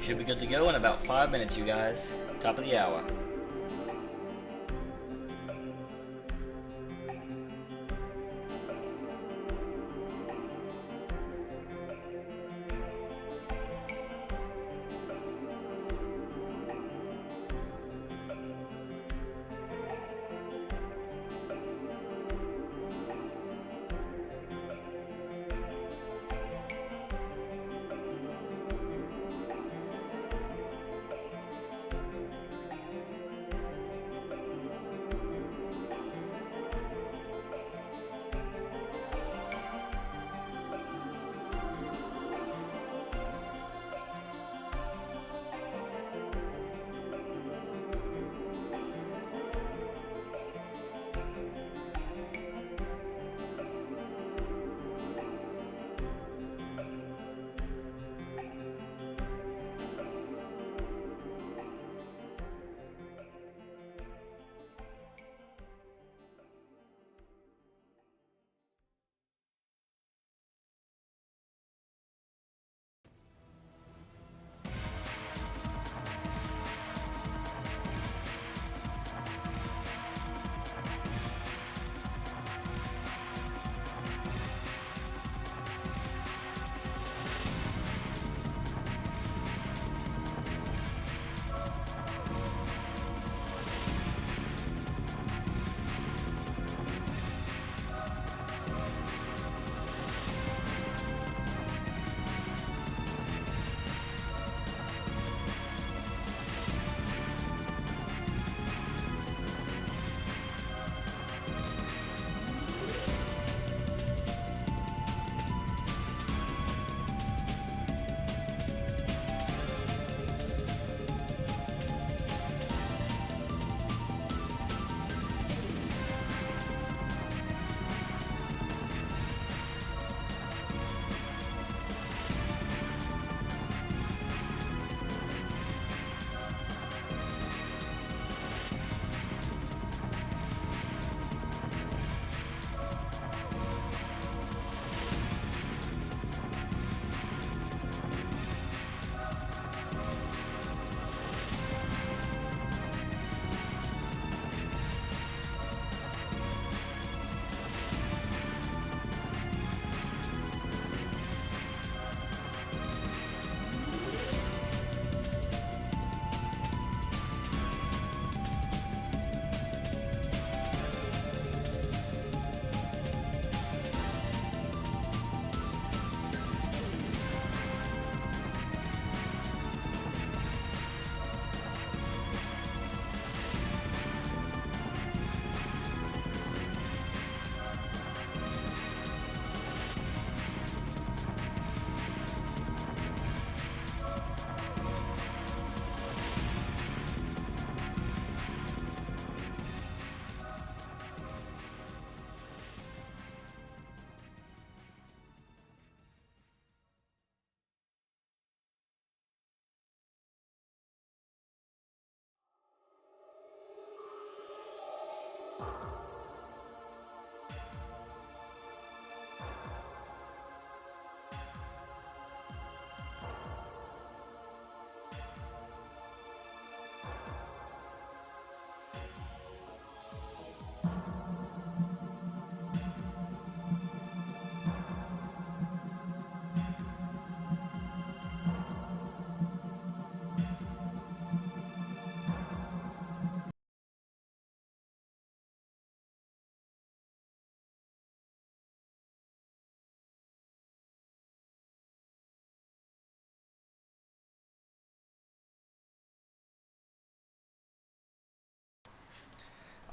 should be good to go in about 5 minutes, you guys. Top of the hour.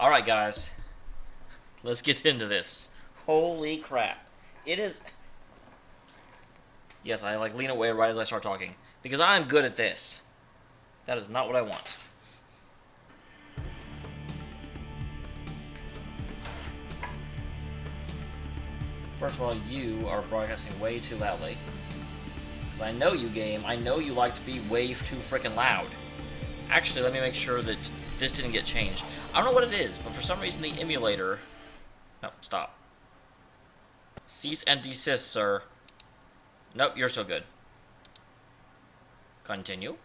Alright, guys. Let's get into this. Holy crap. It is... Yes, I lean away right as I start talking. Because I'm good at this. That is not what I want. First of all, you are broadcasting way too loudly. Because I know you, game. I know you like to be way too freaking loud. Actually, let me make sure that this didn't get changed. I don't know what it is, but for some reason the emulator... No, stop. Cease and desist, sir. Nope, you're still good. Continue.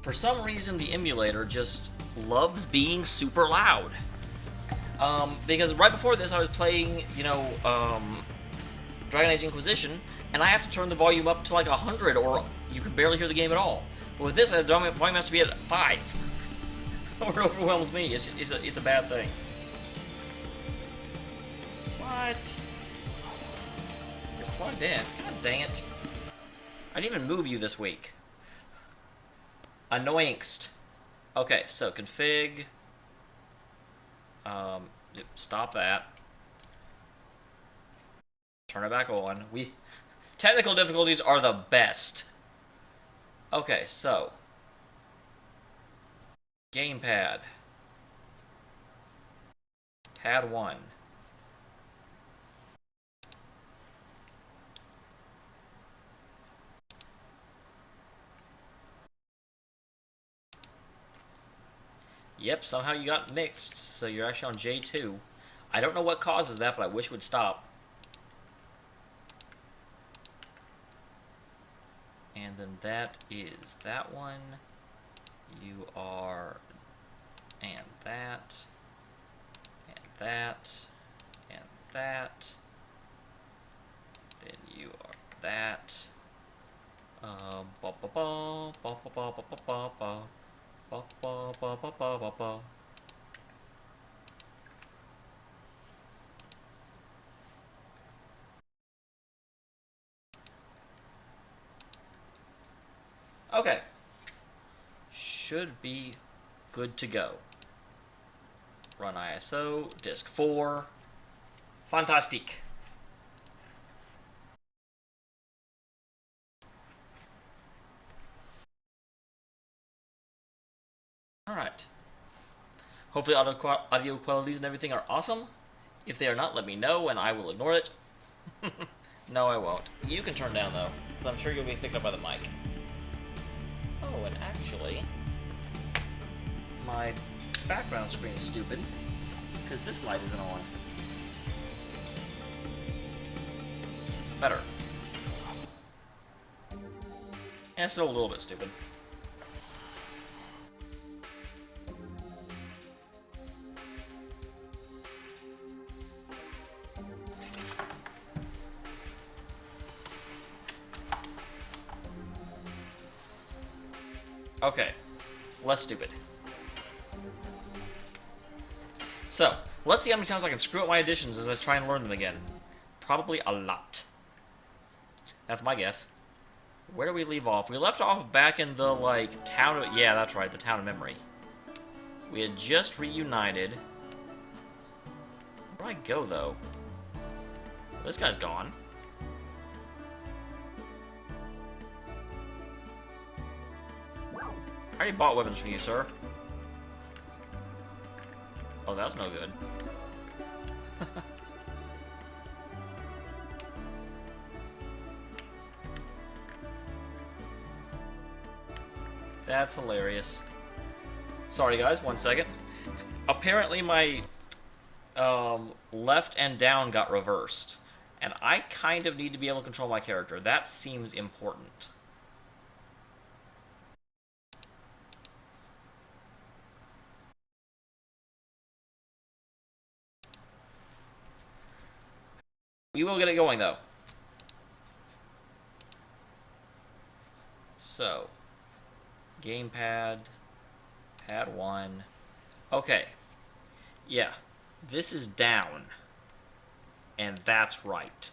For some reason, the emulator just loves being super loud. Because right before this, I was playing, Dragon Age Inquisition, and I have to turn the volume up to like 100, or you can barely hear the game at all. But with this, the volume has to be at 5. Or it overwhelms me. It's a bad thing. What? You're plugged in. God dang it. I didn't even move you this week. Annoyingst. Okay, so config. Stop that. Turn it back on. Technical difficulties are the best. Okay, so gamepad. Pad 1. Yep, somehow you got mixed, so you're actually on J2. I don't know what causes that, but I wish it would stop. And then that is that one. You are... and that. And that. And that. Then you are that. Ba ba ba ba ba ba ba ba ba ba. Ba, ba, ba, ba, ba, ba, ba. Okay. Should be good to go. Run ISO, disk 4. Fantastic. Alright. Hopefully audio qualities and everything are awesome. If they are not, let me know and I will ignore it. No, I won't. You can turn down though, but I'm sure you'll be picked up by the mic. Oh, and actually, my background screen is stupid because this light isn't on. Better. And still a little bit stupid. Okay, less stupid. So, let's see how many times I can screw up my additions as I try and learn them again. Probably a lot. That's my guess. Where do we leave off? We left off back in the, town of... yeah, that's right, the town of memory. We had just reunited. Where do I go, though? This guy's gone. I already bought weapons from you, sir. Oh, that's no good. That's hilarious. Sorry, guys, 1 second. Apparently, my left and down got reversed. And I kind of need to be able to control my character. That seems important. We will get it going, though. So, gamepad, pad 1. Okay. Yeah, this is down. And that's right.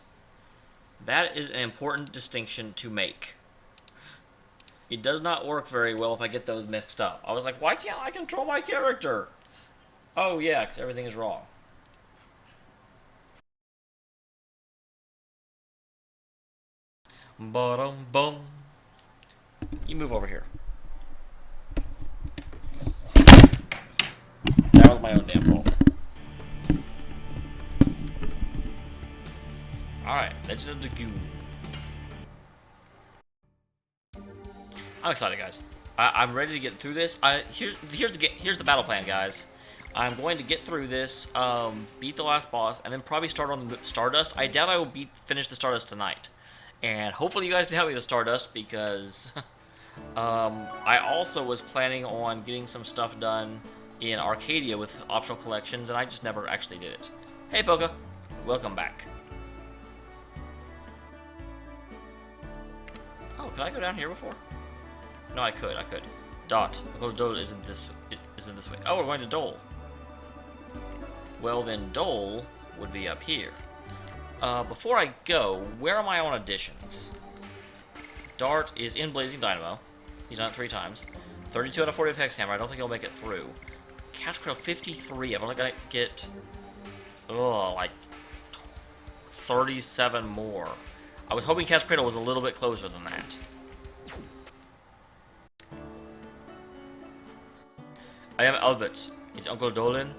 That is an important distinction to make. It does not work very well if I get those mixed up. I was like, why can't I control my character? Oh, yeah, because everything is wrong. Bottom bum. You move over here. That was my own damn fault. Alright, Legend of Dragoon. I'm excited, guys. I'm ready to get through this. Here's the battle plan, guys. I'm going to get through this, beat the last boss, and then probably start on the Stardust. I doubt I will finish the Stardust tonight. And hopefully you guys can help me with the Stardust, because I also was planning on getting some stuff done in Arcadia with optional collections, and I just never actually did it. Hey, Poca. Welcome back. Oh, could I go down here before? No, I could. Dot. Uncle Dole isn't this way. Oh, we're going to Dole. Well, then Dole would be up here. Before I go, where am I on additions? Dart is in Blazing Dynamo. He's done it 3 times. 32 out of 40 with Hex Hammer. I don't think he'll make it through. Cast Cradle 53. I've only got to get... like 37 more. I was hoping Cast Cradle was a little bit closer than that. I am Albert. Is Uncle Dolan?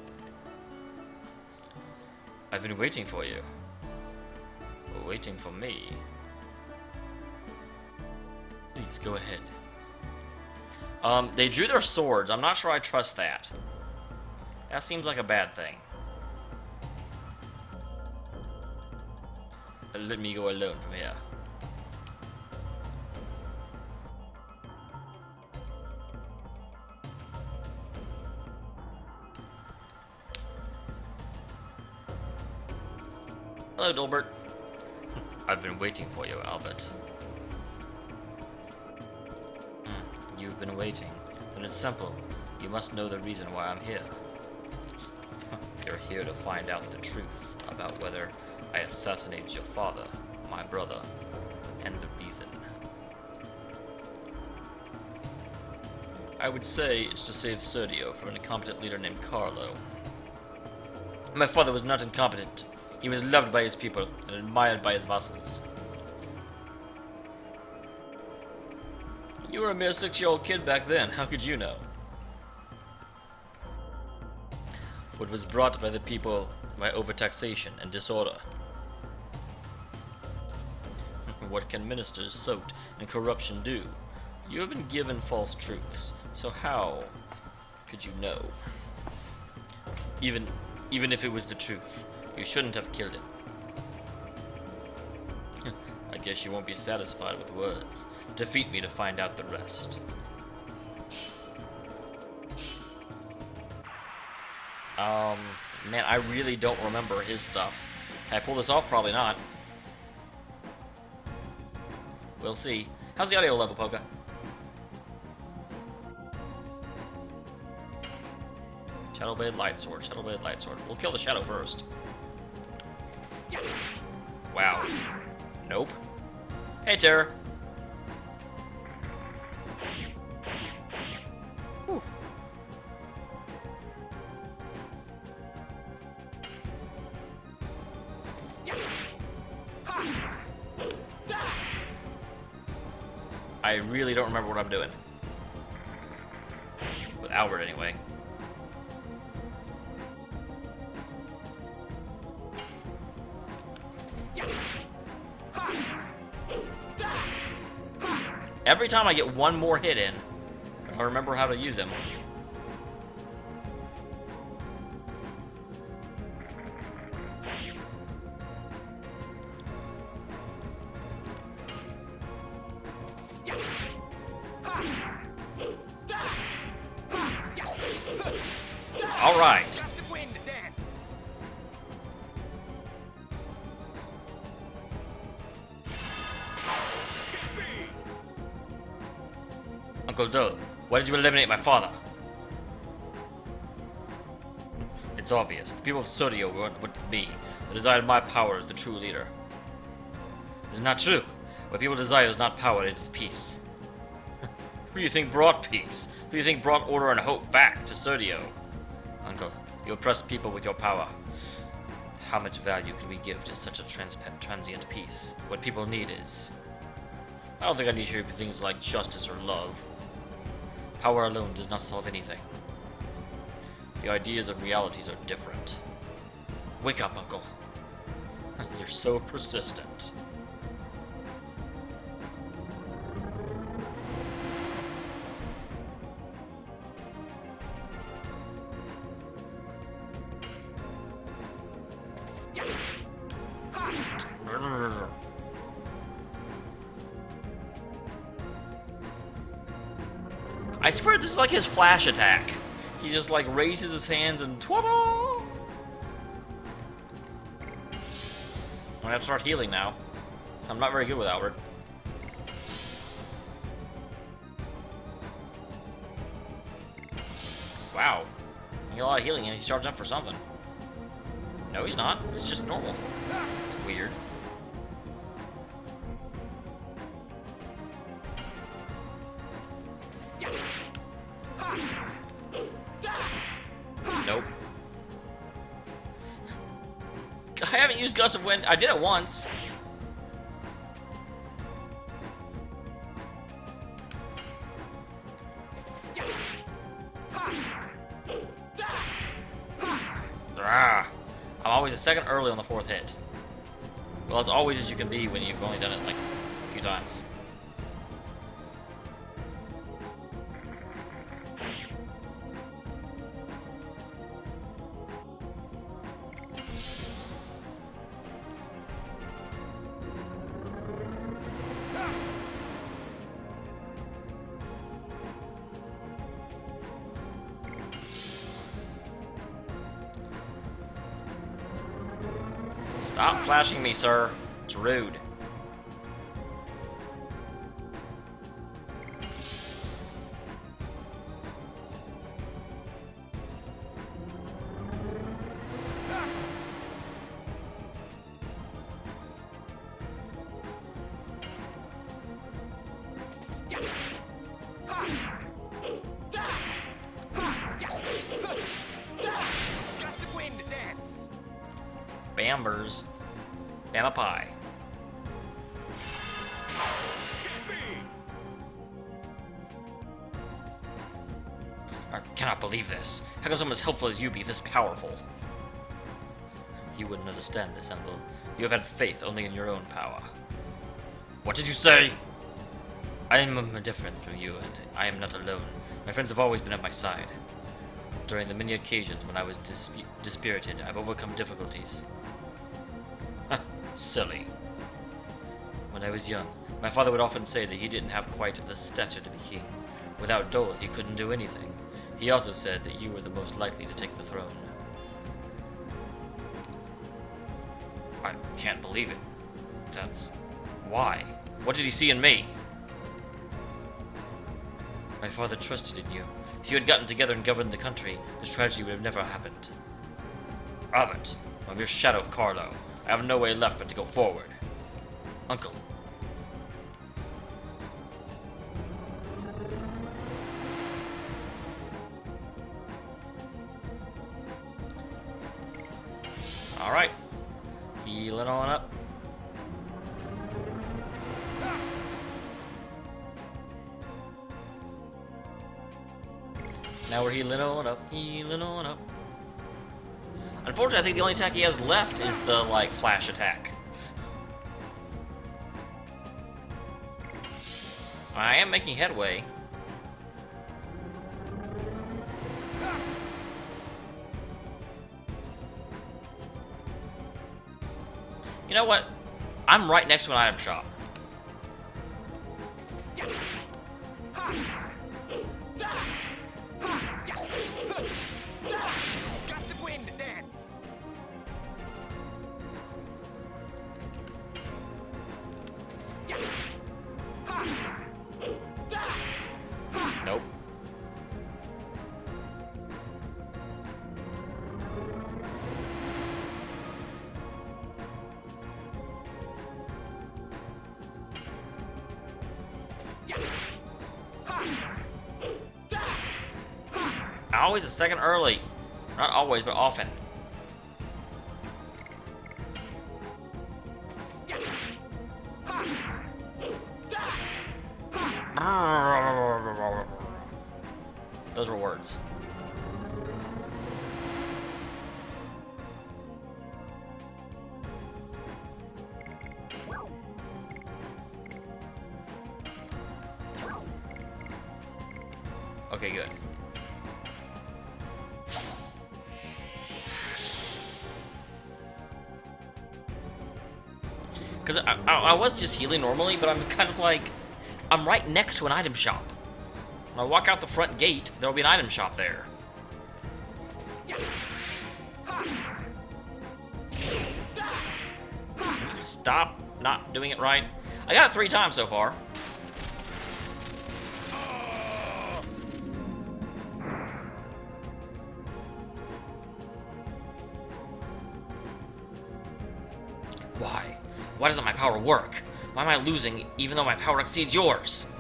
I've been waiting for you. Waiting for me. Please go ahead. They drew their swords. I'm not sure I trust that. That seems like a bad thing. Let me go alone from here. Hello, Dolbert. I've been waiting for you, Albert. You've been waiting. Then it's simple. You must know the reason why I'm here. You're here to find out the truth about whether I assassinated your father, my brother, and the reason. I would say it's to save Sergio from an incompetent leader named Carlo. My father was not incompetent. He was loved by his people and admired by his vassals. You were a mere 6-year-old kid back then. How could you know? What was brought by the people by overtaxation and disorder. What can ministers soaked in corruption do? You have been given false truths, so how could you know? Even if it was the truth, you shouldn't have killed him. I guess you won't be satisfied with words. Defeat me to find out the rest. Man, I really don't remember his stuff. Can I pull this off? Probably not. We'll see. How's the audio level, Poca? Shadowblade Lightsword, Shadowblade Lightsword. We'll kill the Shadow first. Wow. Nope. Hey, Terror. Whew. I really don't remember what I'm doing. With Albert, anyway. Every time I get one more hit in, I remember how to use him. All right. Uncle Dole, why did you eliminate my father? It's obvious. The people of Sodio want me. They desired my power as the true leader. It is not true. What people desire is not power, it is peace. Who do you think brought peace? Who do you think brought order and hope back to Sodio? Uncle, you oppress people with your power. How much value can we give to such a transient peace? What people need is... I don't think I need to hear things like justice or love. Power alone does not solve anything. The ideas and realities are different. Wake up, Uncle. You're so persistent. I swear this is like his flash attack. He just like raises his hands and ta-da! I have to start healing now. I'm not very good with Albert. Wow. He got a lot of healing and he's charged up for something. No, he's not. It's just normal. It's weird. Nope. I haven't used Gust of Wind. I did it once. Ah, I'm always a second early on the fourth hit. Well, as always as you can be when you've only done it like a few times. Stop flashing me, sir. It's rude. Bambers. Bama pie. I cannot believe this. How can someone as helpful as you be this powerful? You wouldn't understand this, Uncle. You have had faith only in your own power. What did you say? I am different from you, and I am not alone. My friends have always been at my side. During the many occasions when I was dispirited, I've overcome difficulties. Silly. When I was young, my father would often say that he didn't have quite the stature to be king. Without Dole, he couldn't do anything. He also said that you were the most likely to take the throne. I can't believe it. That's... why? What did he see in me? My father trusted in you. If you had gotten together and governed the country, this tragedy would have never happened. Albert, I'm your shadow of Carlo. I have no way left but to go forward. Uncle. Alright. Healing on up. Now we're healing on up, healing on up. Unfortunately, I think the only attack he has left is the, like, flash attack. I am making headway. You know what? I'm right next to an item shop. Nope. Always a second early. Not always, but often. Those were words. Okay, good. Because I was just healing normally, but I'm kind of like... I'm right next to an item shop. When I walk out the front gate, there'll be an item shop there. Stop not doing it right. I got it 3 times so far. Why? Why doesn't my power work? Why am I losing even though my power exceeds yours?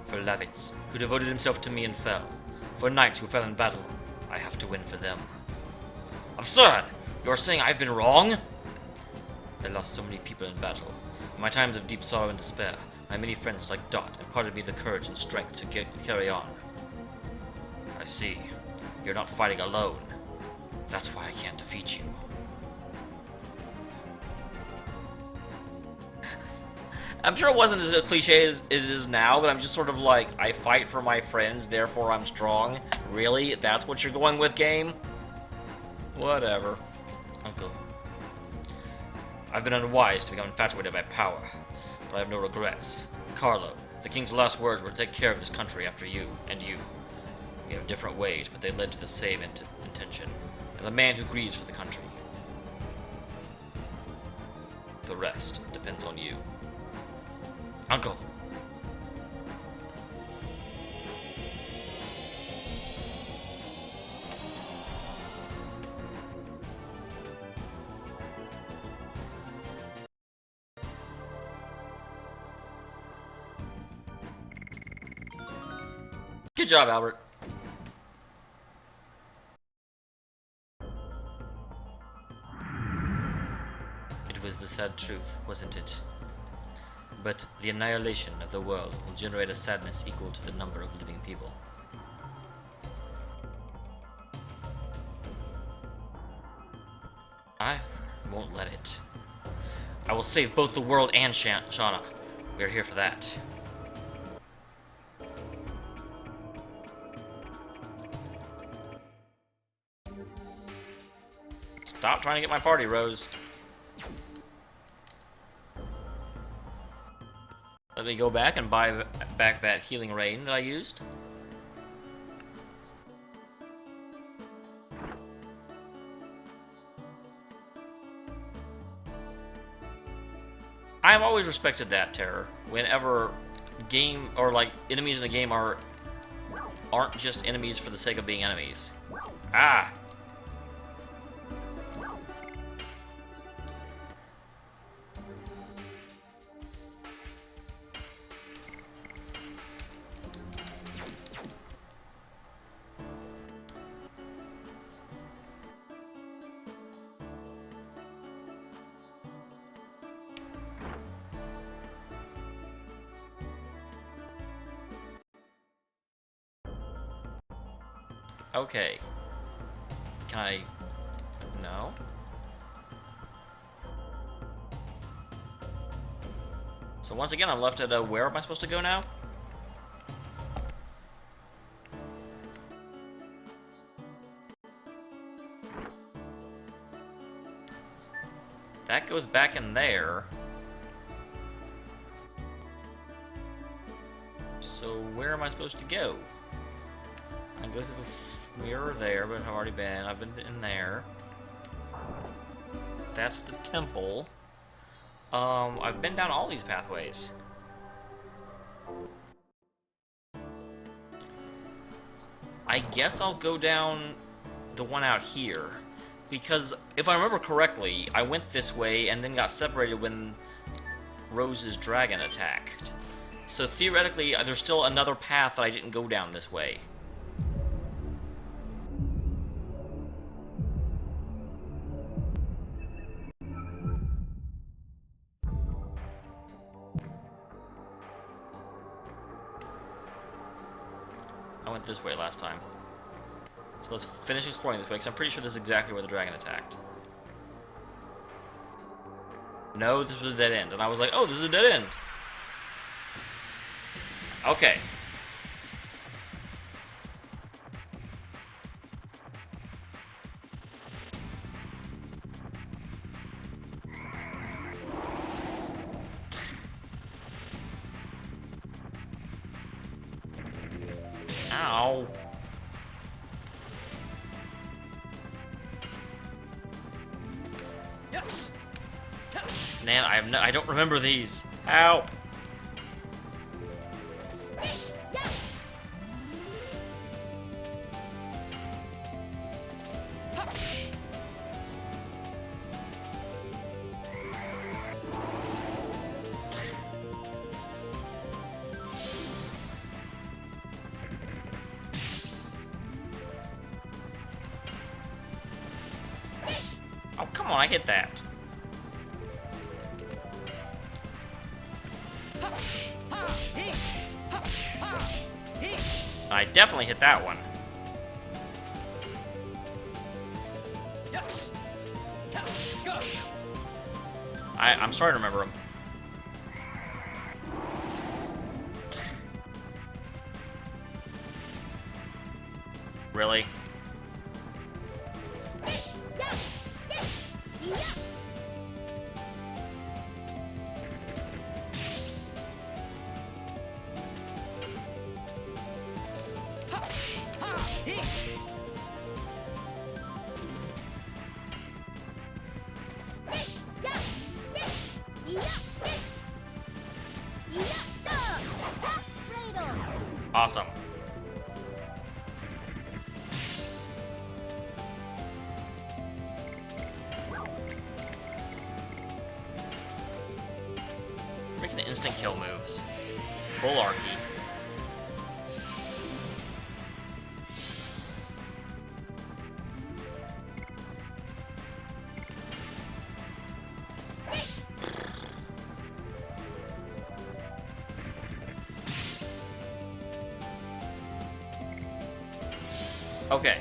For Levitz, who devoted himself to me and fell. For knights who fell in battle, I have to win for them. Absurd! You are saying I've been wrong? I lost so many people in battle. In my times of deep sorrow and despair, my many friends like Dot imparted me the courage and strength to carry on. I see. You're not fighting alone. That's why I can't defeat you. I'm sure it wasn't as cliche as it is now, but I'm just sort of like, I fight for my friends, therefore I'm strong. Really? That's what you're going with, game? Whatever. Uncle. I've been unwise to become infatuated by power, but I have no regrets. Carlo, the king's last words were to take care of this country after you, and you. We have different ways, but they led to the same intention. As a man who grieves for the country. The rest depends on you. Uncle. Good job, Albert. It was the sad truth, wasn't it? But the annihilation of the world will generate a sadness equal to the number of living people. I won't let it. I will save both the world and Shauna. We are here for that. Stop trying to get my party, Rose. Let me go back and buy back that healing rain that I used. I have always respected that, Terror. Whenever game or like enemies in a game aren't just enemies for the sake of being enemies. Ah. Okay. Can I... No? So once again, I'm left at where am I supposed to go now? That goes back in there. So where am I supposed to go? I go through the mirror there, but I've already been. I've been in there. That's the temple. I've been down all these pathways. I guess I'll go down the one out here. Because, if I remember correctly, I went this way and then got separated when Rose's dragon attacked. So theoretically, there's still another path that I didn't go down this way. I went this way last time. So let's finish exploring this way, because I'm pretty sure this is exactly where the dragon attacked. No, this was a dead end. And I was like, oh, this is a dead end. Okay. Ow. Man, I don't remember these. Ow. Oh, come on, I hit that. I definitely hit that one. I'm starting to remember them. Really? Awesome. Freaking instant kill moves. Bullarchy. Okay.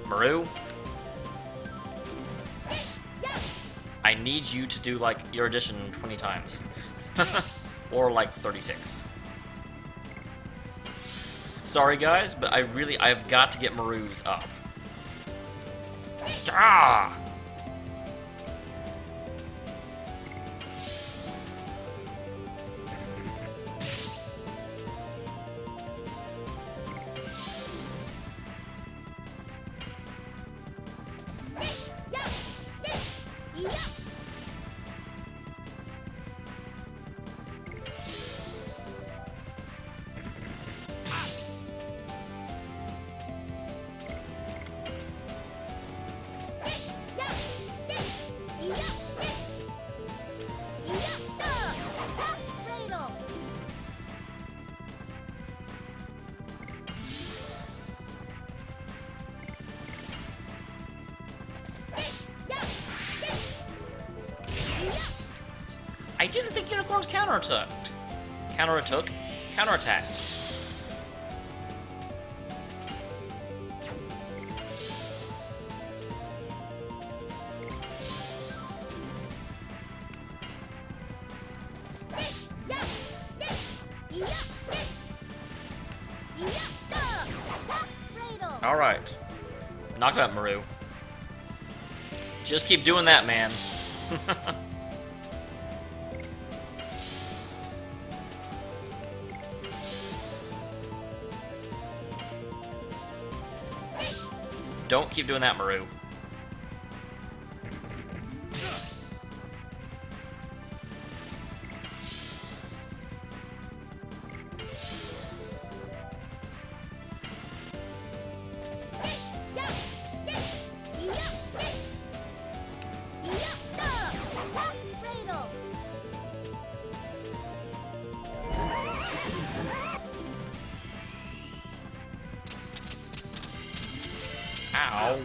Maru? I need you to do, like, your addition 20 times. Or, like, 36. Sorry, guys, but I've got to get Maru's up. Ah! I didn't think unicorns counterattacked. Counterattacked. Alright. Knock it up, Maru. Just keep doing that, man. Don't keep doing that, Maru. Ow.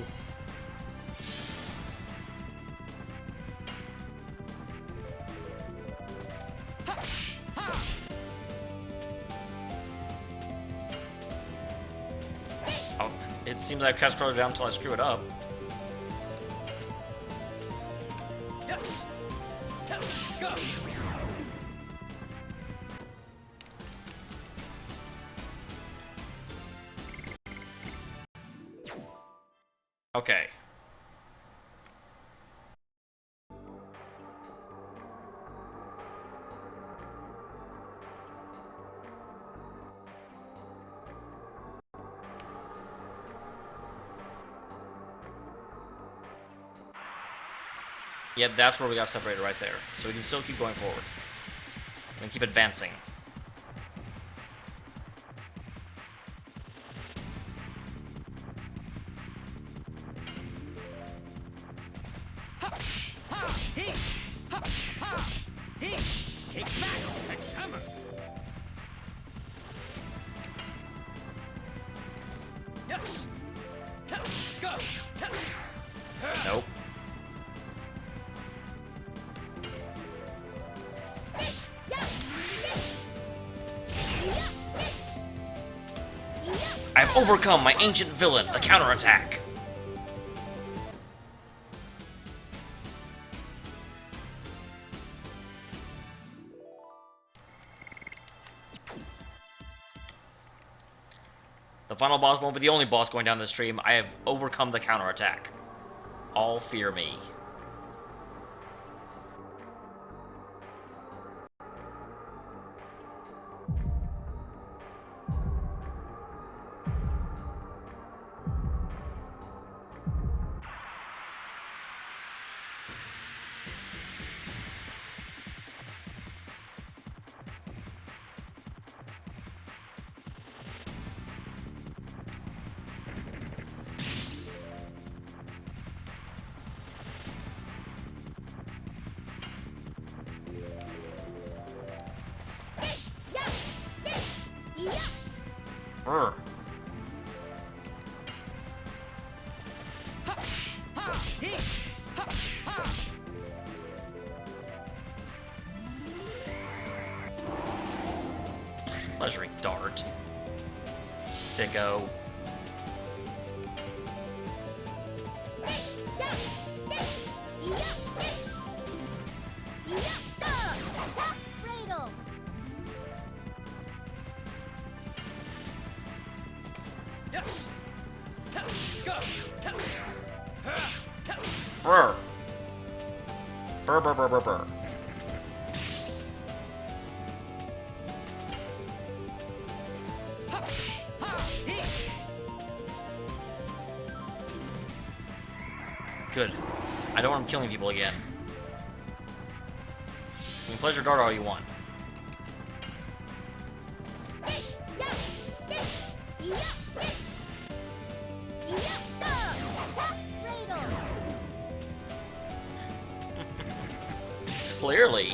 Oh, it seems I've cast controller down until I screw it up. Okay. Yep, that's where we got separated right there. So we can still keep going forward. And keep advancing. Take back, X hammer. Yes. Go. Nope. I've overcome my ancient villain, the counterattack. The final boss won't be the only boss going down the stream. I have overcome the counterattack. All fear me. Brr. Pleasuring dart. Sicko. Brr. Brr, brr, brr, brr, brr. Good. I don't want him killing people again. You can pleasure dart all you want. Clearly.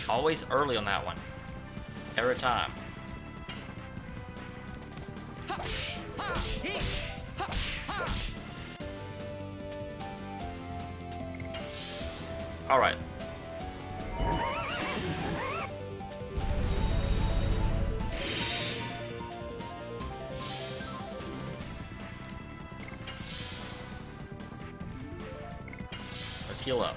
Always early on that one. Every time. Alright. Let's heal up.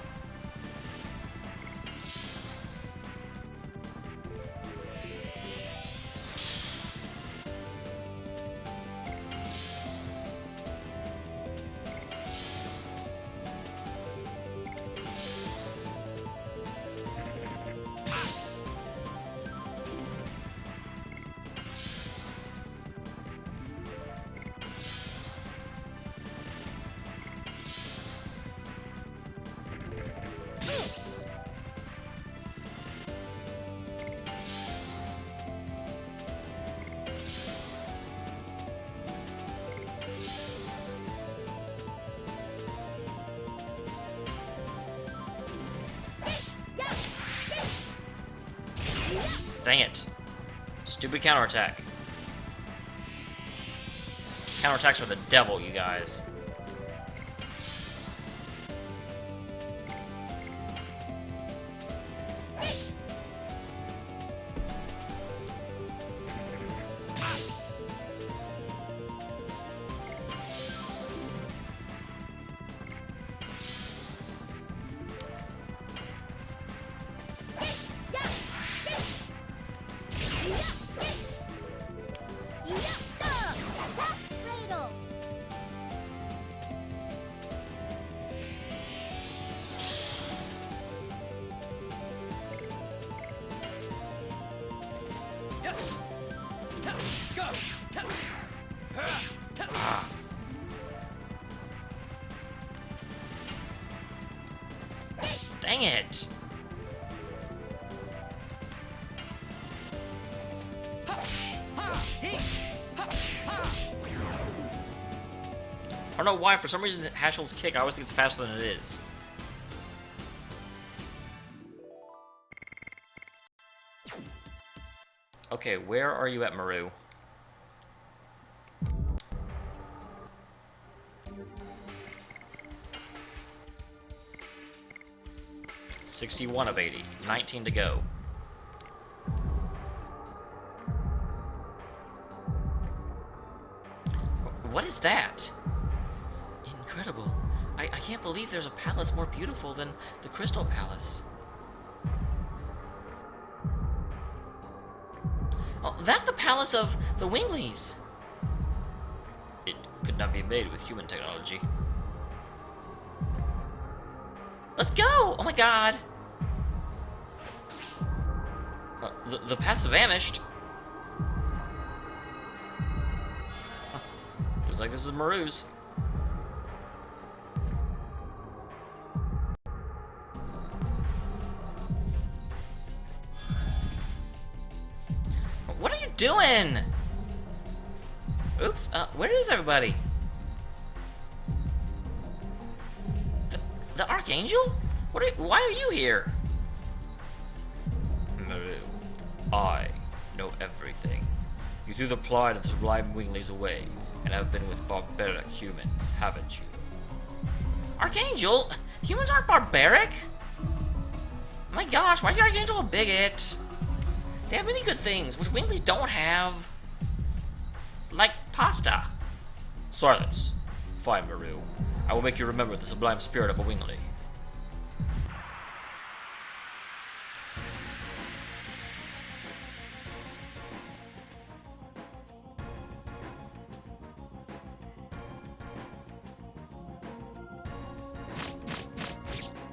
Dang it. Stupid counterattack. Counterattacks are the devil, you guys. Dang it! I don't know why, for some reason Haschel's kick, I always think it's faster than it is. Okay, where are you at, Maru? $61 of 80. 19 to go. What is that? Incredible. I can't believe there's a palace more beautiful than the Crystal Palace. Oh, that's the palace of the Winglies. It could not be made with human technology. Let's go! Oh my god! The path's vanished. Huh. Looks like this is Maru's. What are you doing? Oops, where is everybody? The Archangel? Why are you here? Maru, I know everything. You threw the plight of the sublime winglies away, and have been with barbaric humans, haven't you? Archangel? Humans aren't barbaric? My gosh, why is the Archangel a bigot? They have many good things, which winglies don't have. Like pasta. Silence. Fine, Maru. I will make you remember the sublime spirit of a wingly.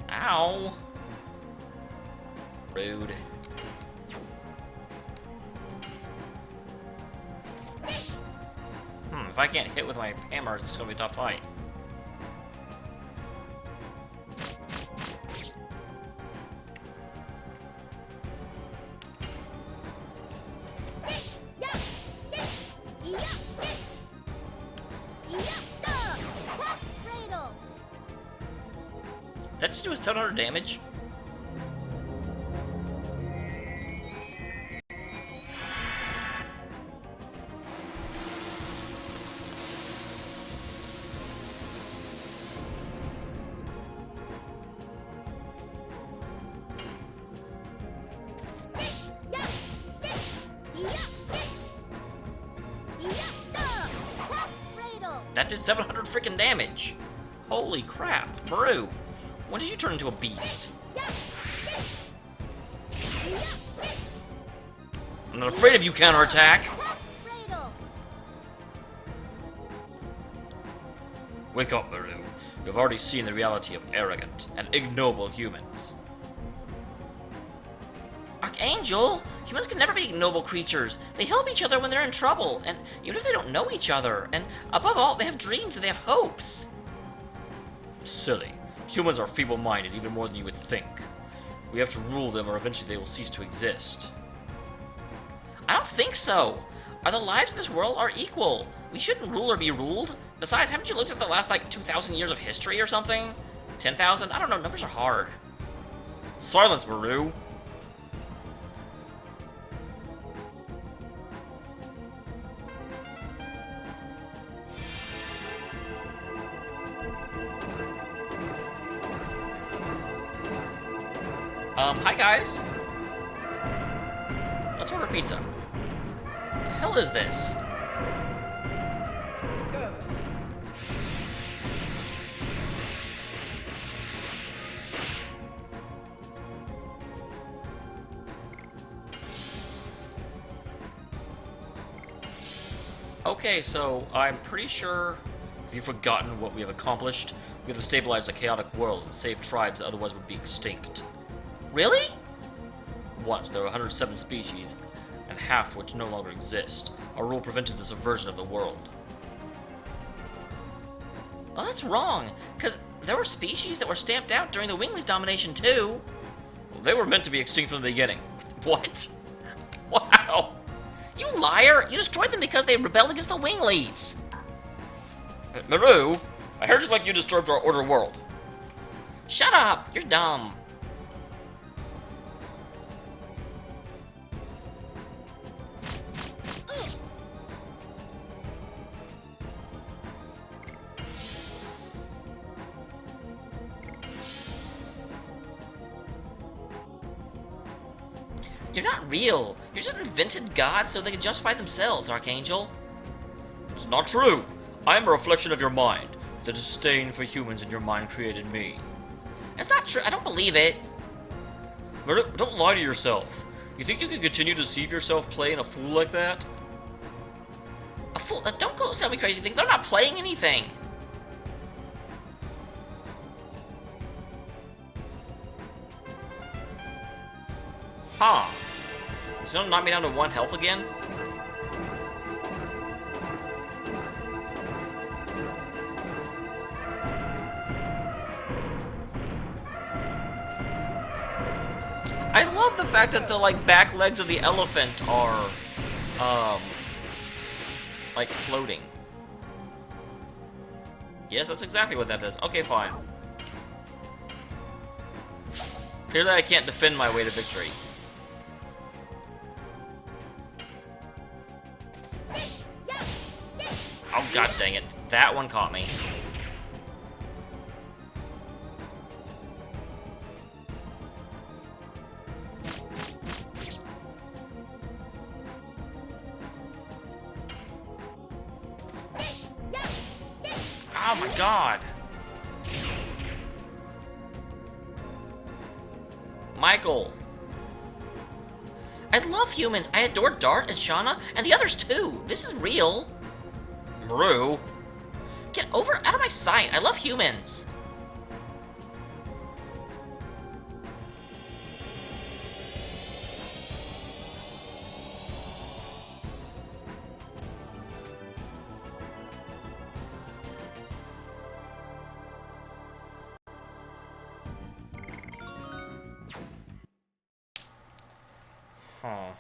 Ow! Rude. If I can't hit with my hammer, it's gonna be a tough fight. Did that just do a 700 damage? That did 700 freaking damage. Holy crap. Maru, when did you turn into a beast? I'm not afraid of you, counterattack. Wake up, Maru. You've already seen the reality of arrogant and ignoble humans. Archangel? Humans can never be ignoble creatures. They help each other when they're in trouble, and even if they don't know each other. And above all, they have dreams and they have hopes. Silly. Humans are feeble-minded even more than you would think. We have to rule them or eventually they will cease to exist. I don't think so. The lives in this world are equal. We shouldn't rule or be ruled. Besides, haven't you looked at the last, 2,000 years of history or something? 10,000? I don't know, numbers are hard. Silence, Maru. Hi guys. Let's order pizza. The hell is this? Okay, so I'm pretty sure, if you've forgotten what we have accomplished, we have to stabilize a chaotic world and save tribes that otherwise would be extinct. Really? Once, there were 107 species, and half which no longer exist. Our rule prevented the subversion of the world. Well, that's wrong, because there were species that were stamped out during the Winglies' domination, too. Well, they were meant to be extinct from the beginning. What? Wow. You liar! You destroyed them because they rebelled against the Winglies. Maru, I heard you like you disturbed our order world. Shut up! You're dumb. You're not real. You're just an invented god so they can justify themselves, Archangel. It's not true. I am a reflection of your mind. The disdain for humans in your mind created me. It's not true. I don't believe it. Don't lie to yourself. You think you can continue to deceive yourself playing a fool like that? A fool? Don't go tell me crazy things. I'm not playing anything. Huh. Is it gonna knock me down to 1 health again? I love the fact that the, like, back legs of the elephant are, like, floating. Yes, that's exactly what that does. Okay, fine. Clearly I can't defend my way to victory. Oh, god dang it. That one caught me. Oh my god. Michael. I love humans. I adore Dart and Shauna and the others too. This is real. Maru. Get out of my sight. I love humans. Huh.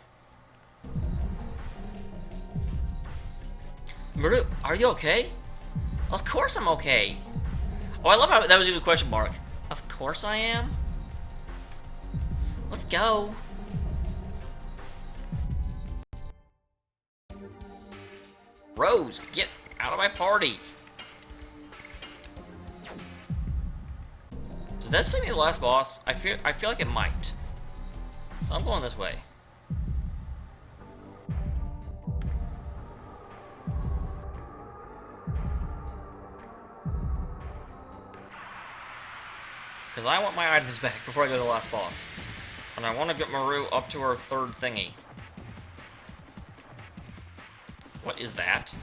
Maru, are you okay? Of course I'm okay. Oh, I love how that was even a question mark. Of course I am. Let's go. Rose, get out of my party. Does that say me the last boss? I feel like it might. So I'm going this way. Because I want my items back before I go to the last boss. And I want to get Maru up to her 3rd thingy. What is that?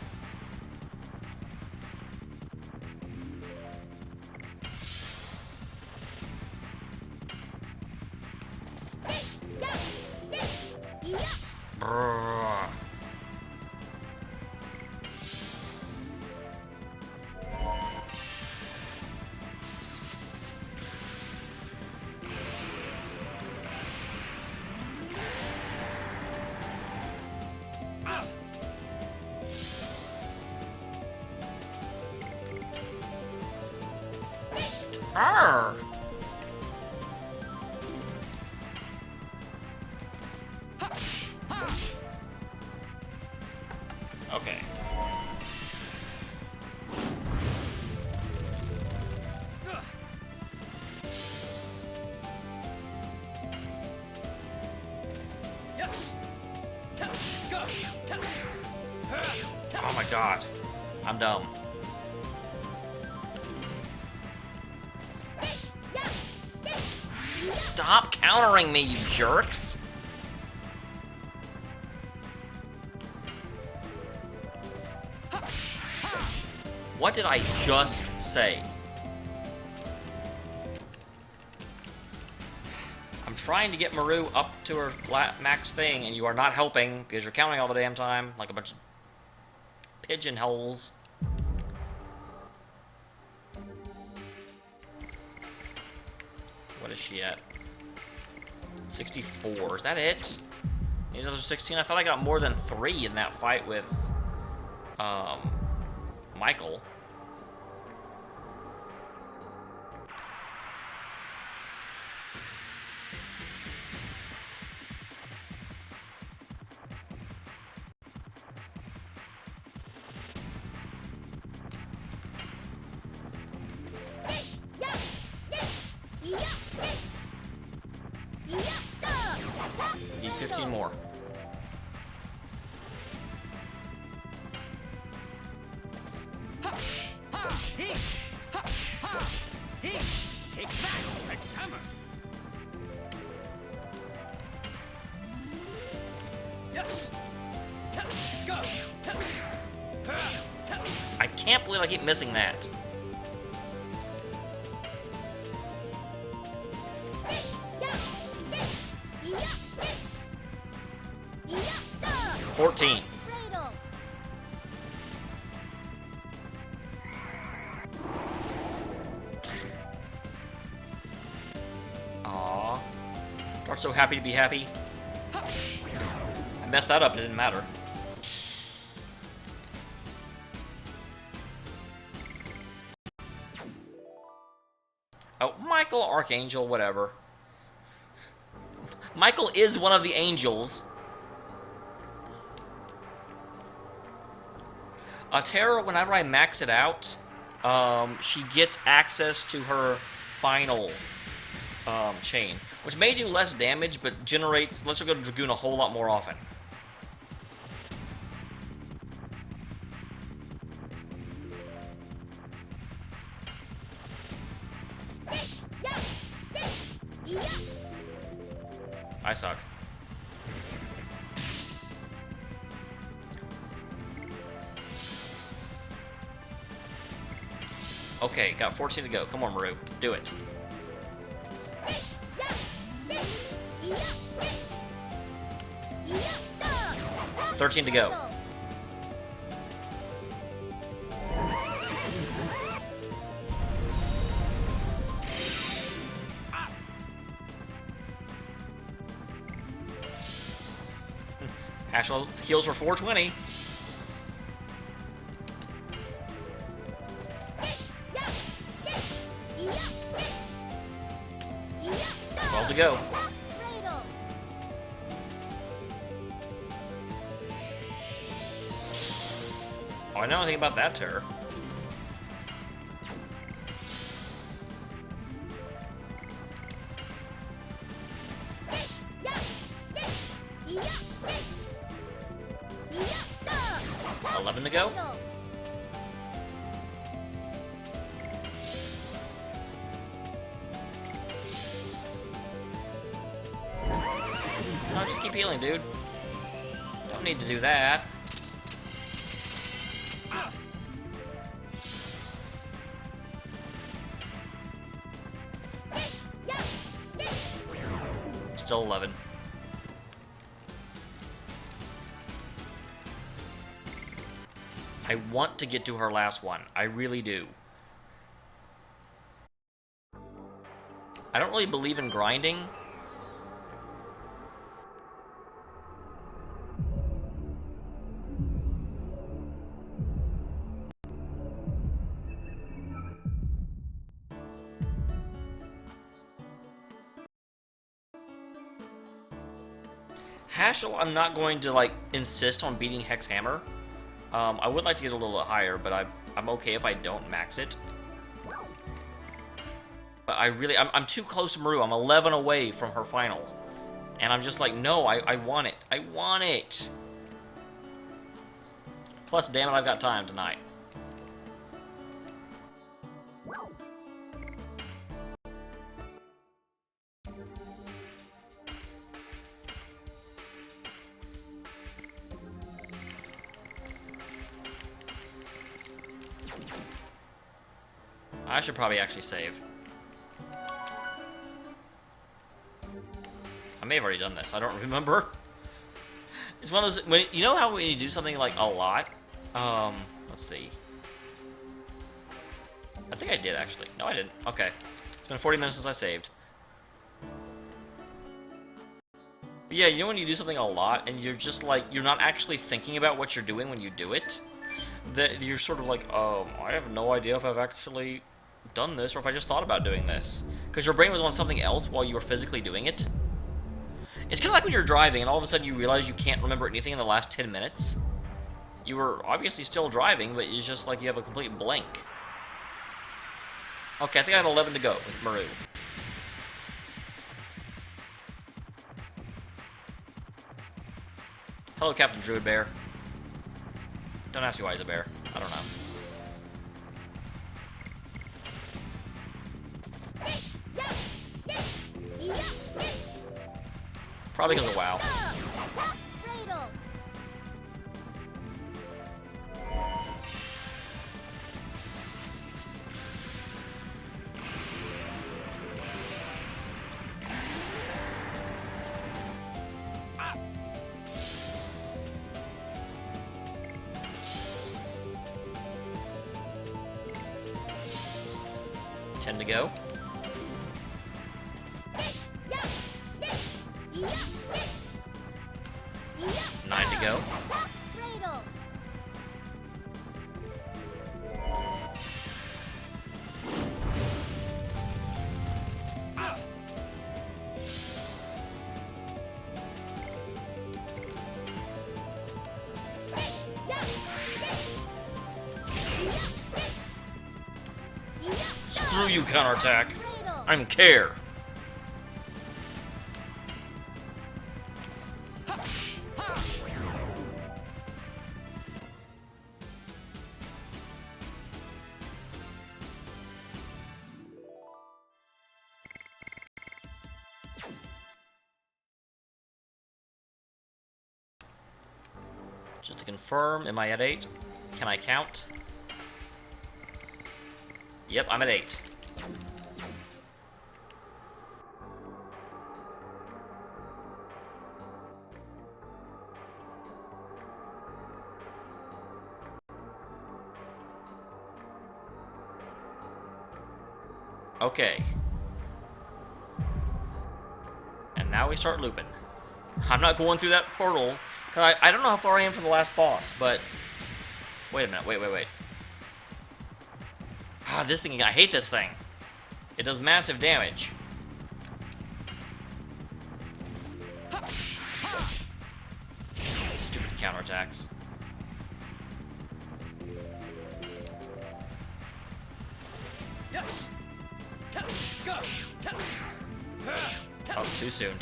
Brrr. Arr. Okay. Oh my god. I'm dumb. Stop countering me, you jerks! What did I just say? I'm trying to get Maru up to her max thing, and you are not helping, because you're counting all the damn time, like a bunch of pigeonholes. is she at? 64. Is that it? These others are 16. I thought I got more than 3 in that fight with Michael. Need 15 more. Take that, X hammer. Yes. Go. I can't believe I keep missing that. Yeah. 14. Aww. Dart's so happy to be happy. I messed that up, it didn't matter. Oh, Michael, Archangel, whatever. Michael is one of the angels. Tara, whenever I max it out, she gets access to her final chain, which may do less damage, but lets her go to Dragoon a whole lot more often. I suck. Okay, got 14 to go. Come on, Maru. Do it. Yeah. 13 to go. Haschel heals for 420. To go. Oh, I know nothing about that terror. Yeah. 11 to go. No, just keep healing, dude. Don't need to do that. Still 11. I want to get to her last one. I really do. I don't really believe in grinding. Haschel, I'm not going to, like, insist on beating Hex Hammer. I would like to get a little higher, but I'm okay if I don't max it. But I'm too close to Maru. I'm 11 away from her final. And I'm just like, no, I want it. I want it. Plus, damn it, I've got time tonight. I should probably actually save. I may have already done this. I don't remember. It's one of those... you know how when you do something, like, a lot? Let's see. I think I did, actually. No, I didn't. Okay. It's been 40 minutes since I saved. But yeah, you know when you do something a lot and you're just like, you're not actually thinking about what you're doing when you do it? That you're sort of like, I have no idea if I've actually done this or if I just thought about doing this. Because your brain was on something else while you were physically doing it. It's kind of like when you're driving and all of a sudden you realize you can't remember anything in the last 10 minutes. You were obviously still driving, but it's just like you have a complete blank. Okay, I think I have 11 to go with Maru. Hello, Captain Druid Bear. Don't ask me why he's a bear. I don't know. Probably because of WoW. Cradle. 10 to go. 9 to go. Cradle. 'Screw you, counterattack. I don't care. Just to confirm, am I at 8? Can I count? Yep, I'm at 8. Okay. And now we start looping. I'm not going through that portal, because I don't know how far I am from the last boss, but... Wait a minute, wait. Ah, this thing, I hate this thing. It does massive damage. Stupid counterattacks. Yes. Go. Oh, too soon.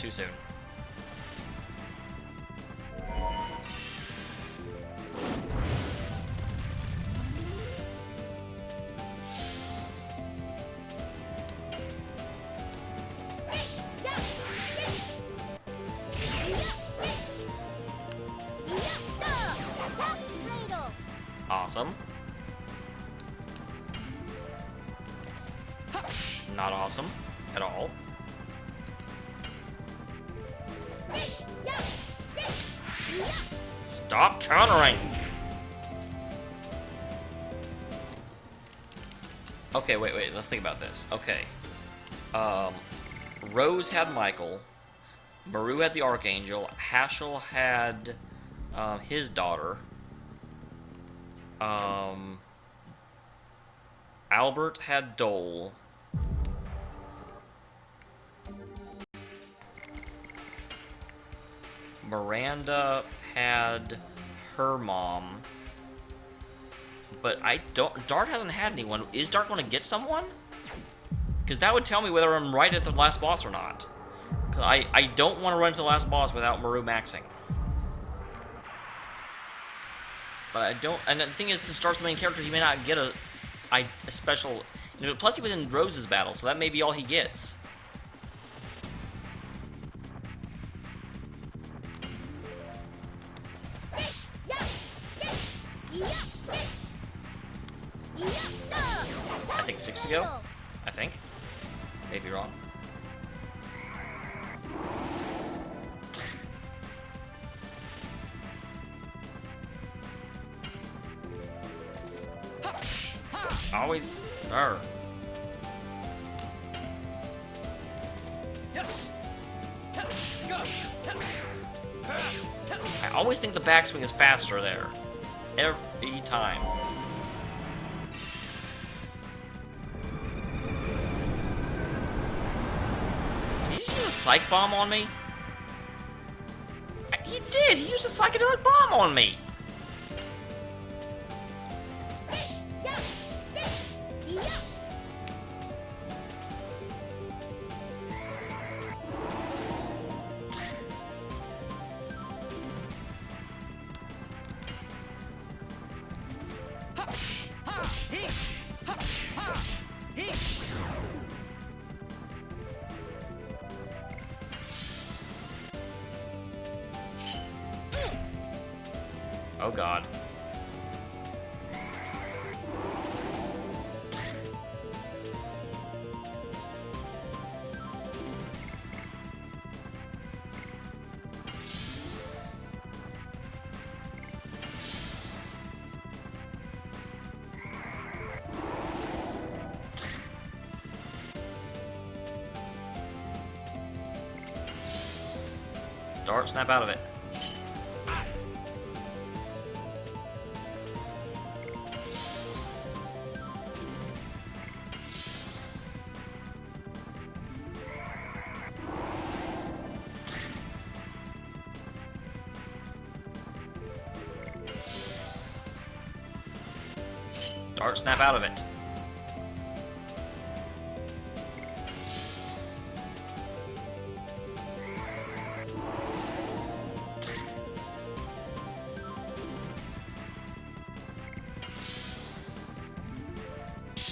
Awesome. Not awesome at all. Stop countering! Okay, wait, let's think about this. Okay. Rose had Michael. Maru had the Archangel. Haschel had his daughter. Albert had Dole. Miranda had her mom. But Dart hasn't had anyone. Is Dart going to get someone? Because that would tell me whether I'm right at the last boss or not. Because I don't want to run to the last boss without Maru maxing. But I don't... And the thing is, since Dart's the main character, he may not get a special... You know, plus he was in Rose's battle, so that may be all he gets. I think 6 to go. I think. Maybe wrong. Always. Arr. Yes. Go. always think the backswing is faster there. Every time. Did he just use a psych bomb on me? He did! He used a psychedelic bomb on me! Oh god. Dart, snap out of it. Dart, snap out of it.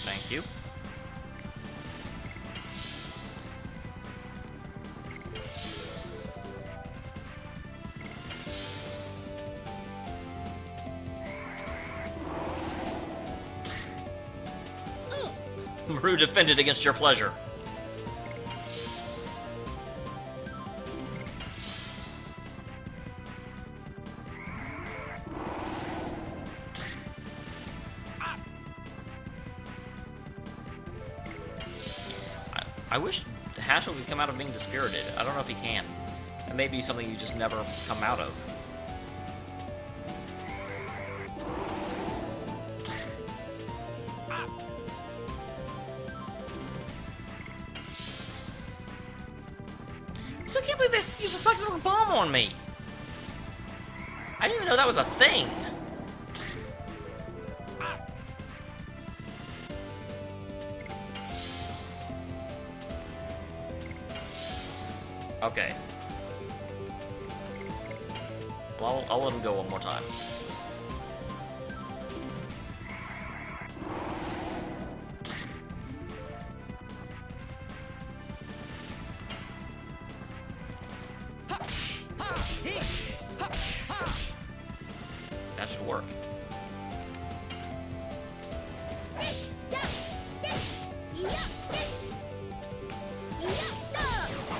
Thank you. Maru defended against your pleasure. I wish Haschel could come out of being dispirited. I don't know if he can. It may be something you just never come out of. So I can't believe they used a psychedelic bomb on me. I didn't even know that was a thing. Okay. Well, I'll let him go one more time. That should work.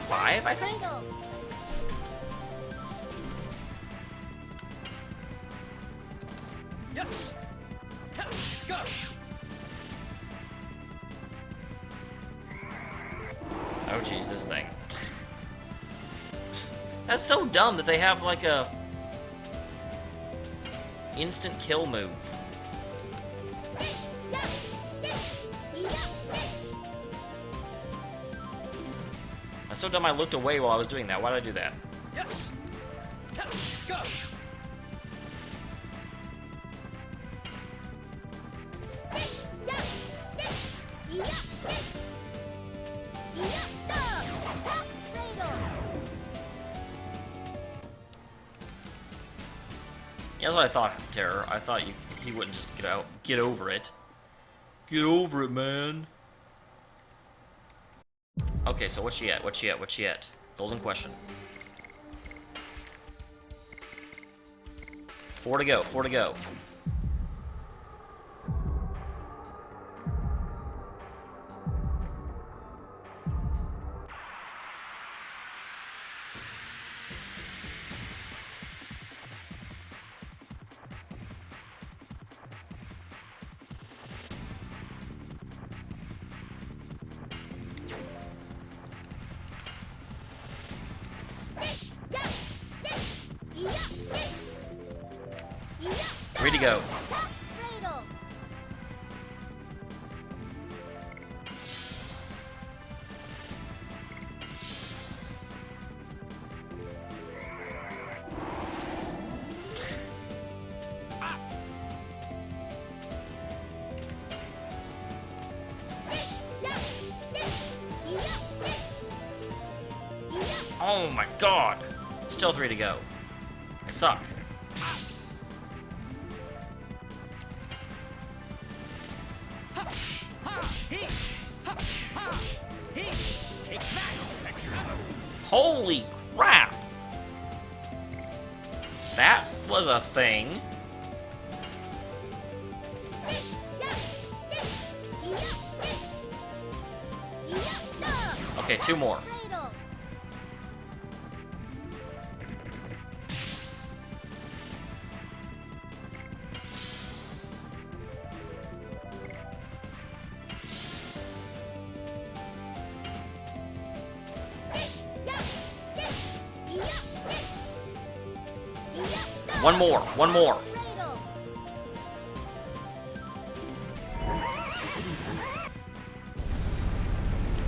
5, I think? Yes. Go. Oh geez, this thing. That's so dumb that they have like a instant kill move. That's so dumb I looked away while I was doing that. Why did I do that? Yes. Go. Yeah, that's what I thought, Terror. I thought he wouldn't just get over it. Get over it, man. Okay, so what's she at? What's she at? What's she at? Golden question. 4 to go. 4 to go. Yeah. to go. Cradle. Oh my god! Still 3 to go. I suck. Holy crap! That was a thing. Okay, 2 more. Cradle. One more. One more. Cradle.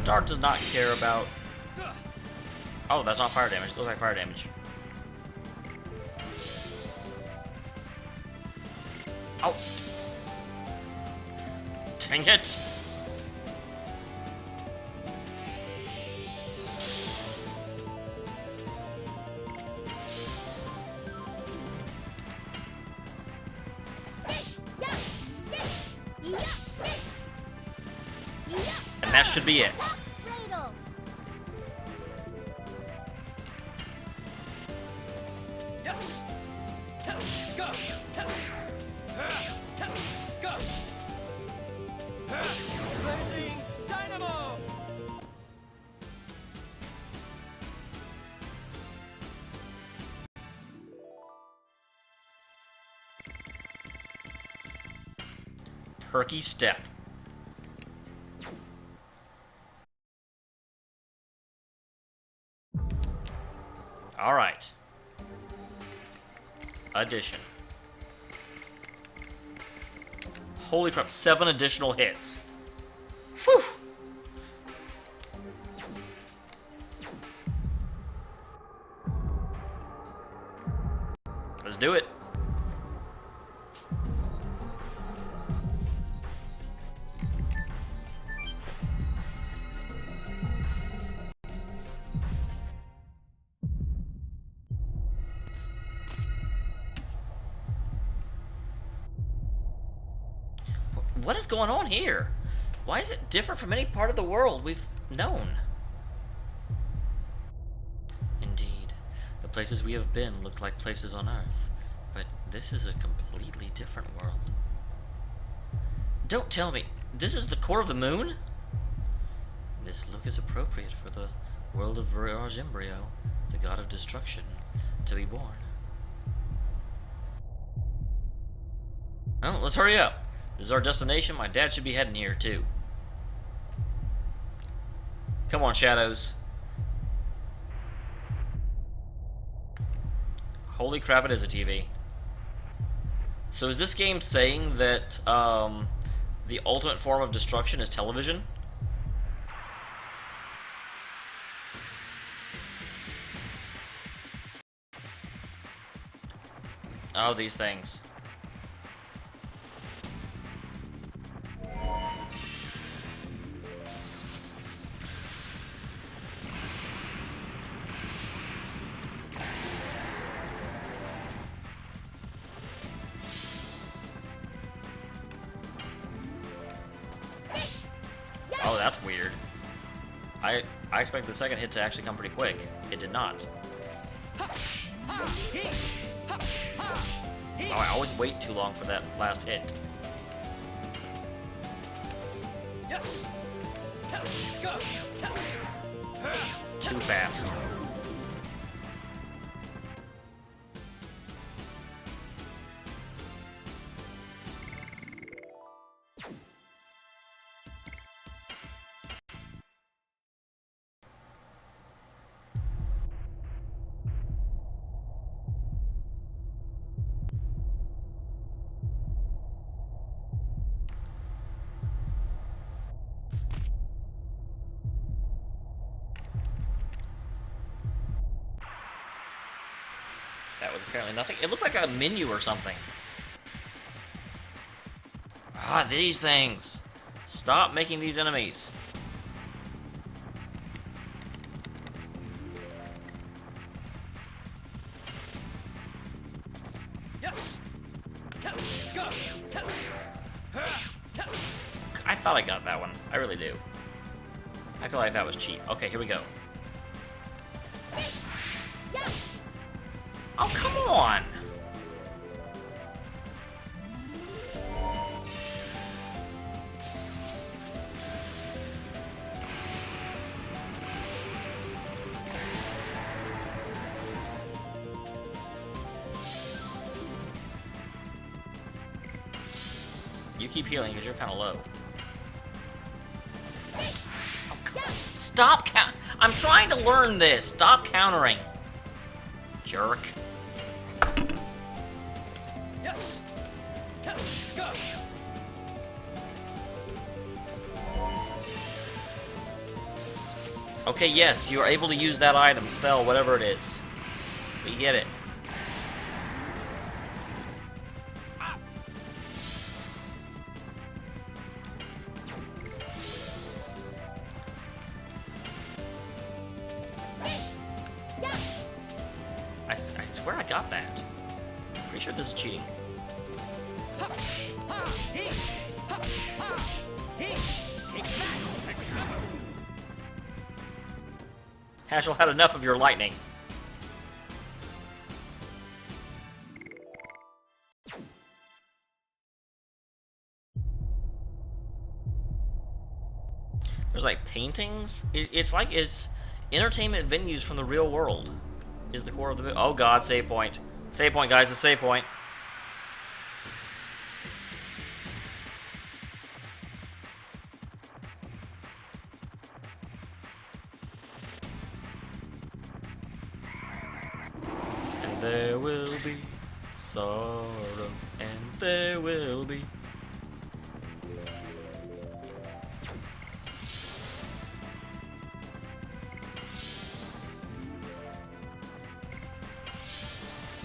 Dart does not care about... Oh, that's not fire damage. It looks like fire damage. Oh. Dang it. And that should be it. Cradle. Yes. Go. Go. Landing dynamo. Perky step. Alright. Addition. Holy crap, 7 additional hits. Whew! Let's do it. What is going on here? Why is it different from any part of the world we've known? Indeed, the places we have been look like places on Earth, but this is a completely different world. Don't tell me, this is the core of the moon? This look is appropriate for the world of Embryo, the god of destruction, to be born. Well, let's hurry up. This is our destination. My dad should be heading here, too. Come on, Shadows. Holy crap, it is a TV. So is this game saying that the ultimate form of destruction is television? Oh, these things. Oh, that's weird. I expected the second hit to actually come pretty quick. It did not. Oh, I always wait too long for that last hit. Too fast. That was apparently nothing. It looked like a menu or something. Ah, these things. Stop making these enemies. Yes. Touch. Go. Touch. Touch. I thought I got that one. I really do. I feel like that was cheap. Okay, here we go. Oh, come on! You keep healing because you're kind of low. Oh, come on. Stop I'm trying to learn this. Stop countering. Jerk. Yes. Touch. Go. Okay, yes, you are able to use that item, spell, whatever it is. We get it. I swear I got that. Pretty sure this is cheating. Ha. Ha. He. Ha. Ha. He. Take that. Haschel had enough of your lightning. There's like paintings. It's like it's entertainment venues from the real world. Is the core of the... Oh god, save point. Save point, guys, a save point. And there will be sorrow, and there will be...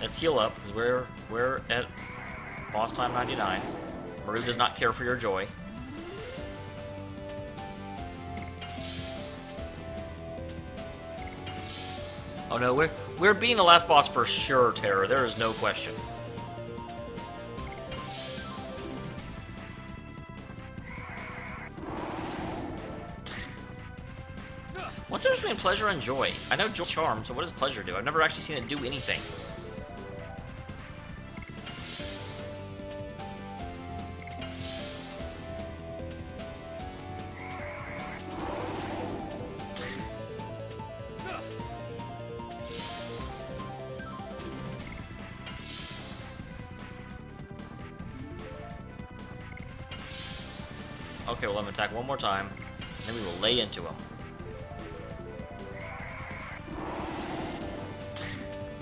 Let's heal up, because we're at boss time 99. Maru does not care for your joy. Oh no, we're beating the last boss for sure, Terror. There is no question. What's the difference between pleasure and joy? I know joy charms, but what does pleasure do? I've never actually seen it do anything. Okay, we'll let him attack one more time, and then we will lay into him.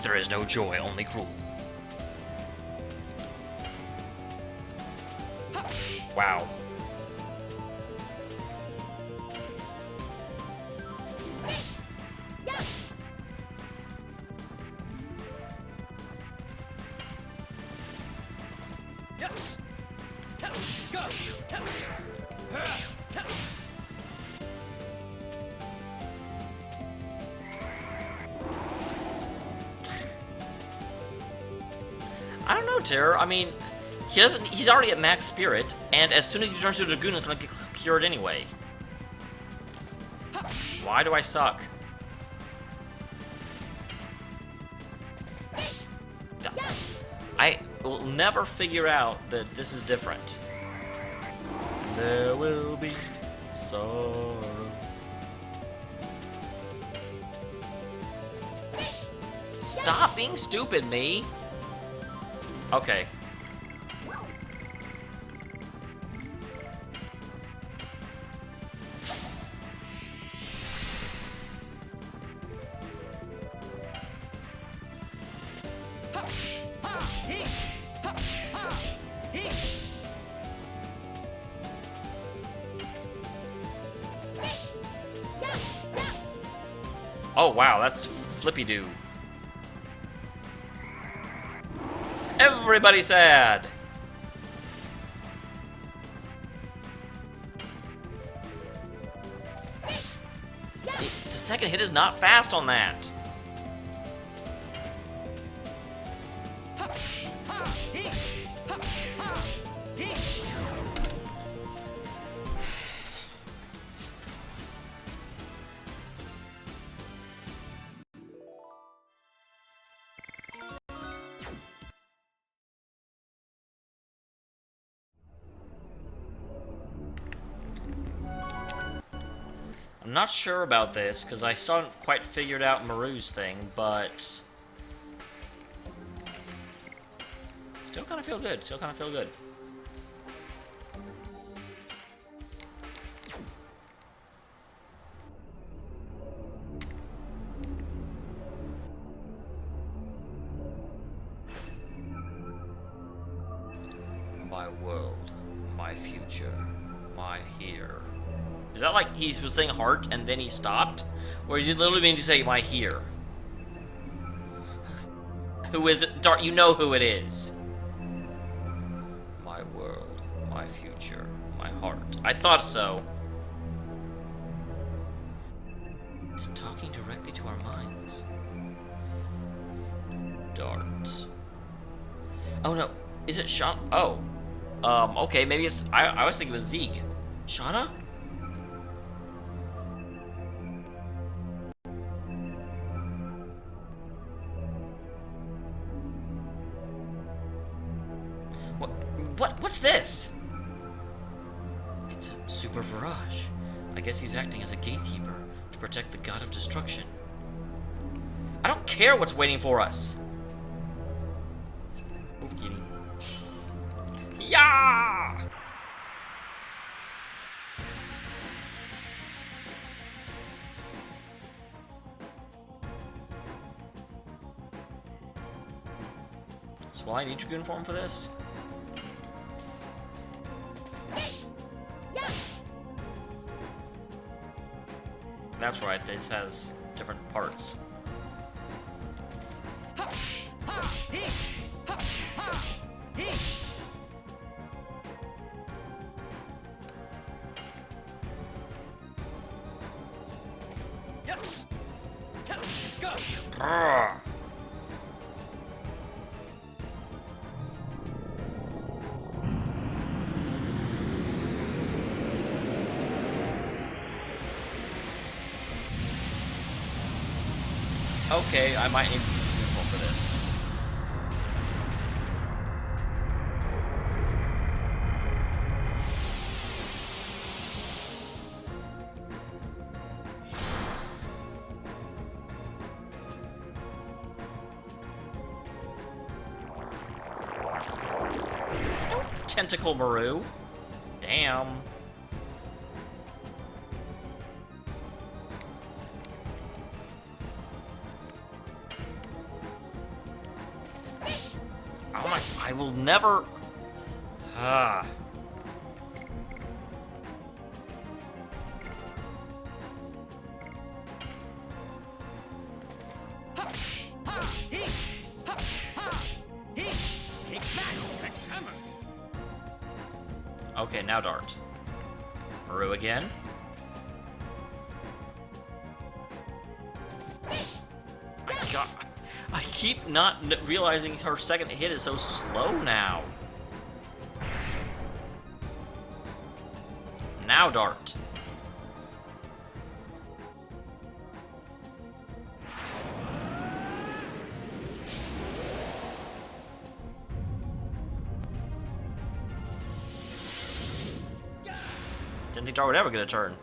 There is no joy, only cruel. Wow. Yes. Touch. Go. Touch. Touch. I don't know, Terror. I mean, he's already at max spirit, and as soon as he turns to a Dragoon, it's gonna get cured anyway. Why do I suck? I will never figure out that this is different. There will be sorrow. Stop being stupid, me. Okay. Oh wow, that's flippy-doo. Everybody sad! The second hit is not fast on that. I'm not sure about this, because I still haven't quite figured out Maru's thing, but... Still kind of feel good, still kind of feel good. My world, my future, my here. Is that like he was saying heart and then he stopped? Or did you literally mean to say my here? Who is it? Dart, you know who it is. My world, my future, my heart. I thought so. It's talking directly to our minds. Dart. Oh no, is it Sean? Oh. Okay, maybe it's... I was thinking it was Zeke. Shauna? What's this? It's a Super Virage. I guess he's acting as a gatekeeper to protect the god of destruction. I don't care what's waiting for us. Move, kitty. Yeah! So will I need Dragoon form for this? That's right, this has different parts. Yes. Go. Okay, I might need uniform for this. Don't tentacle Maru. Damn. I will never... Ah. Okay, now Dart. Maru again. God. I keep not realizing her second hit is so slow now. Now Dart. Didn't think Dart would ever get a turn.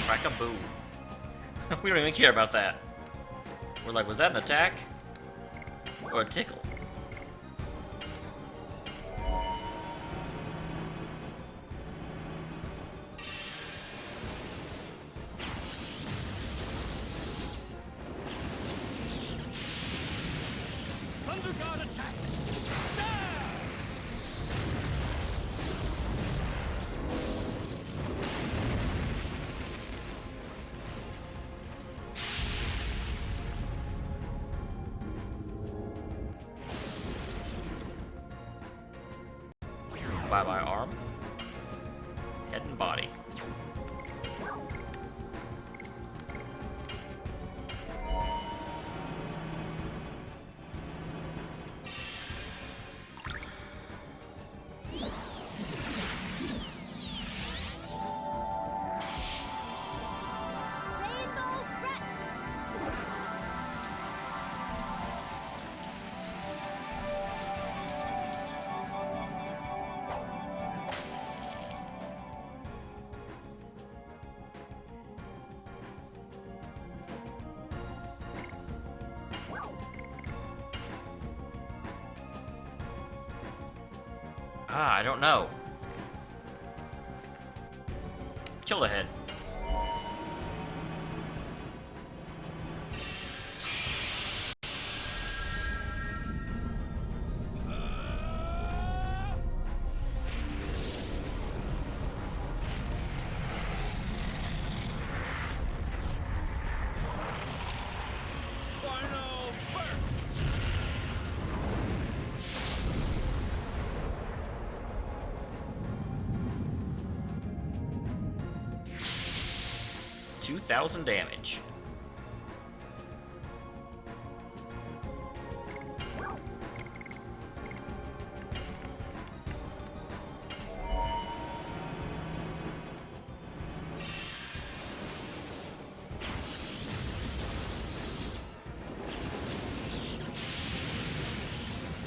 Crack-a-boo. We don't even care about that. We're like, was that an attack? Or a tickle? Thunder God attack! Bye-bye arm. Head and body. Rainbow Crest. Ah, I don't know. Kill the head. Final burst! $2,000 damage.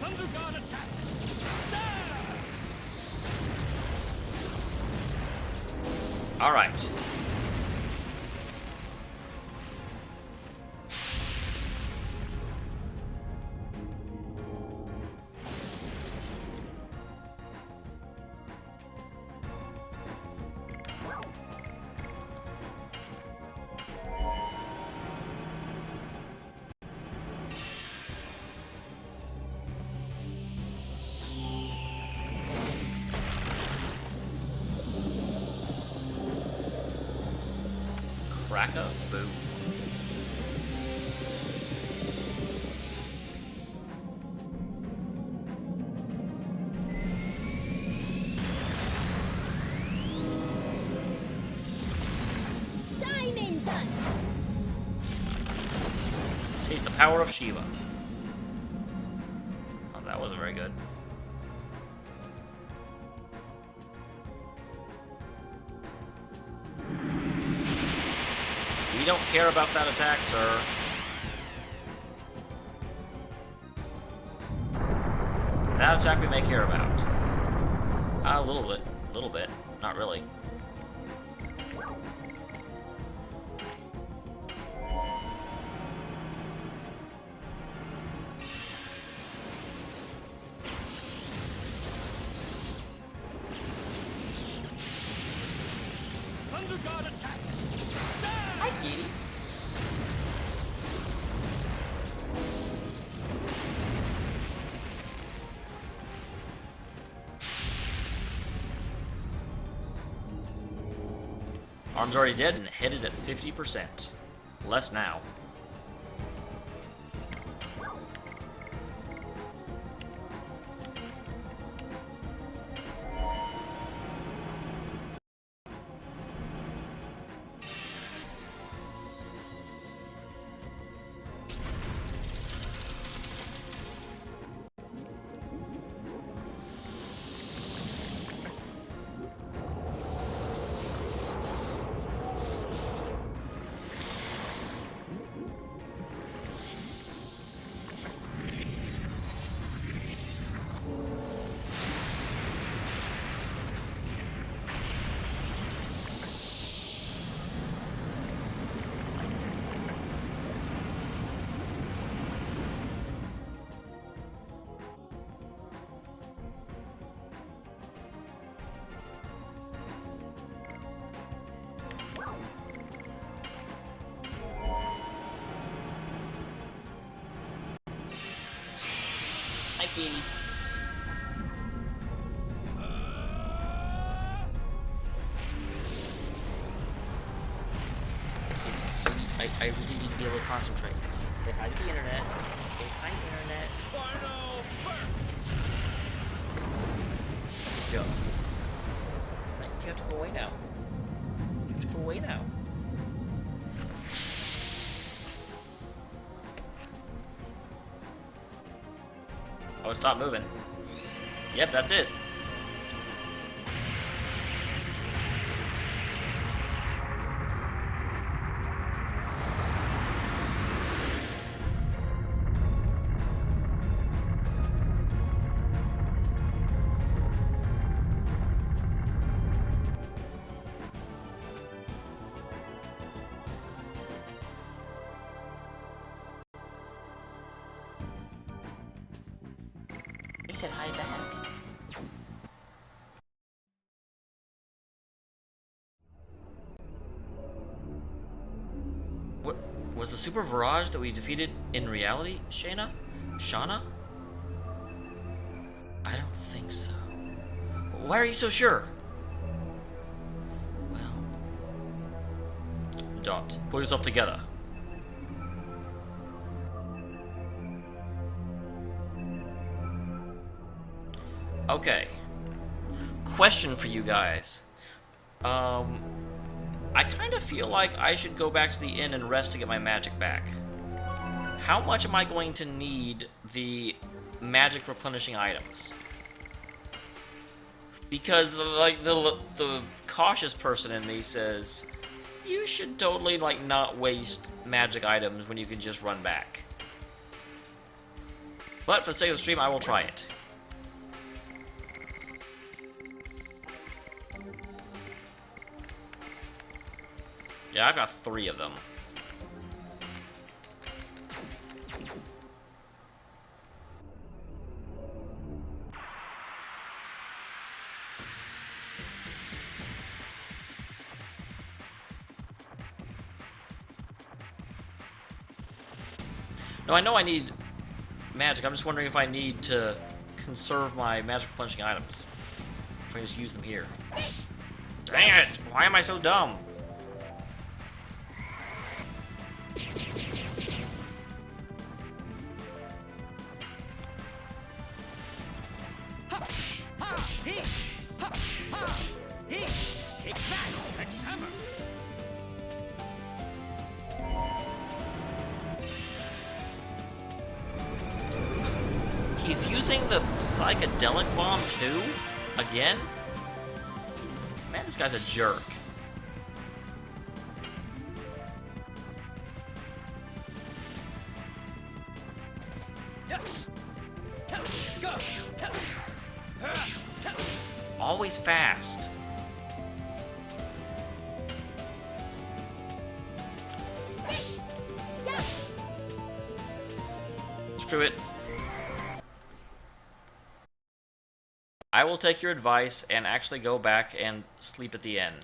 Thunder God attack! All right. Crack-a-boo. Diamond Dust. Taste the power of Shiva. Oh, that wasn't very good. We don't care about that attack, sir. That attack we may care about. A little bit, not really. Thunder God attack! Hi, kitty. Arm's already dead and head is at 50%. Less now. kitty. Kitty, I really need to be able to concentrate. Say hi to the internet. Say hi, internet. Final burst. Good job. You have to go away now. You have to go away now. Oh, stop moving. Yep, that's it. He said hi back. What was the super barrage that we defeated in reality, Shayna? Shauna? I don't think so. Why are you so sure? Well, Dot, pull yourself together. Okay. Question for you guys. I kind of feel like I should go back to the inn and rest to get my magic back. How much am I going to need the magic replenishing items? Because like the cautious person in me says you should totally like not waste magic items when you can just run back. But for the sake of the stream, I will try it. Yeah, I've got 3 of them. No, I know I need magic. I'm just wondering if I need to conserve my magic replenishing items. If I just use them here. Dang it! Why am I so dumb? Take that, Rex Hammer. He's using the psychedelic bomb too? Again? Man, this guy's a jerk. Go. Always fast. Screw it. I will take your advice and actually go back and sleep at the inn.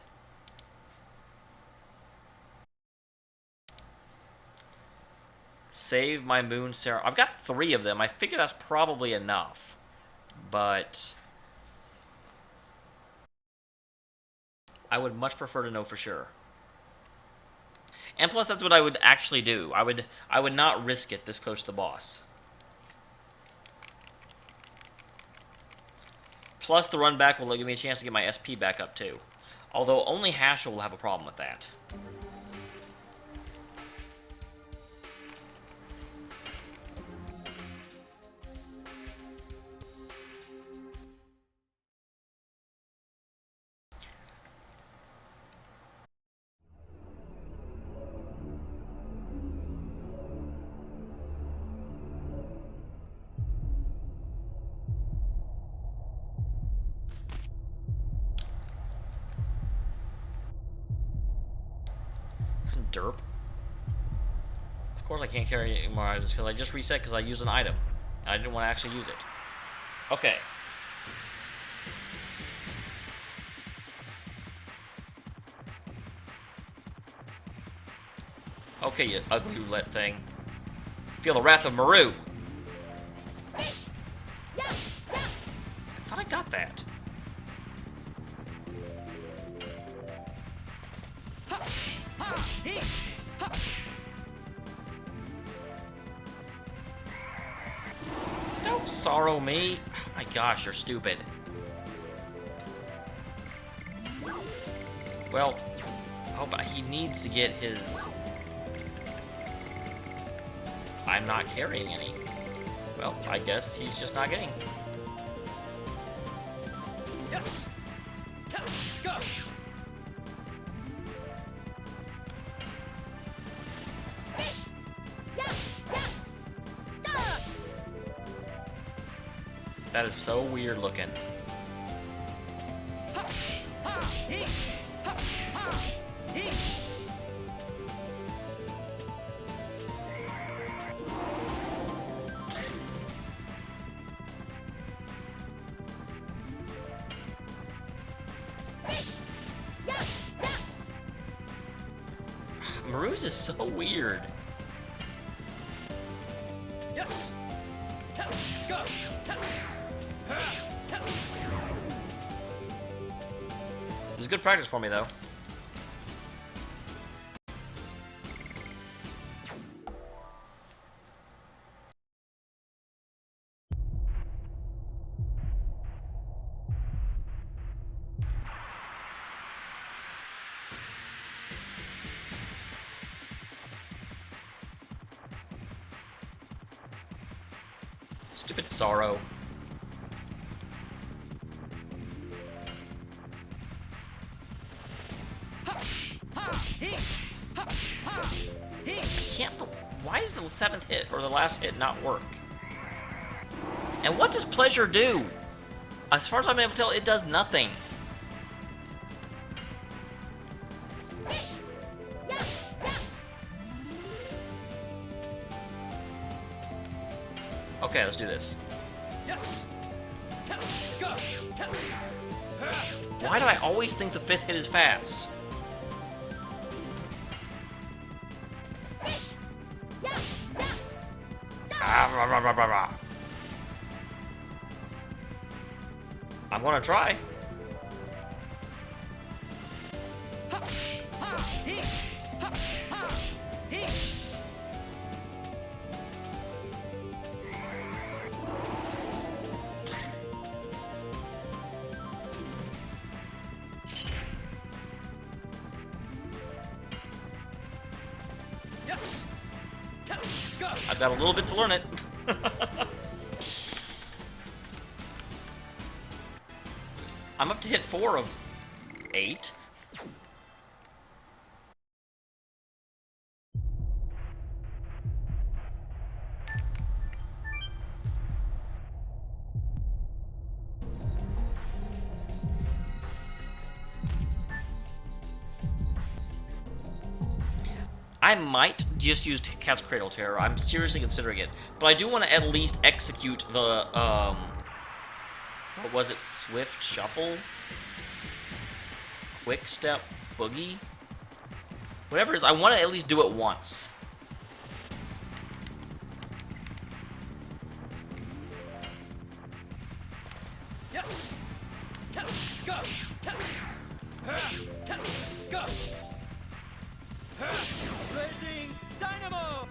Save my moon serum. I've got 3 of them. I figure that's probably enough. But I would much prefer to know for sure. And plus, that's what I would actually do. I would not risk it this close to the boss. Plus, the run back will give me a chance to get my SP back up too. Although only Haschel will have a problem with that. Derp. Of course I can't carry any more items because I just reset because I used an item. And I didn't want to actually use it. Okay. Okay, you ugly roulette thing. Feel the wrath of Maru. want that. Don't sorrow me. Oh my gosh, you're stupid. Well, oh, but he needs to get his... I'm not carrying any. Well, I guess he's just not getting. Yes. Go. That is so weird looking. Maru's is so weird. Yes. Go. This is good practice for me, though. Stupid sorrow. Why does the 7th hit, or the last hit, not work? And what does pleasure do? As far as I'm able to tell, it does nothing. Okay, let's do this. Why do I always think the 5th hit is fast? I'm gonna try. I've got a little bit to learn it. I'm up to hit 4 of 8. I might just use Cat's Cradle Terror. I'm seriously considering it. But I do want to at least execute the, what was it? Swift Shuffle? Quick Step Boogie? Whatever it is, I want to at least do it once. Go. Go. Blazing Dynamo!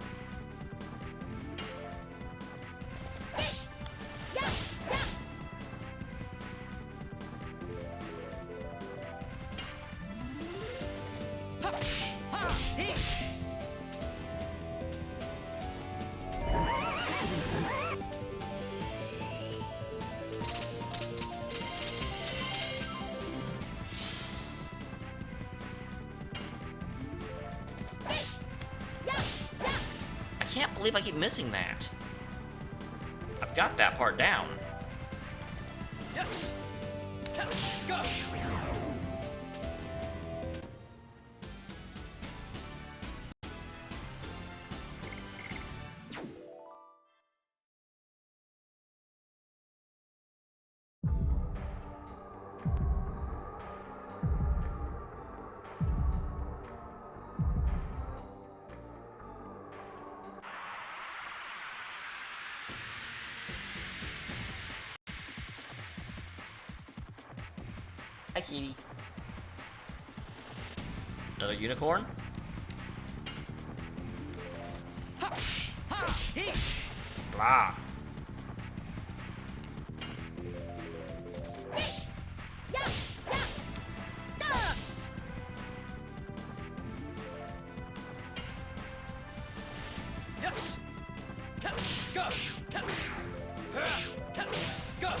I can't believe I keep missing that. I've got that part down. Yes. Go. kitty. Another unicorn? Blah. Yeah, yeah, duh. Yes. Go. Go. Yeah.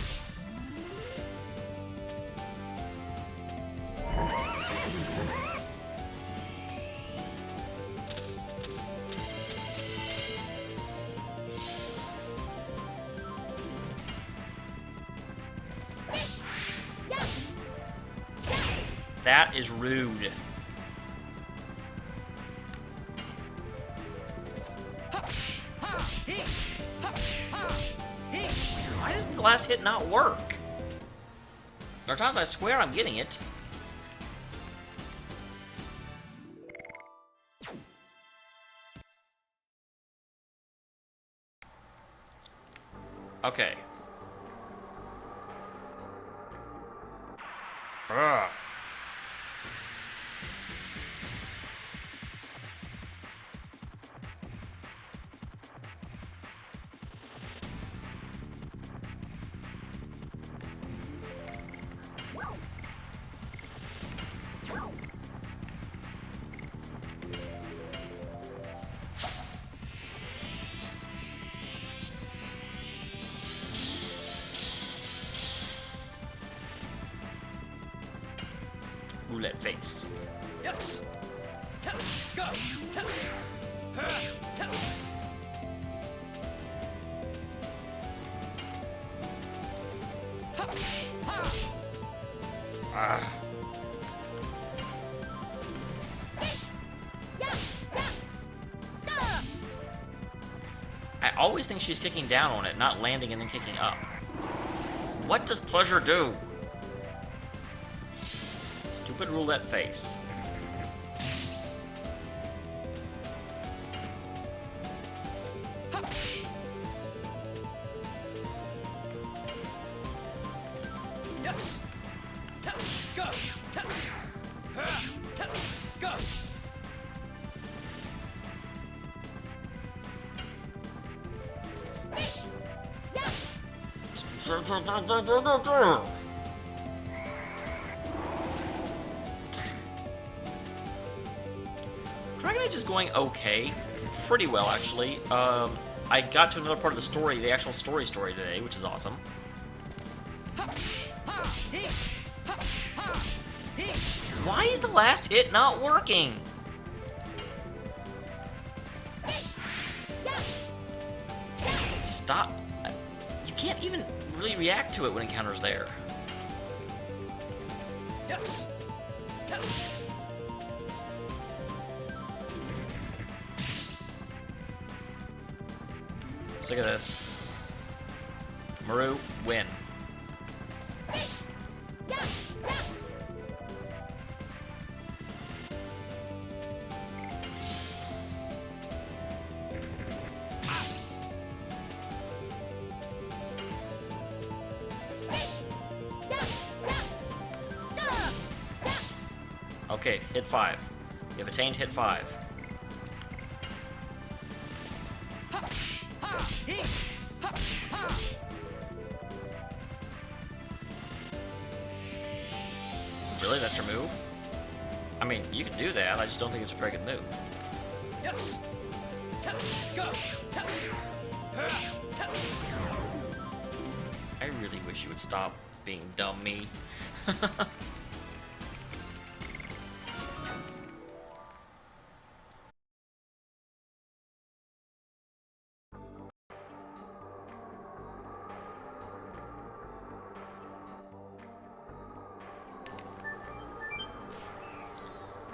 That is rude. Why does the last hit not work? There are times I swear I'm getting it. Okay. Ugh. Roulette face. Yes. Go. Ah. Yeah, yeah, duh. I always think she's kicking down on it, not landing and then kicking up. What does pleasure do? Stupid roulette face. Yes. Go. Go. Yeah, Dragon Age is going okay. Pretty well, actually. I got to another part of the story, the actual story today, which is awesome. Why is the last hit not working? yeah, Stop. You can't even really react to it when encounter's there. Yes. Let's look at this. Maru, win. yeah, yeah. Yeah, yeah, duh. Yeah. Okay, hit 5. You have attained hit 5. Really? That's your move? I mean, you can do that, I just don't think it's a very good move. Yes. Go. I really wish you would stop being dumb me.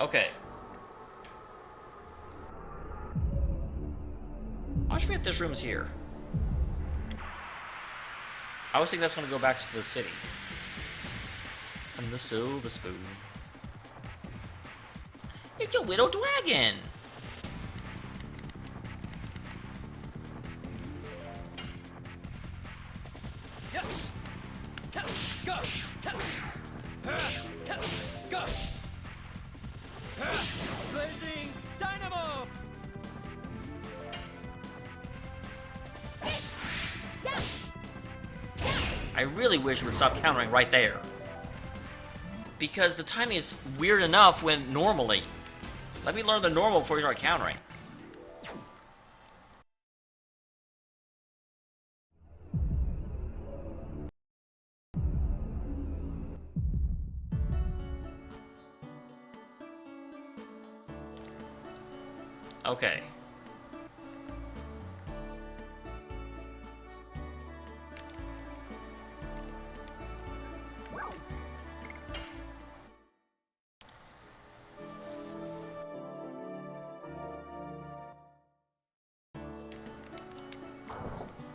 Okay. I should forget this room's here. I always think that's going to go back to the city. And the silver spoon. It's a widow dragon! Yes. Go. really wish it would stop countering right there. Because the timing is weird enough when normally. Let me learn the normal before you start countering. Okay.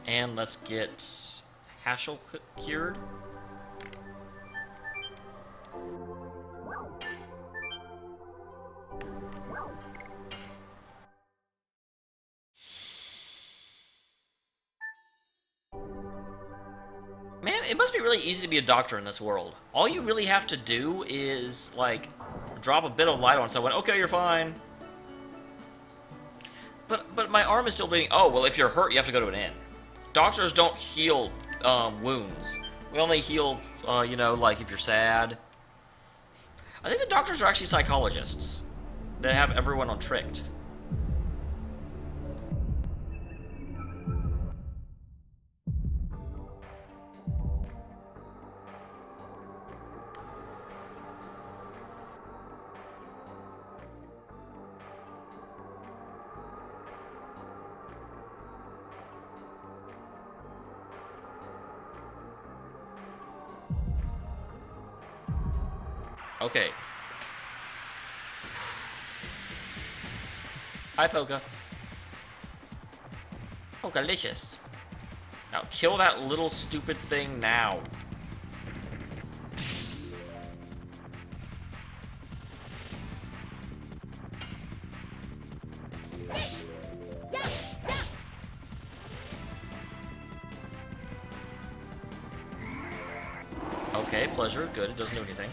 And let's get Haschel cured. Man, it must be really easy to be a doctor in this world. All you really have to do is, like, drop a bit of light on someone. Okay, you're fine. But my arm is still bleeding. Oh, well, if you're hurt, you have to go to an inn. Doctors don't heal wounds. We only heal, you know, like if you're sad. I think the doctors are actually psychologists that have everyone on tricked. Okay. Hi, Polka. Polkalicious. Now, kill that little stupid thing now. Okay, pleasure. Good. It doesn't do anything.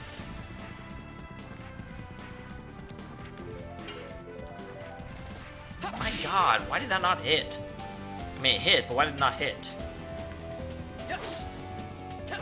My God, why did that not hit? I mean, it hit, but why did it not hit? Yes. Go.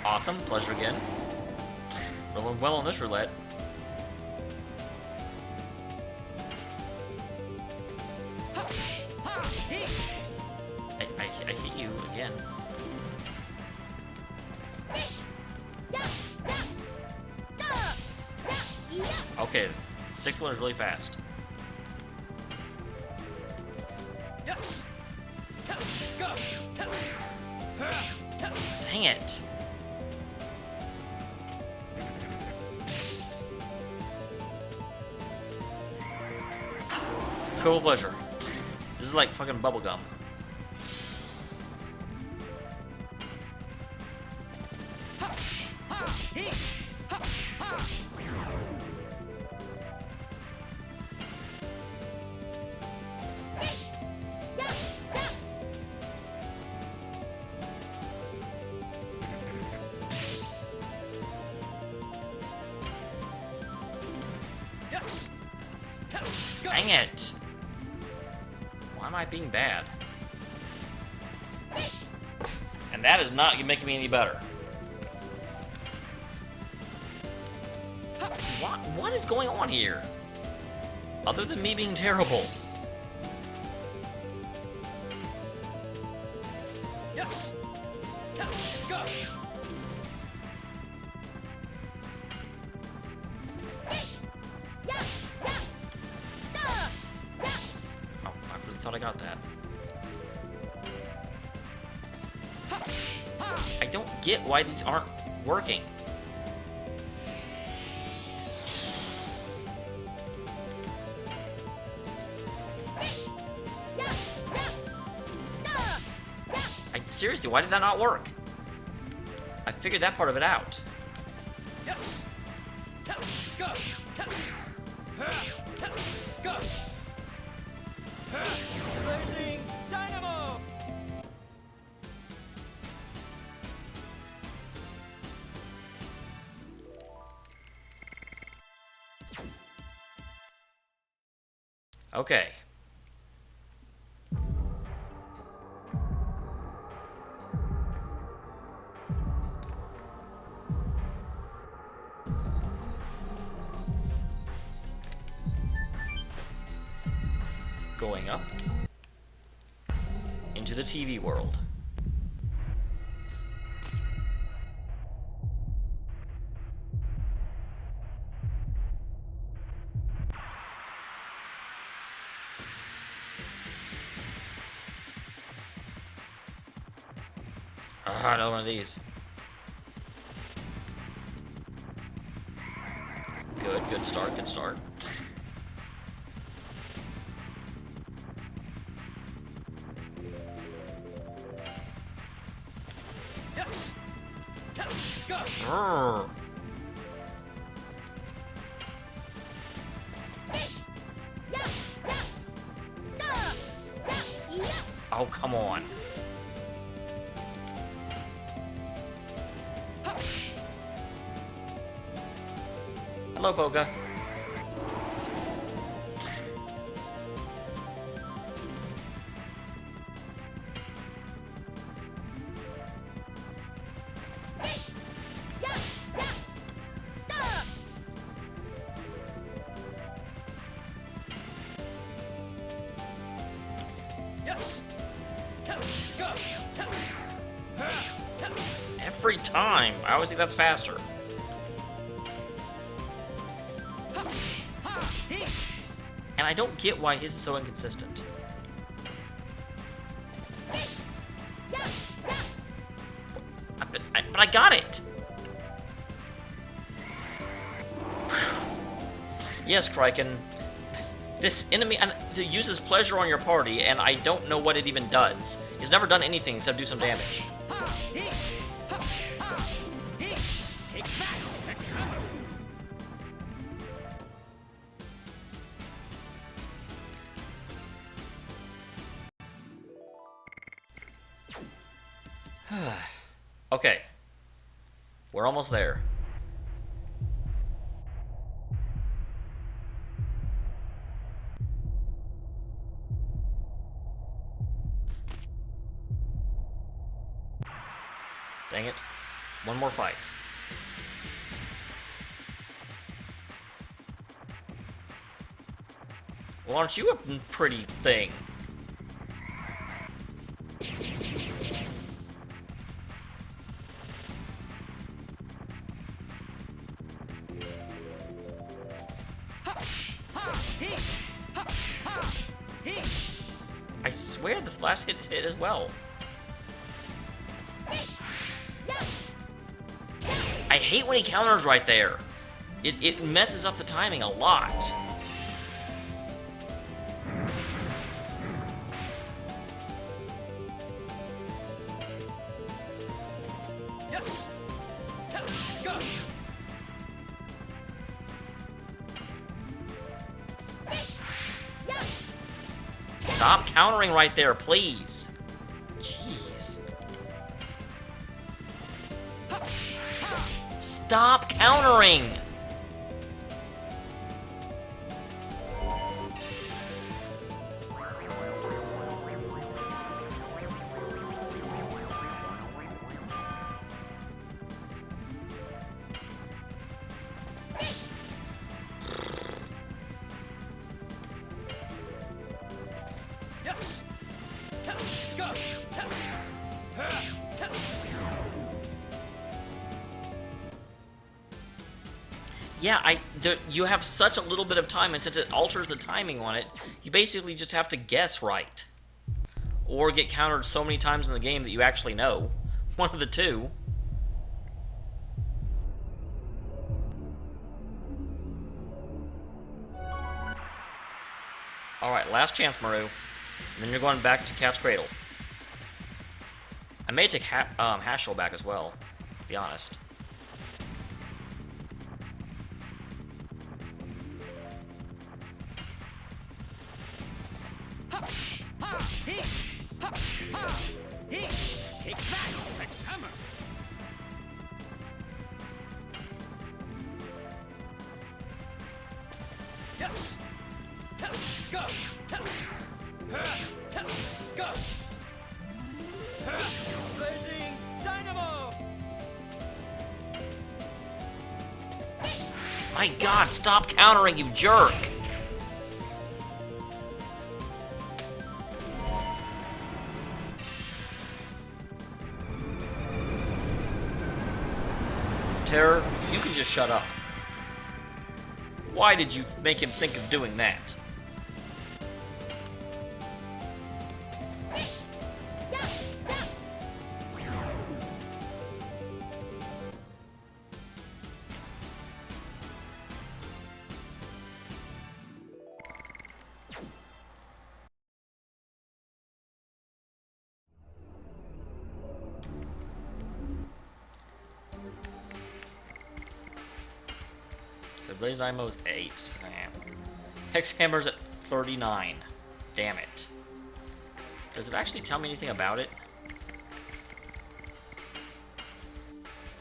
Awesome, pleasure again. Rolling well on this roulette. I hit you again. Okay, the sixth one is really fast. Yes. Go. Dang it. Triple pleasure. This is like fucking bubblegum. Dang it! Why am I being bad? And that is not making me any better. What is going on here? Other than me being terrible. Yes. Go. Oh, I really thought I got that. I don't get why these aren't working. Seriously, why did that not work? I figured that part of it out. Yes. Go. Go. Blazing dynamo. Okay. Going up into the TV world. Another one of these. Good start, good start. Yes. Go. Brrr. Oh, come on. Hello, Poga. Yes. Go. Every time. I always think that's faster. And I don't get why his is so inconsistent. But I got it! Yes, Kraken. This enemy uses pleasure on your party, and I don't know what it even does. He's never done anything except do some damage. Okay. We're almost there. Dang it. One more fight. Well, aren't you a pretty thing? I swear the last hit as well. I hate when he counters right there. It messes up the timing a lot. Yes. Go. Stop countering right there, please. Jeez. Stop countering! Yes. Go. Yeah, you have such a little bit of time, and since it alters the timing on it, you basically just have to guess right. Or get countered so many times in the game that you actually know. One of the two. Alright, last chance, Maru. And then you're going back to Cat's Cradle. I may take Haschel back as well, to be honest. Take that, Rex Hammer. Yes. Go. Go. Blazing dynamo. My God, stop countering, you jerk! Terror, you can just shut up. Why did you make him think of doing that? So Blaze Dynamo is 8. Hex Hammer's at 39. Damn it. Does it actually tell me anything about it?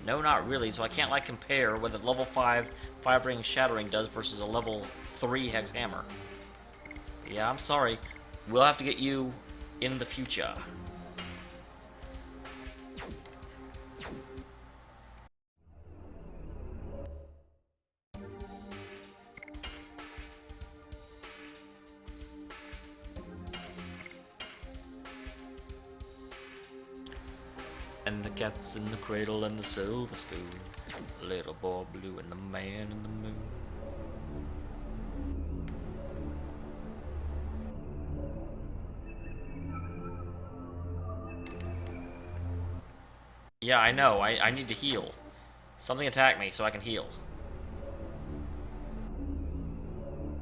No, not really, so I can't like compare what the level 5 5-ring Shattering does versus a level 3 Hex Hammer. Yeah, I'm sorry. We'll have to get you in the future. And the cat's in the cradle and the silver spoon. Little boy blue and the man in the moon. Yeah, I know. I need to heal. Something attacked me so I can heal.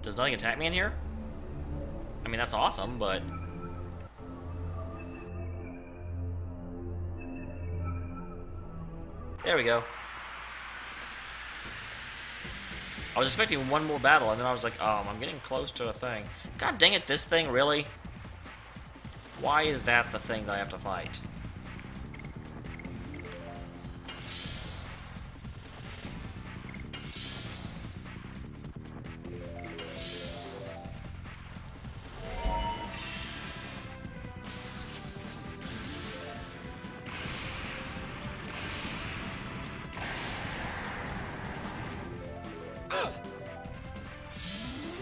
Does nothing attack me in here? I mean, that's awesome, but... There we go. I was expecting one more battle, and then I was like, oh, I'm getting close to a thing. God dang it, this thing, really? Why is that the thing that I have to fight?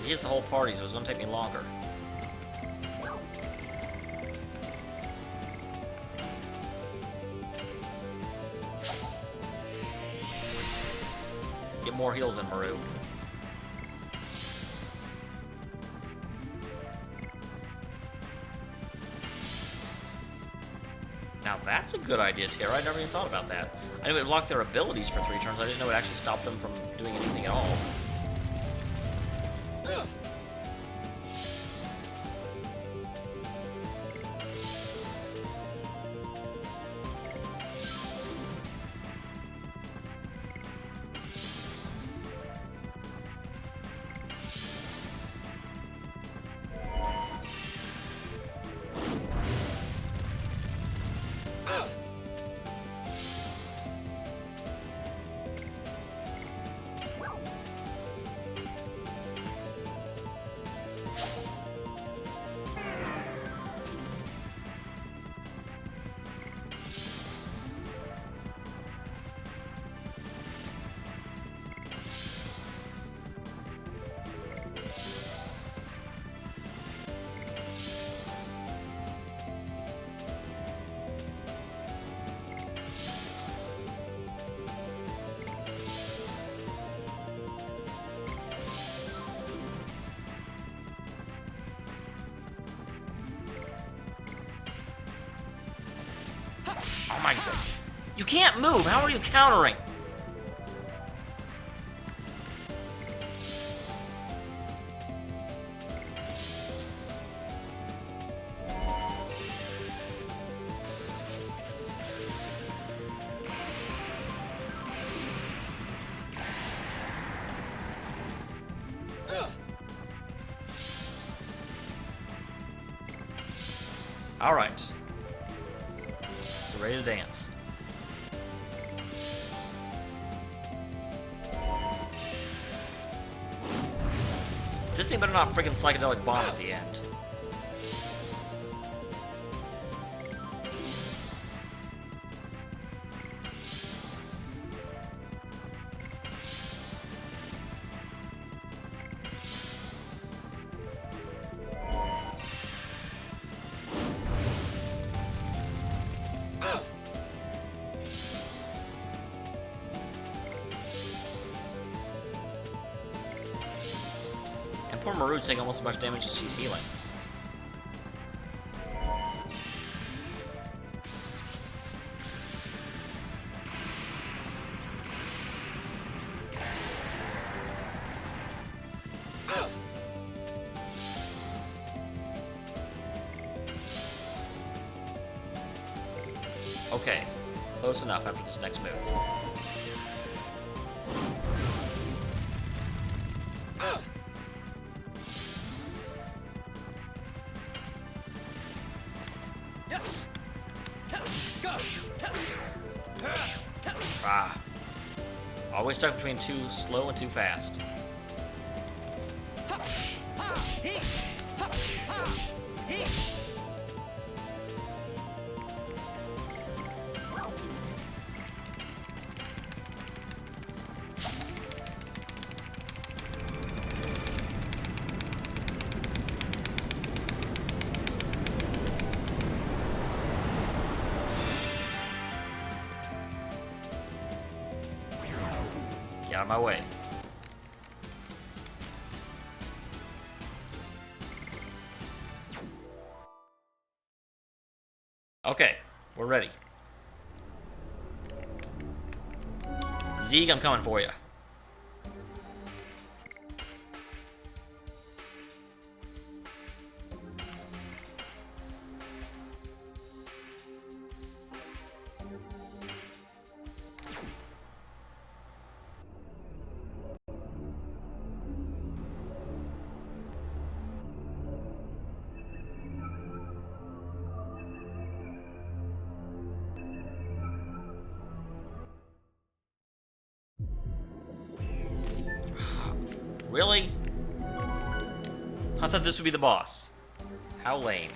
He has the whole party, so it's going to take me longer. Get more heals in Maru. Now that's a good idea, Tara. I never even thought about that. I knew it blocked their abilities for 3 turns. I didn't know it actually stopped them from doing anything at all. Oh my god. You can't move! How are you countering? Alright. Ready to dance. This thing better not freaking psychedelic bomb at the end. And poor Maru's taking almost as much damage as she's healing. Okay, close enough after this next move. Yes. Go. Ah. Always stuck between too slow and too fast. Get out of my way. Okay, we're ready. Zeke, I'm coming for you. Really? I thought this would be the boss. How lame.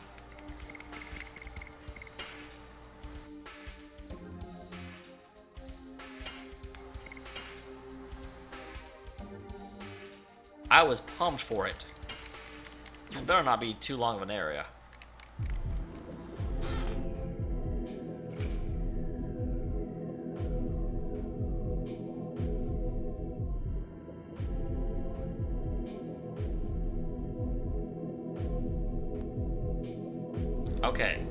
I was pumped for it. This better not be too long of an area. Okay.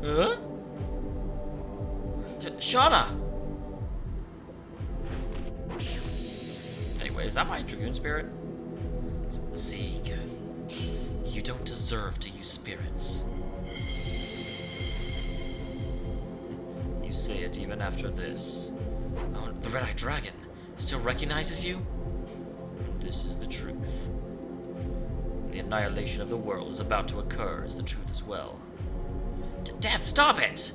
Huh? Shauna! Anyway, is that my Dragoon spirit? Zeke, you don't deserve to use spirits. You say it even after this. Oh, the Red-Eyed Dragon still recognizes you? This is the truth. The annihilation of the world is about to occur as the truth as well. Dad, stop it!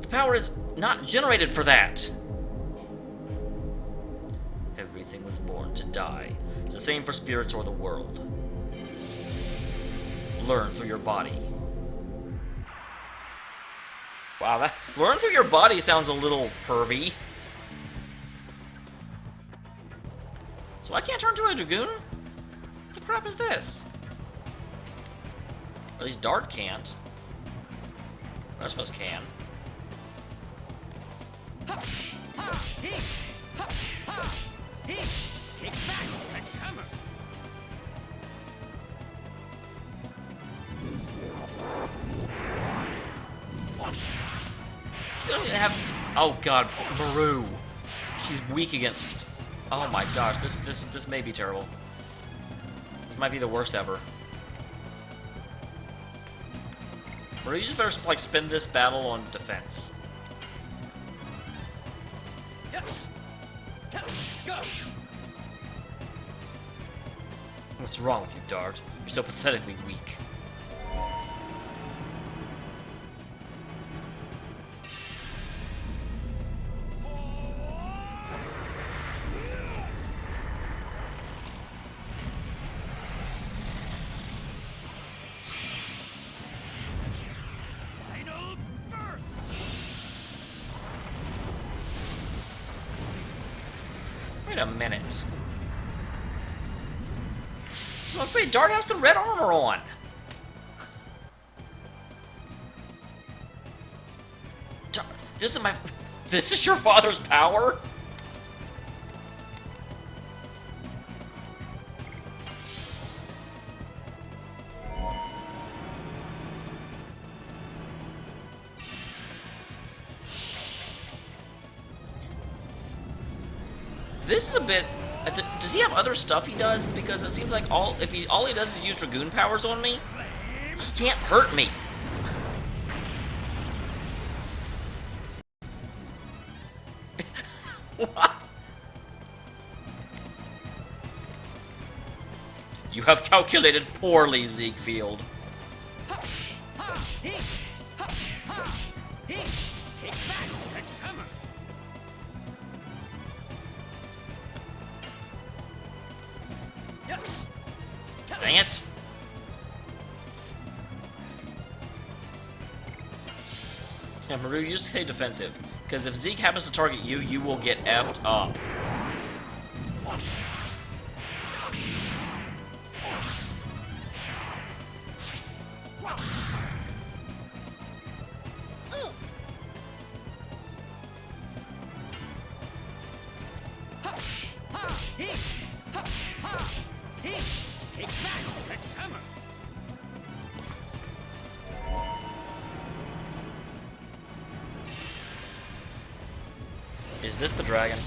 The power is not generated for that! Everything was born to die. It's the same for spirits or the world. Learn through your body. Wow, that learn through your body sounds a little pervy. So I can't turn into a Dragoon? What the crap is this? At least Dart can't. The rest of us can. Take back that hammer. It's gonna have. Oh god, Maru. She's weak against. Oh my gosh, this may be terrible. This might be the worst ever. Maru, you just better like spend this battle on defense. Yes. Go. What's wrong with you, Dart? You're so pathetically weak. Wait a minute. I was gonna say, Dart has the red armor on. This is my... This is your father's power? This is a bit... Does he have other stuff he does? Because it seems like all he does is use Dragoon powers on me, he can't hurt me. What? You have calculated poorly, Ziegfeld. Take back Rex Hammer. Yes. Dang it. Yeah, Maru, you just stay defensive. Because if Zeke happens to target you, you will get effed up. Take back Rex Hammer. Is this the dragon?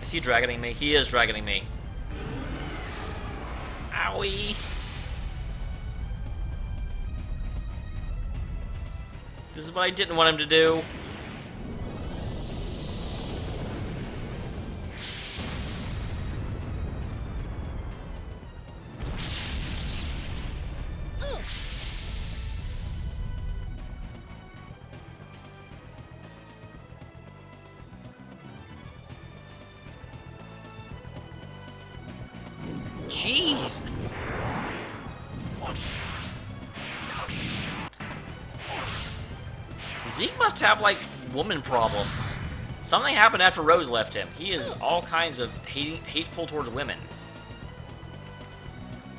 Is he dragoning me? He is dragoning me. Owie! This is what I didn't want him to do. Jeez! Zeke must have, like, woman problems. Something happened after Rose left him. He is all kinds of hateful towards women.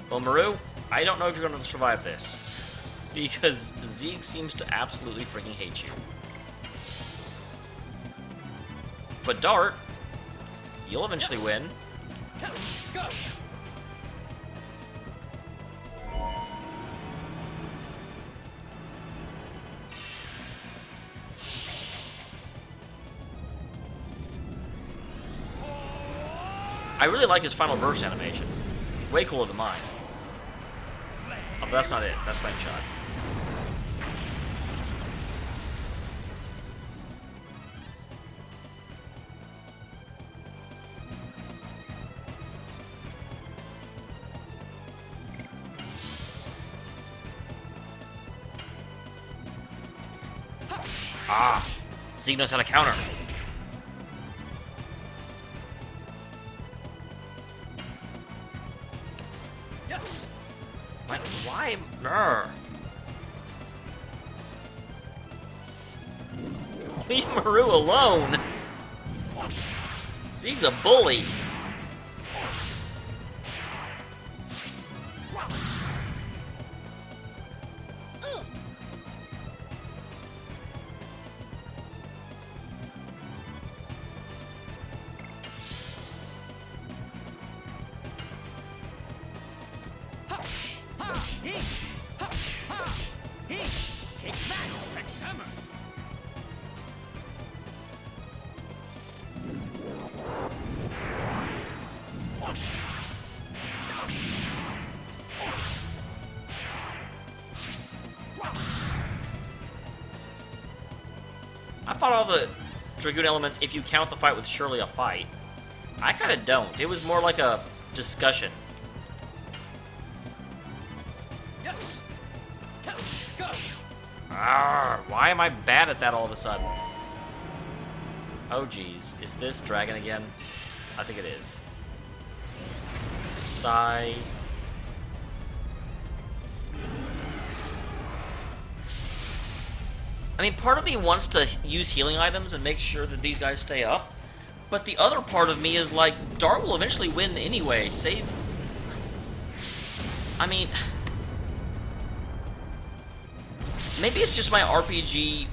Well, Maru, I don't know if you're going to survive this. Because Zeke seems to absolutely freaking hate you. But Dart, you'll eventually win. Go. I really like his final burst animation. Way cooler than mine. Oh, but that's not it. That's Flame Shot. Ah! Zeke knows how to counter. Yes. Like, why? Brr. Leave Maru alone! Zeke's a bully! Take back Rex Hammer. I thought all the Dragoon elements, if you count the fight with Shirley a fight. I kinda don't. It was more like a discussion. Yes. Go. Arrgh, why am I bad at that all of a sudden? Oh geez, is this dragon again? I think it is. Sigh. I mean, part of me wants to use healing items and make sure that these guys stay up, But the other part of me is like, Dart will eventually win anyway. Save. I mean, maybe it's just my RPG,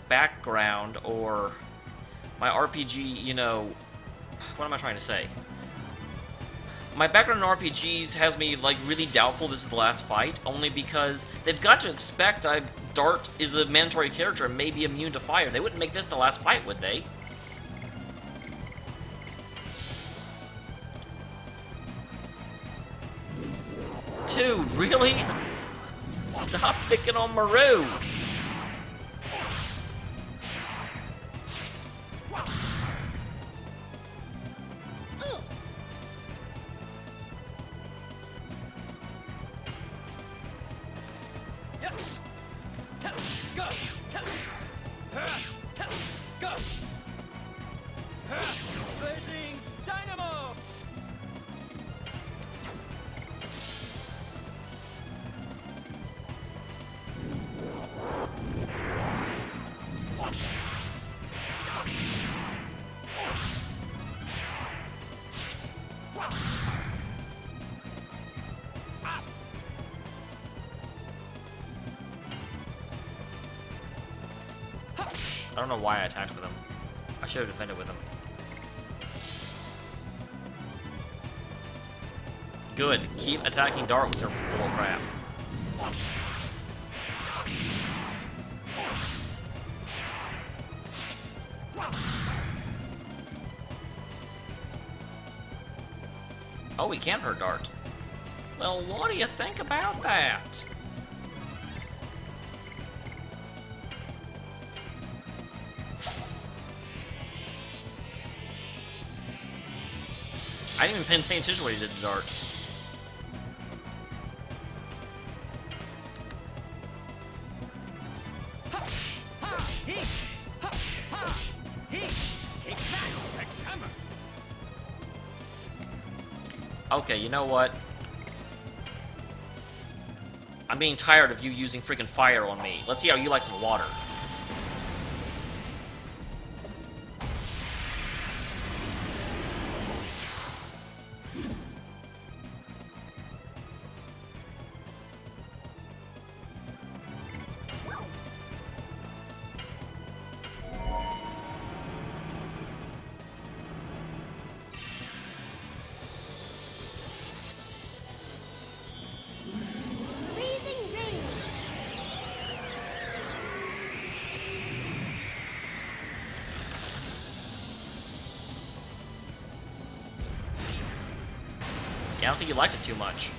background, or my RPG, you know, what am I trying to say? My background in RPGs has me, like, really doubtful this is the last fight, only because they've got to expect that Dart is the mandatory character and may be immune to fire. They wouldn't make this the last fight, would they? Dude, really? Stop picking on Maru! Yes. Tell. Go. Tell. Tell. Go. Blazing dynamo. I don't know why I attacked with him. I should have defended with him. Good. Keep attacking Dart with your bull crap. Oh, we can hurt Dart. Well, what do you think about that? I didn't even pay attention to what he did to Dart. Ha. Ha. He. Ha. Ha. He. Take that, Rex Hammer. Okay, you know what? I'm being tired of you using freaking fire on me. Let's see how you like some water. Freezing rain. Yeah, I don't think you liked it too much.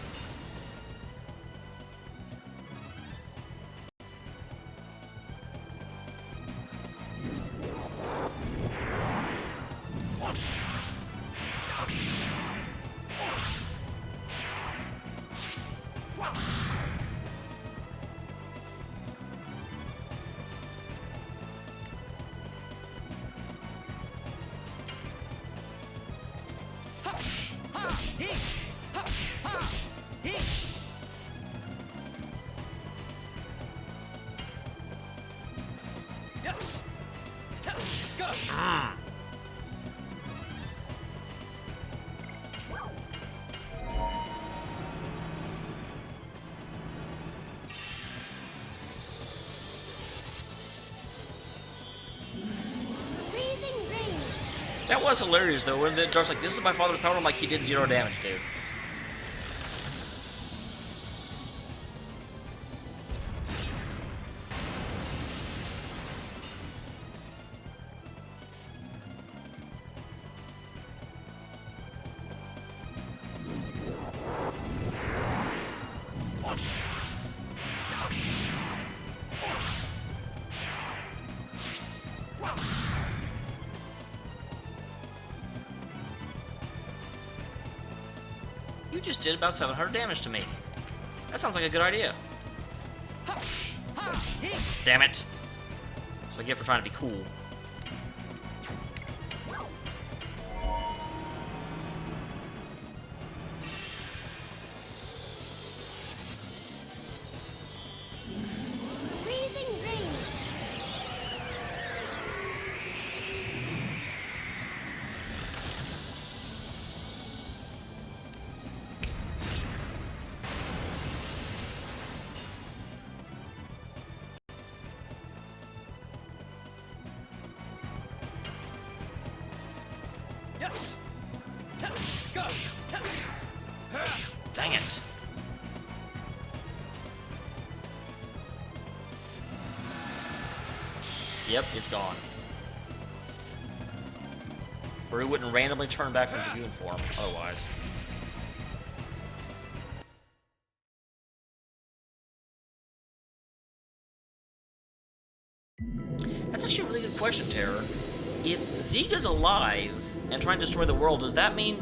Ha. He. Ha. Ha. He. Yes. Tell. Go. Freezing rain. That was hilarious, though, when Dart's like, this is my father's power, I'm like, he did 0 damage, dude. You just did about 700 damage to me. That sounds like a good idea. Ha. Ha. He. Damn it. So I get for trying to be cool. Freezing rain. Go! Dang it. Yep, it's gone. Brew wouldn't randomly turn back from Dragoon form, otherwise. That's actually a really good question, Terror. If Zeke is alive and trying to destroy the world, does that mean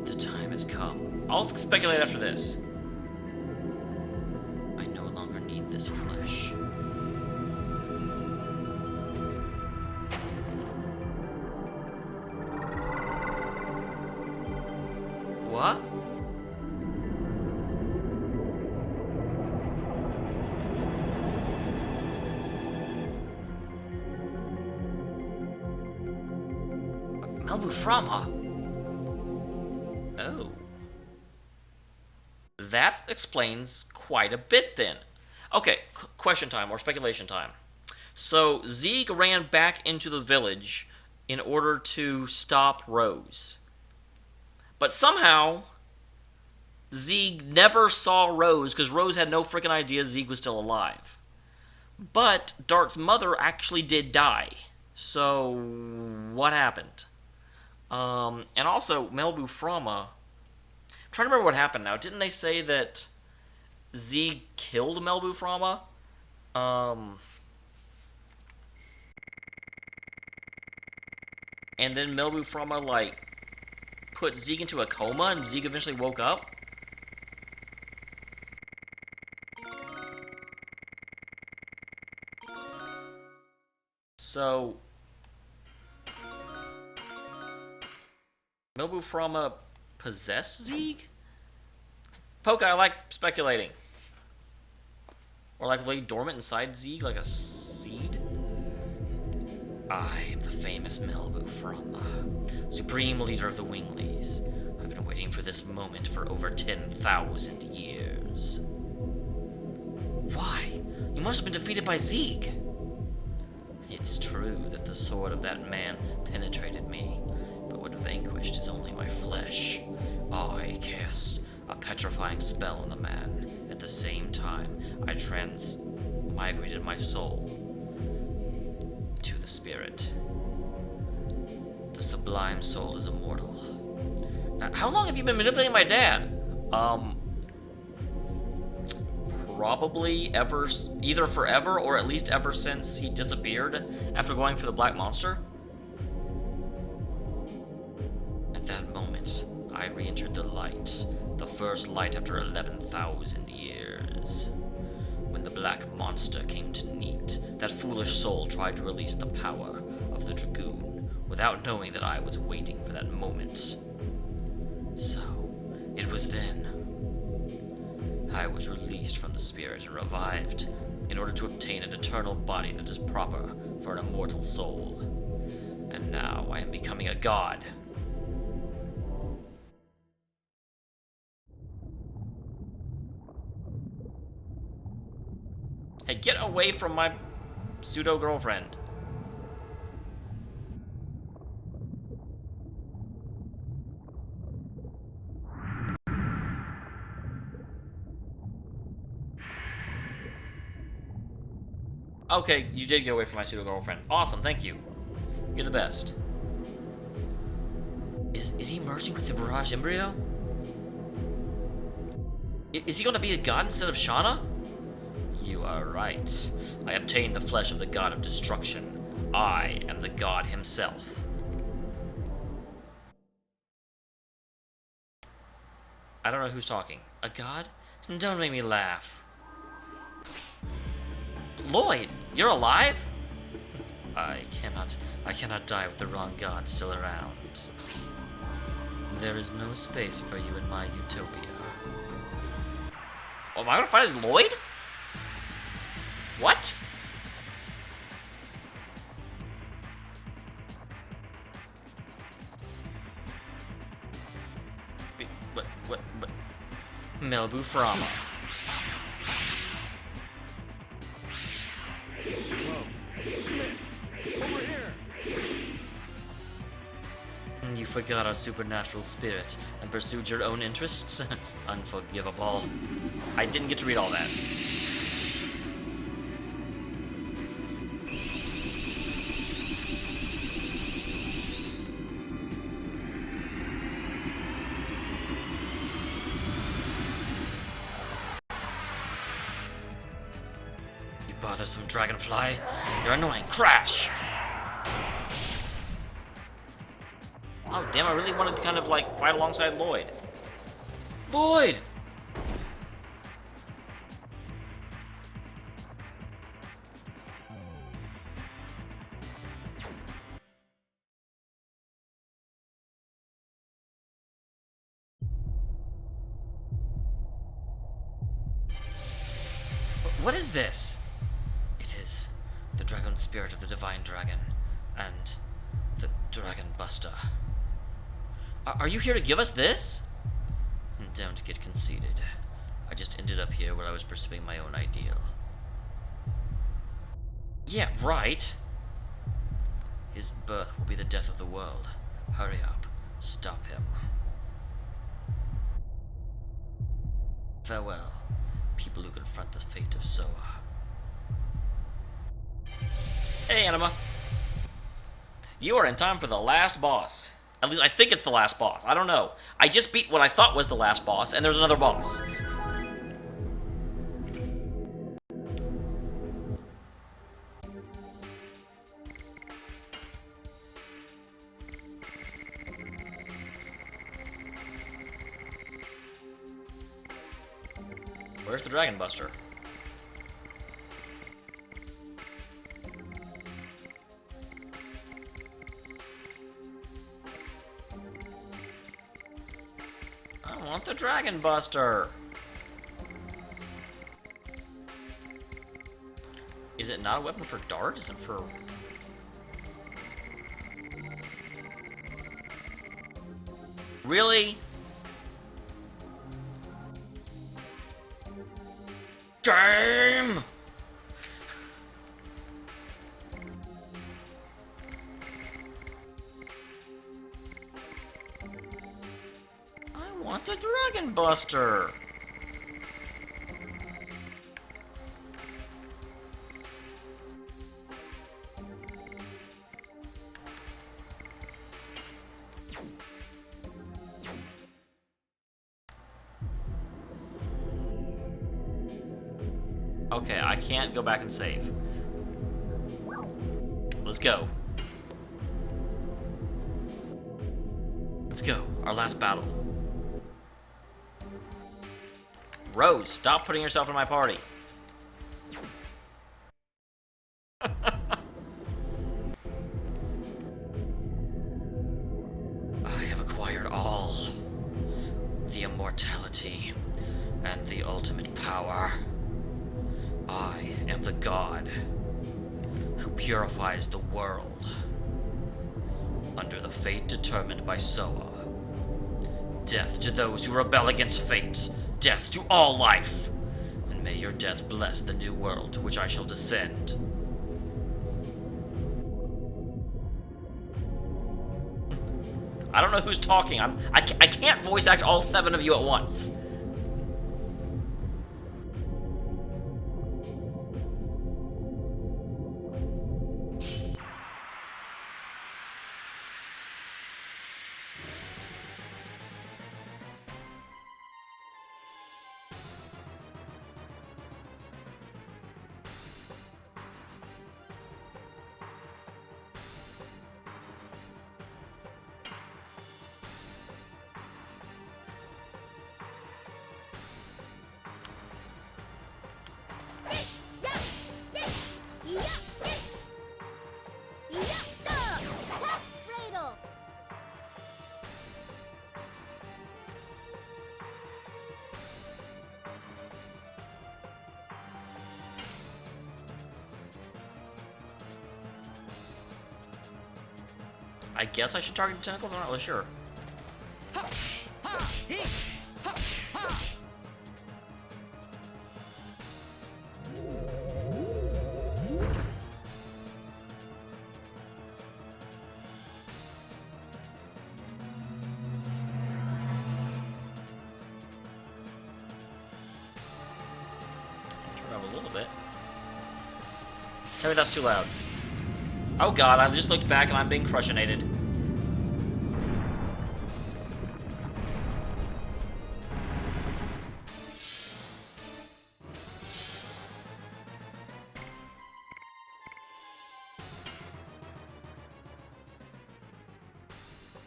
the time has come? I'll speculate after this. I no longer need this flesh. What? Melbuframa? Oh. That explains quite a bit then. Okay, question time or speculation time. So Zeke ran back into the village in order to stop Rose. But somehow, Zeke never saw Rose because Rose had no freaking idea Zeke was still alive. But Dart's mother actually did die. So, what happened? And also, Melbuframa. I'm trying to remember what happened now. Didn't they say that Zeke killed Melbuframa? And then Melbuframa, like, put Zeke into a coma and Zeke eventually woke up? So, Melbuframa possessed Zeke? Poke, I like speculating. Or like lay dormant inside Zeke like a seed? I am the famous Melbuframa, supreme leader of the Winglies. I've been waiting for this moment for over 10,000 years. Why? You must have been defeated by Zeke. It's true that the sword of that man penetrated me, but what vanquished is only my flesh. I cast a petrifying spell on the man. At the same time, I transmigrated my soul to the spirit. The sublime soul is immortal. How long have you been manipulating my dad? Probably either forever or at least ever since he disappeared after going for the black monster. At that moment, I re-entered the light, the first light after 11,000 years. When the black monster came to Neat, that foolish soul tried to release the power of the Dragoon, without knowing that I was waiting for that moment. So, it was then I was released from the spirit and revived in order to obtain an eternal body that is proper for an immortal soul. And now I am becoming a god. Hey, get away from my pseudo-girlfriend. Okay, you did get away from my pseudo-girlfriend. Awesome, thank you. You're the best. Is he merging with the Barrage Embryo? Is he gonna be a god instead of Shauna? You are right. I obtained the flesh of the god of destruction. I am the god himself. I don't know who's talking. A god? Don't make me laugh. Lloyd, you're alive? I cannot die with the wrong god still around. There is no space for you in my utopia. Oh, am I gonna fight as Lloyd? What? What? Melbuframa. Over here. forgot our supernatural spirit and pursued your own interests? Unforgivable. I didn't get to read all that. You bothersome dragonfly. You're annoying. Crash! Oh, damn, I really wanted to kind of, like, fight alongside Lloyd. Lloyd! What is this? It is the dragon spirit of the divine dragon and the dragon buster. Are you here to give us this? Don't get conceited. I just ended up here where I was pursuing my own ideal. Yeah, right. His birth will be the death of the world. Hurry up. Stop him. Farewell, people who confront the fate of Soa. Hey, Anima. You are in time for the last boss. At least I think it's the last boss. I don't know. I just beat what I thought was the last boss, and there's another boss. Where's the Dragon Buster? I want the Dragon Buster. Is it not a weapon for dart? Is it for... Really? Game! I want the Dragon Buster. Okay, I can't go back and save. Let's go. Let's go. Our last battle. Rose, stop putting yourself in my party. I have acquired all. The immortality and the ultimate power. I am the god who purifies the world under the fate determined by Soa. Death to those who rebel against fate. Death to all life. And may your death bless the new world to which I shall descend. I don't know who's talking. I can't voice act all 7 of you at once. I guess I should target the tentacles? I'm not really sure. Ha! Ha! He! Ha! Ha! Tell me that's too loud. Oh god, I've just looked back and I'm being crushinated.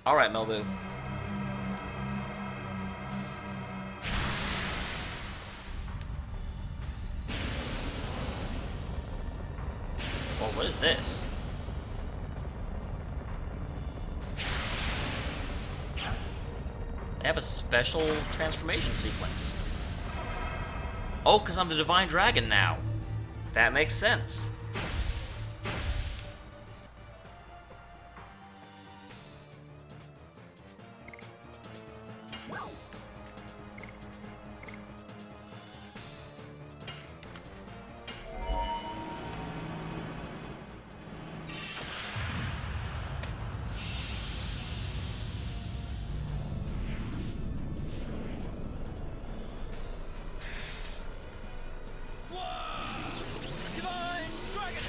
Alright, Melbu. Well, what is this? They have a special transformation sequence. Oh, because I'm the Divine Dragon now. That makes sense. Divine Dragon!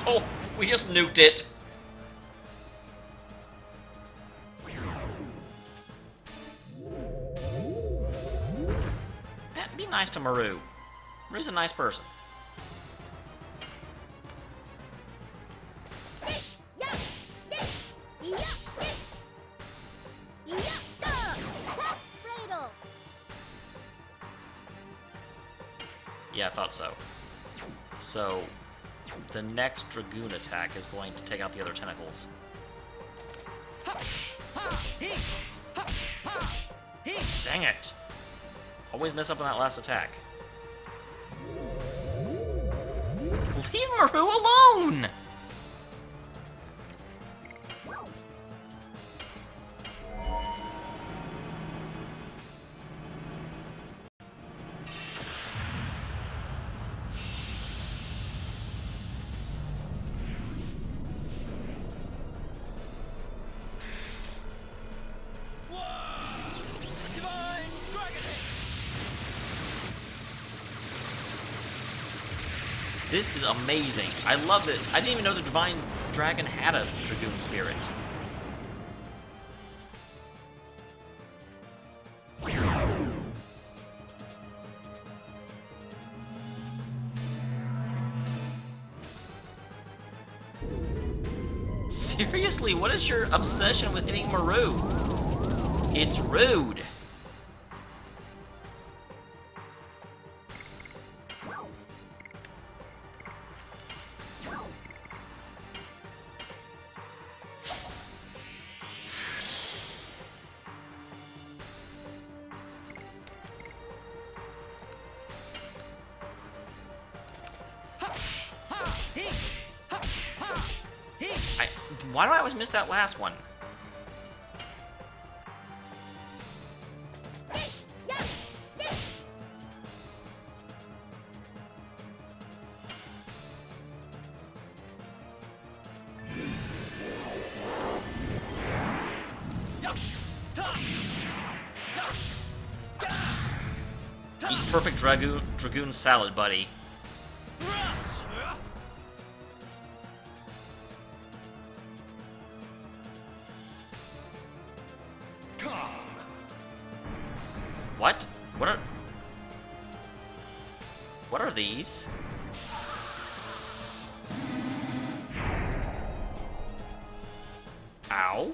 Oh, we just nuked it. Be nice to Maru. Maru's a nice person. Yeah, I thought so. So, the next Dragoon attack is going to take out the other tentacles. Dang it! Always mess up on that last attack. Leave Maru alone! This is amazing. I love it. I didn't even know the Divine Dragon had a Dragoon spirit. Seriously, what is your obsession with hitting Maru? It's rude. Why do I always miss that last one? Eat perfect Dragoon salad, buddy. What? What are these? Ow.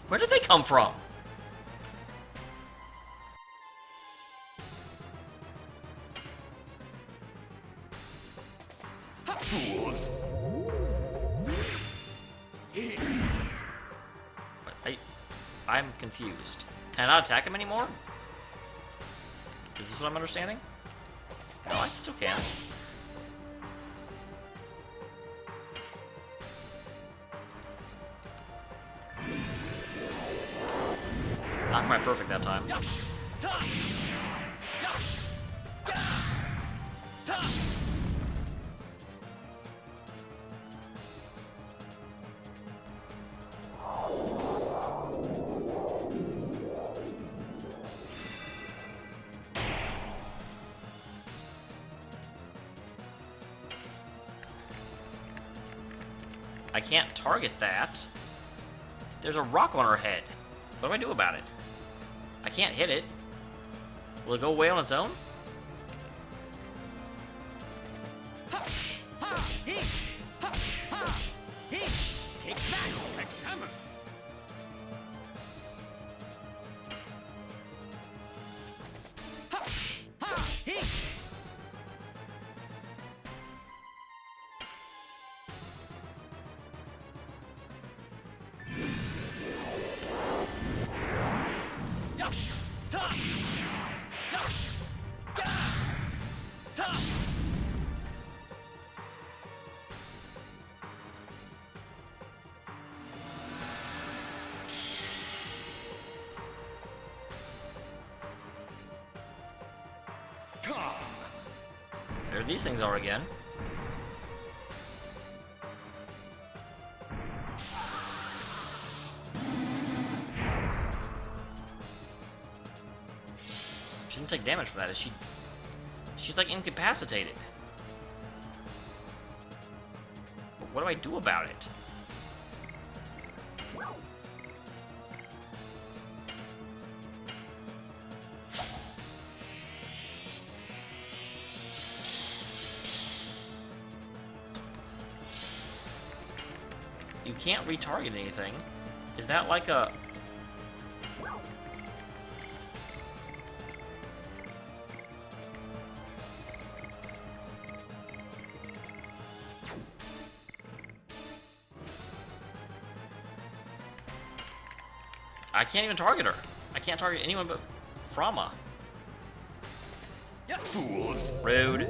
Where did they come from? I'm confused. Can I not attack him anymore? Is this what I'm understanding? No, I still can. Not quite perfect that time. I can't target that. There's a rock on her head. What do I do about it? I can't hit it. Will it go away on its own? Ha! Ha! He! Ha! Ha! He! Take that, Rex Hammer! Ha! Ha! He! Yuck! Ta! Yuck! Gah! Ta! There these things are again. She didn't take damage from that, is she? She's like incapacitated. What do I do about it? You can't retarget anything. Is that like a... I can't even target her. I can't target anyone but Frama. Yeah. Fools. Rude.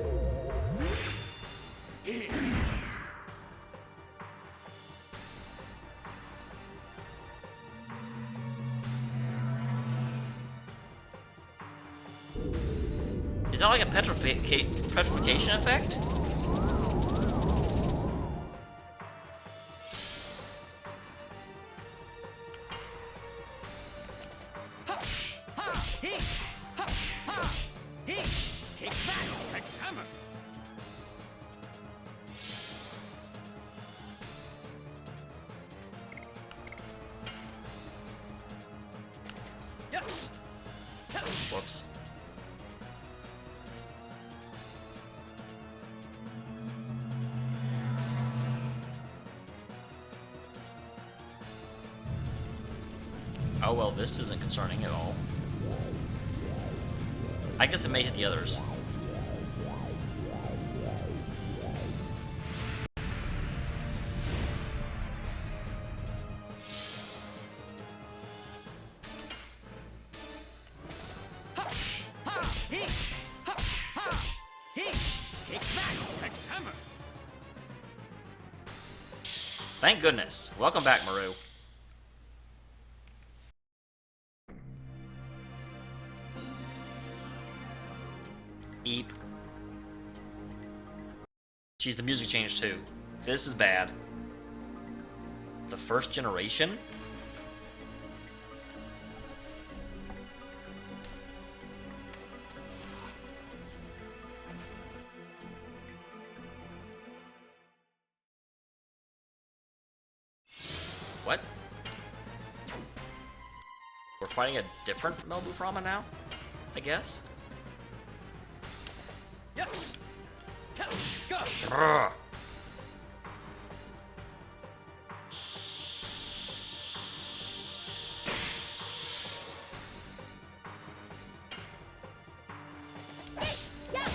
Is that like a petrification effect? Ha! Ha! He! Ha! Ha! He! Take that, Rex Hammer! Yes! Whoops. Oh well, this isn't concerning at all. I guess it may hit the others. Ha! Ha! He! Ha! Ha! He! Take that, Rex Hammer! Thank goodness. Welcome back, Maru. Eep. Geez, the music changed too. This is bad. The first generation? What? We're fighting a different Melbu Frama now? I guess? Yes! Go! Brrr. Yeah.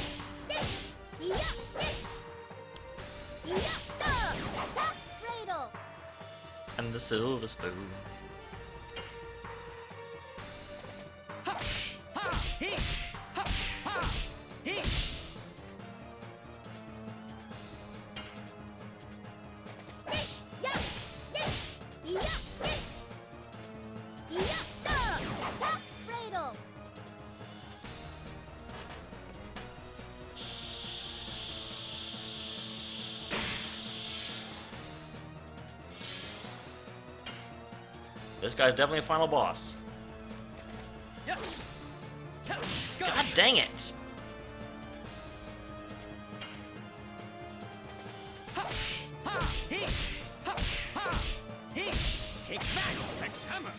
Yeah. Yeah. That's Cradle. And the silver spoon. Ha! Ha! He! Ha! Ha! He! Yeah. Yeah. Yeah. That's Cradle. This guy's definitely a final boss. Yes! Go! God dang it! Ha! Ha! He! Ha! Take back, Rex Hammer.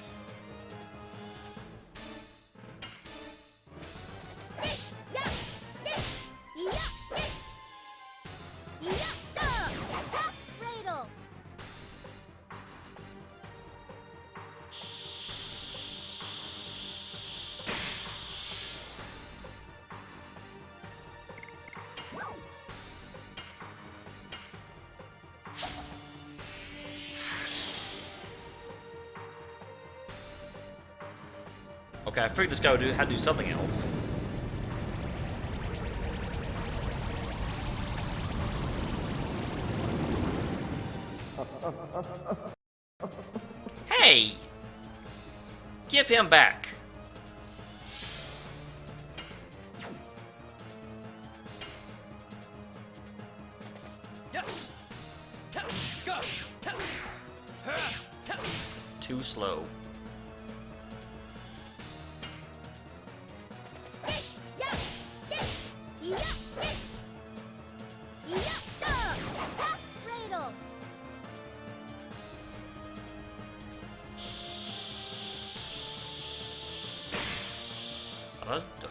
Cradle. Okay, I figured this guy had to do something else. Hey! Give him back. Yes. Go. Too slow. Cradle.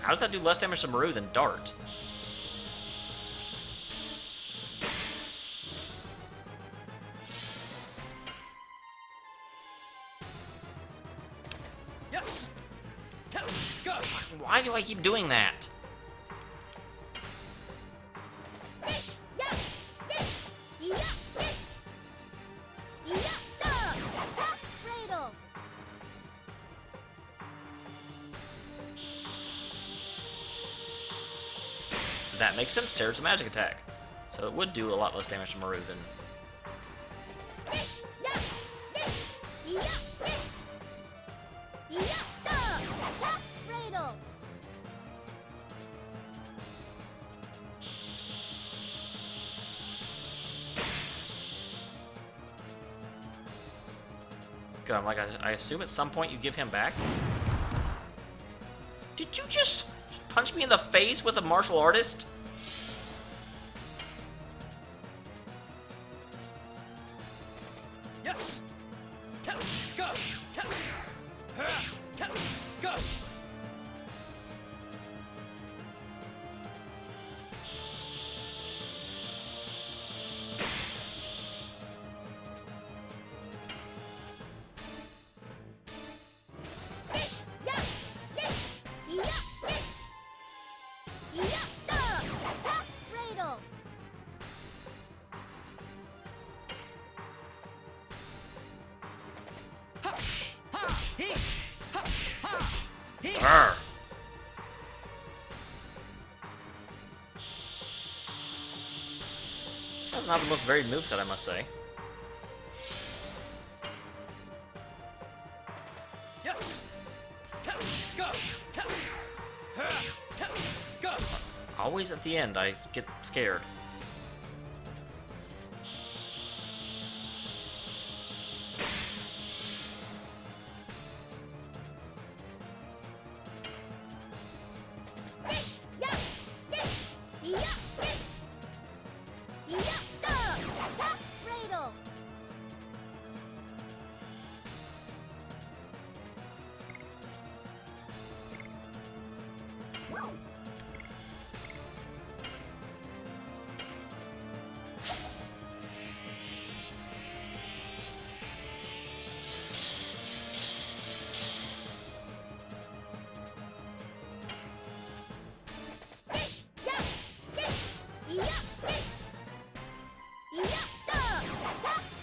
How does that do less damage to Maru than Dart? Yes. Go. Why do I keep doing that? Cradle. That makes sense. Terror's a magic attack. So it would do a lot less damage to Maru than... Cradle. God, like, I assume at some point you give him back? Did you just punch me in the face with a martial artist? Yes. Go. Go. Cradle. Arr. This guy's not the most varied moveset, I must say. Yes. Go. Go. Always at the end, I get scared. Cradle.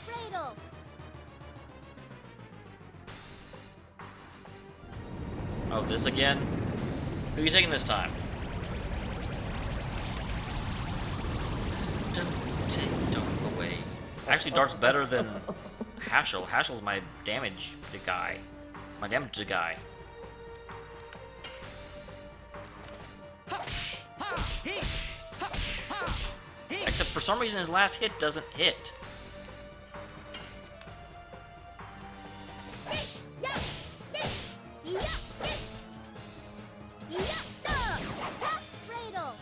Cradle. Oh, this again? Who are you taking this time? Don't take Dart away. Actually, Dart's better than Haschel. Haschel's my damage guy. My damage guy. Except for some reason his last hit doesn't hit. Cradle.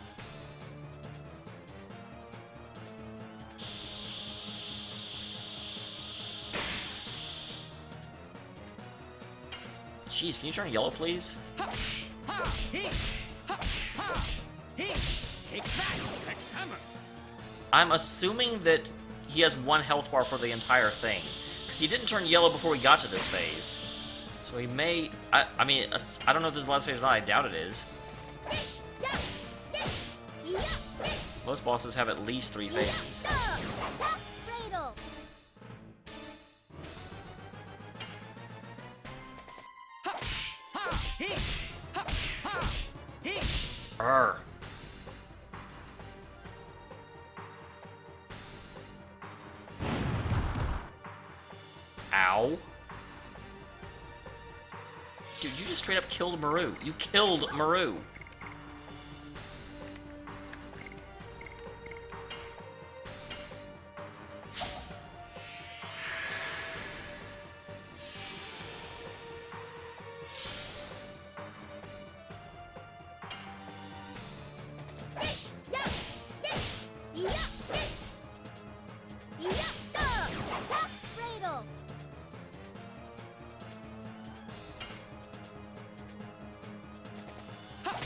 Jeez, can you turn yellow, please? Ha! Ha! He! Ha! Ha! He! Take that, Rex Hammer! I'm assuming that he has 1 health bar for the entire thing. Because he didn't turn yellow before we got to this phase. So he may... I mean, I don't know if this is the last phase or not. I doubt it is. Most bosses have at least 3 phases. Cradle. Ha! Ha! He! Ha! Ha! He! Arr. Ow. Dude, you just straight up killed Maru. You killed Maru. Cradle. Ha!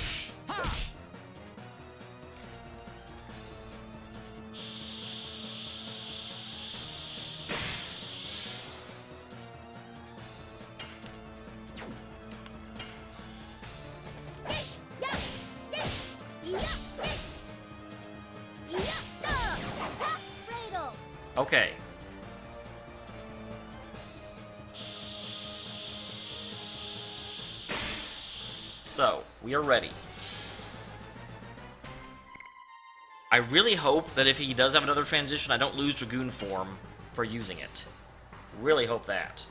Ha! Cradle. Okay. So, we are ready. I really hope that if he does have another transition, I don't lose Dragoon form for using it. Really hope that.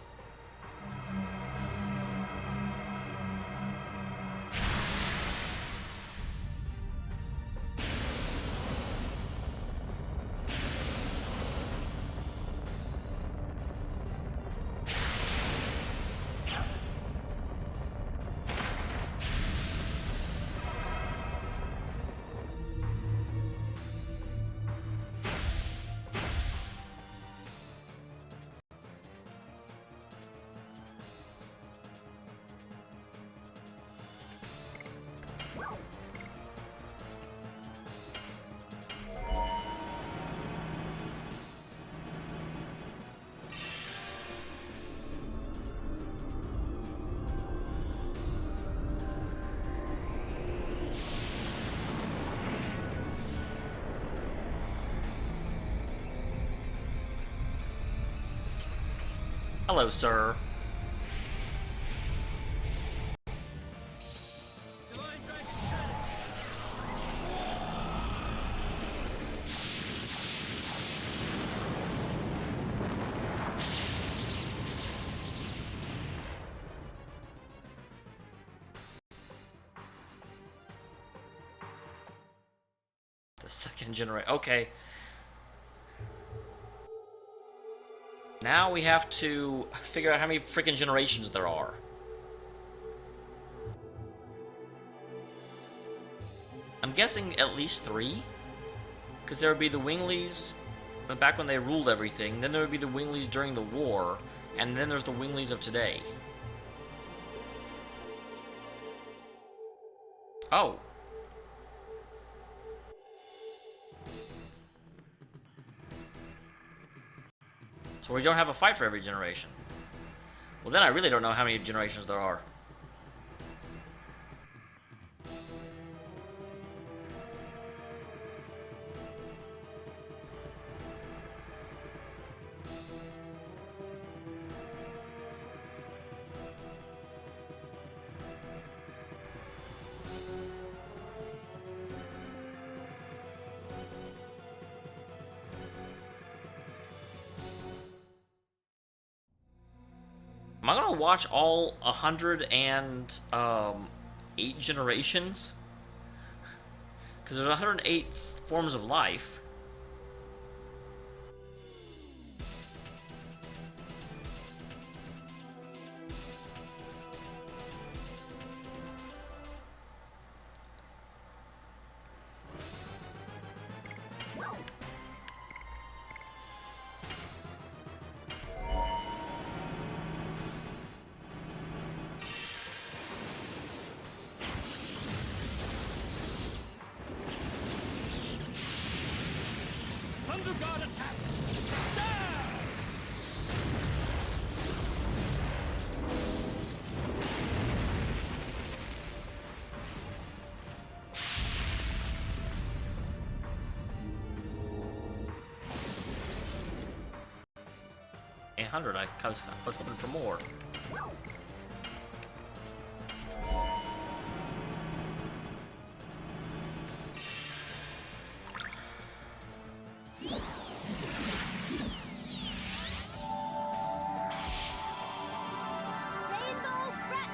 Hello, sir. The second generation. Okay. Now we have to figure out how many freaking generations there are. I'm guessing at least 3. Because there would be the Winglies back when they ruled everything. Then there would be the Winglies during the war. And then there's the Winglies of today. Oh. So we don't have a fight for every generation. Well, then I really don't know how many generations there are. Am I gonna watch all 108 generations? Because there's 108 forms of life. guard attack! Stab! 800. I was hoping for more. Rainbow Breath.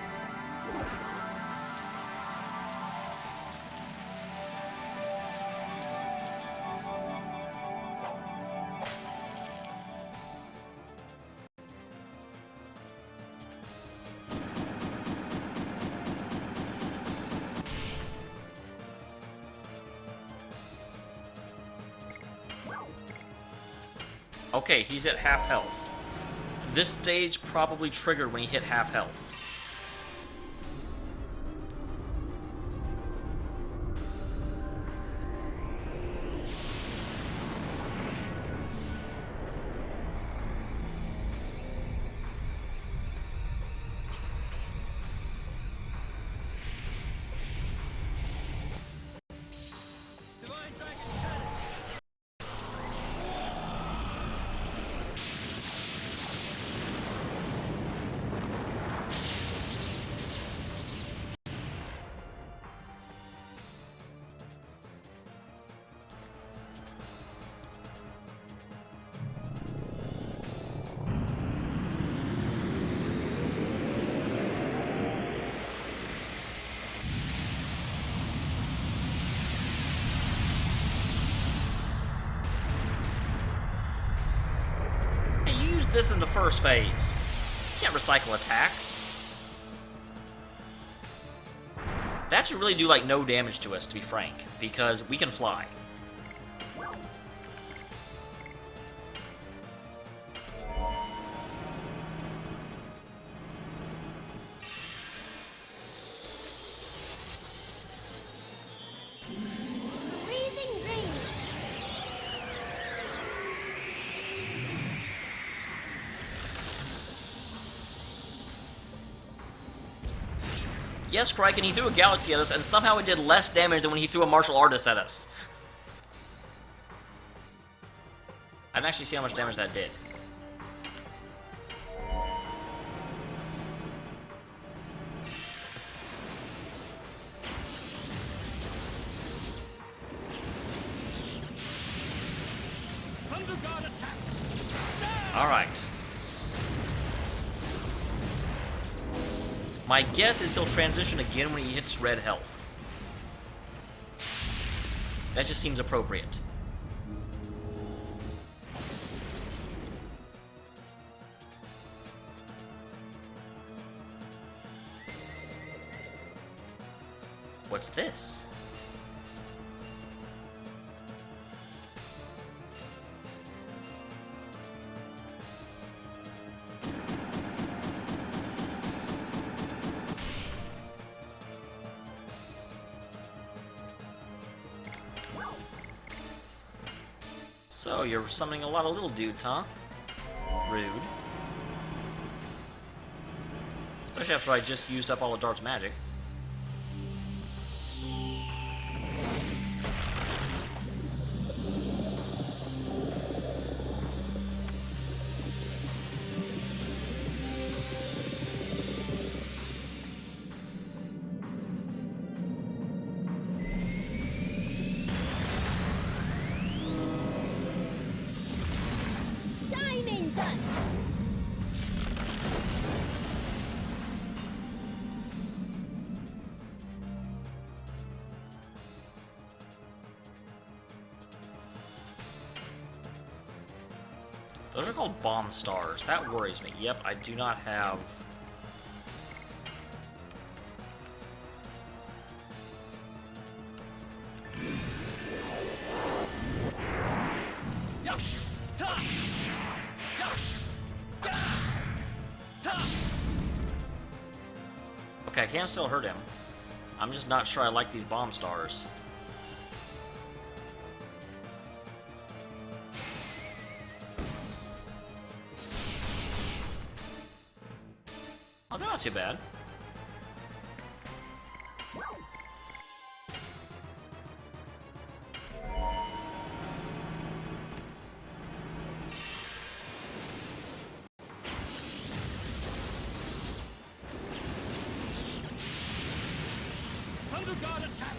Okay, he's at half health. This stage probably triggered when he hit half health. Divine Dragon Cannon! Hey, you used this in the first phase. You can't recycle attacks. That should really do, like, no damage to us, to be frank, because we can fly. Freezing Rain. Yes, Kraken, he threw a galaxy at us, and somehow it did less damage than when he threw a martial artist at us. I didn't actually see how much damage that did. Thunder guard attack! Stab! Alright. My guess is he'll transition again when he hits red health. That just seems appropriate. What's this? So, you're summoning a lot of little dudes, huh? Rude. Especially after I just used up all of Dart's magic. Diamond Dust. Those are called bomb stars. That worries me. Yep, I do not have... Yush! Ta! Yush! Ga! Ta! Okay, I can still hurt him. I'm just not sure I like these bomb stars. Oh, they're not too bad. Thunder God attack!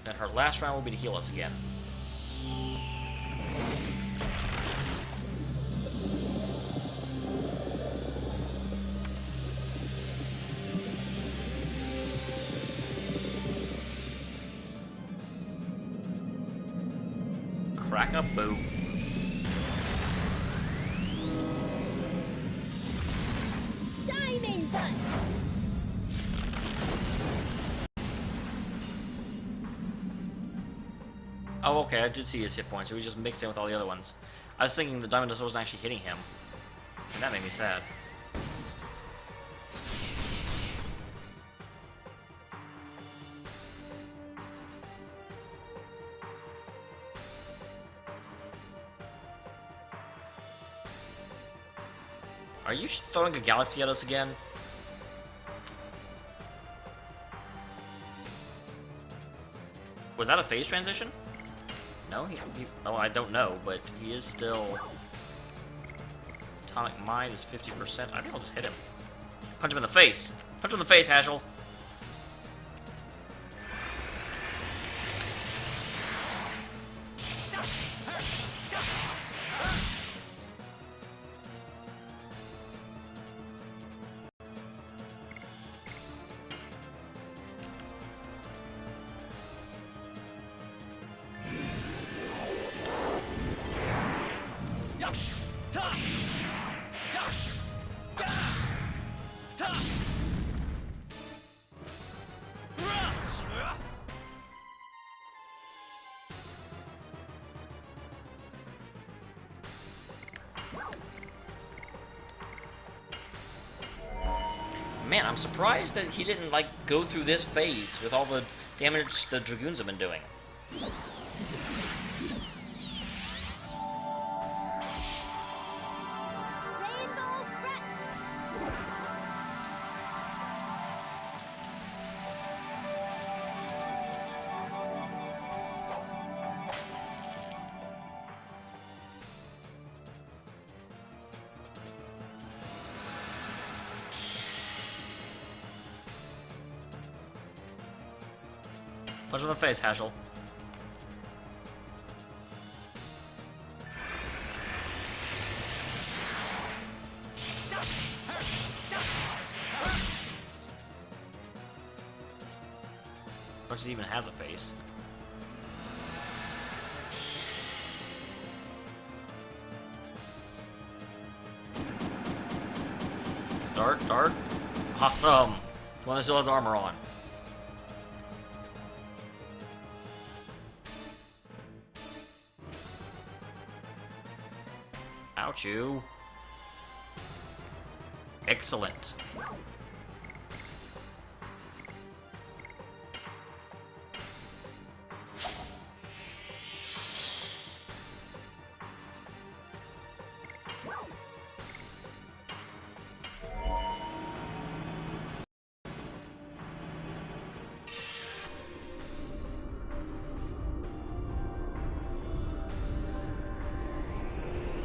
And her last round will be to heal us again. Crack-a-boom. Diamond dust. Oh, okay, I did see his hit points. It was just mixed in with all the other ones. I was thinking the Diamond Dust wasn't actually hitting him. And that made me sad. Are you throwing a galaxy at us again? Was that a phase transition? No, oh, I don't know, but he is still... Atomic Mind is 50%. I think I'll just hit him. Punch him in the face! Punch him in the face, Haschel! Man, I'm surprised that he didn't, like, go through this phase with all the damage the Dragoons have been doing. Rainbow breath. Punch him in the face, Haschel. Punch even has a face. Dart, dart. Awesome. The one that still has armor on. Ouch, you. Excellent.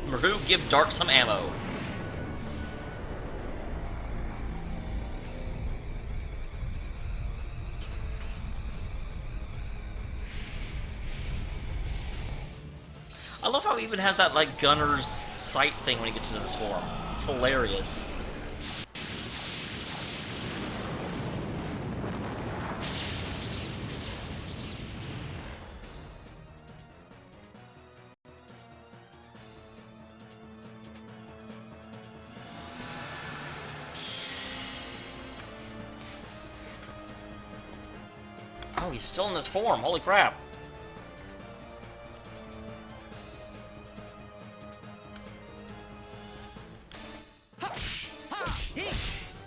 Maru, give Dart some ammo. I love how he even has that, like, gunner's sight thing when he gets into this form. It's hilarious. he's still in this form. Holy crap. Ha! Ha! He!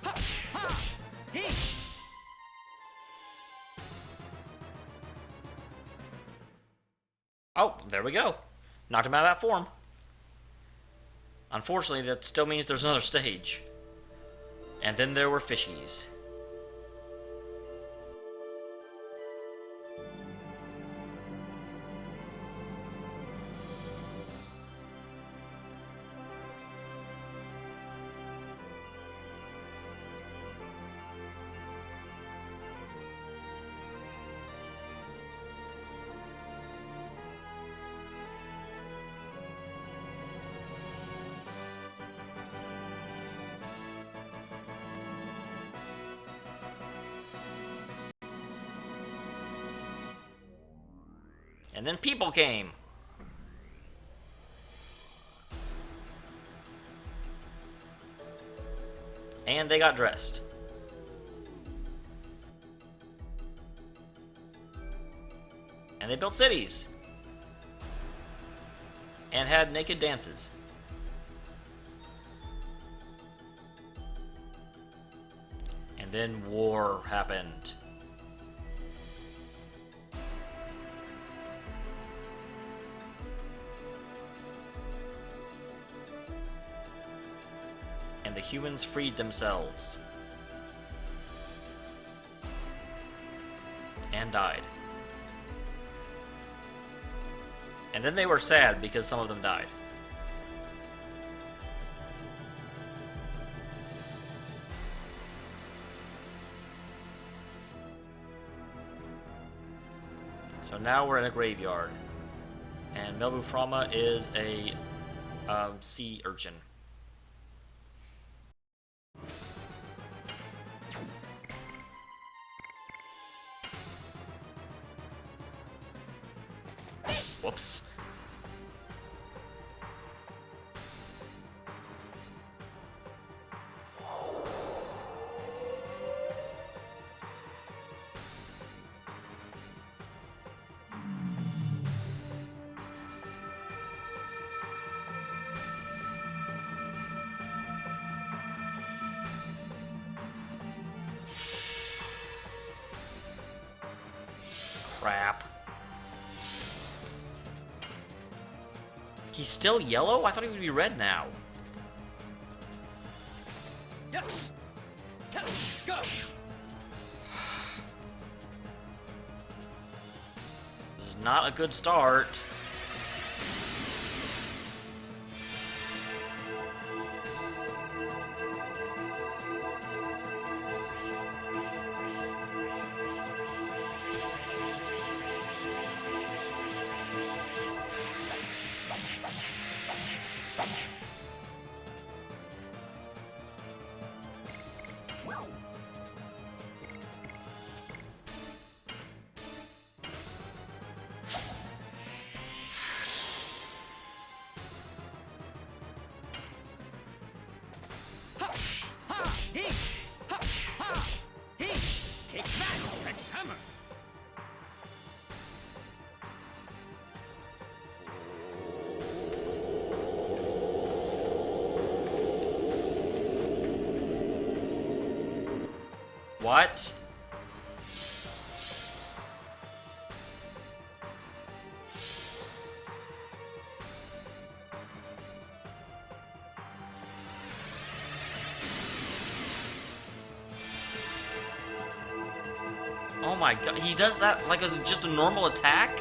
Ha! Ha! He! Oh, there we go. Knocked him out of that form. Unfortunately, that still means there's another stage. And then there were fishies. And then people came. And they got dressed. And they built cities. And had naked dances. And then war happened. And the humans freed themselves. And died. And then they were sad because some of them died. So now we're in a graveyard. And Melbuframa is a sea urchin. Whoops. Crap. He's still yellow? I thought he would be red now. Yes! Go! This is not a good start. Ha! Ha! He! Ha! Ha! He! Take that, Rex Hammer! What? Oh my god, he does that like as just a normal attack?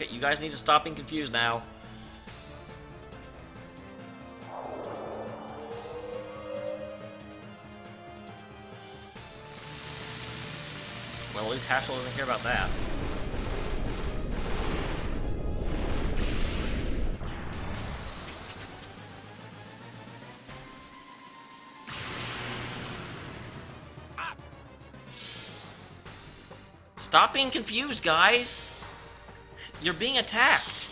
Okay, you guys need to stop being confused now. Well, at least Haschel doesn't care about that. Stop being confused, guys. You're being attacked.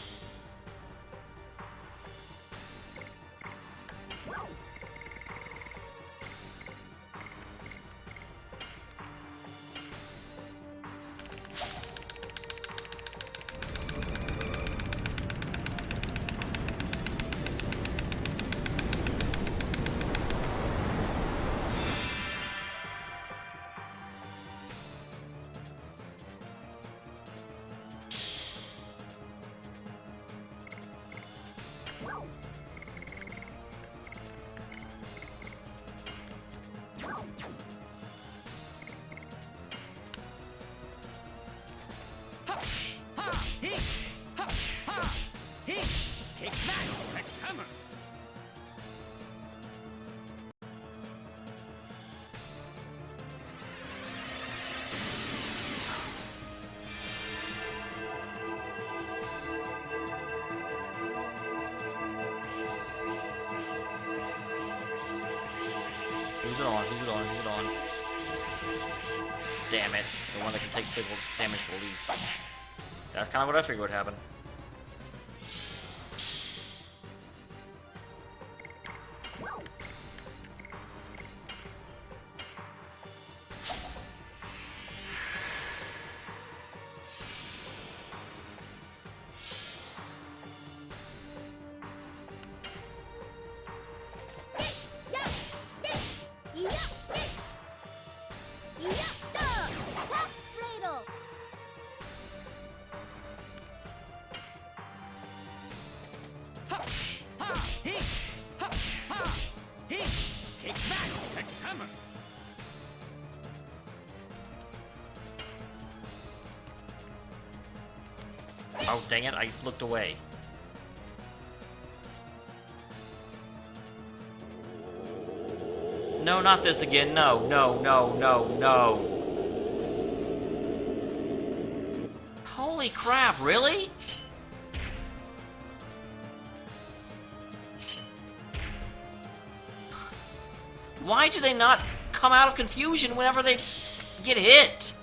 Ha! Ha! He! Ha! Ha! He! Take that! That's hammer! Who's it on? Who's it on? Who's it on? Damn it. The one that can take physical damage the least. That's kind of what I figured would happen. Ha! Ha! He! Ha! Ha! He! Take that! That's hammer! Oh, dang it, I looked away. No, not this again. No, no, no, no, no. Holy crap, really? Why do they not come out of confusion whenever they get hit?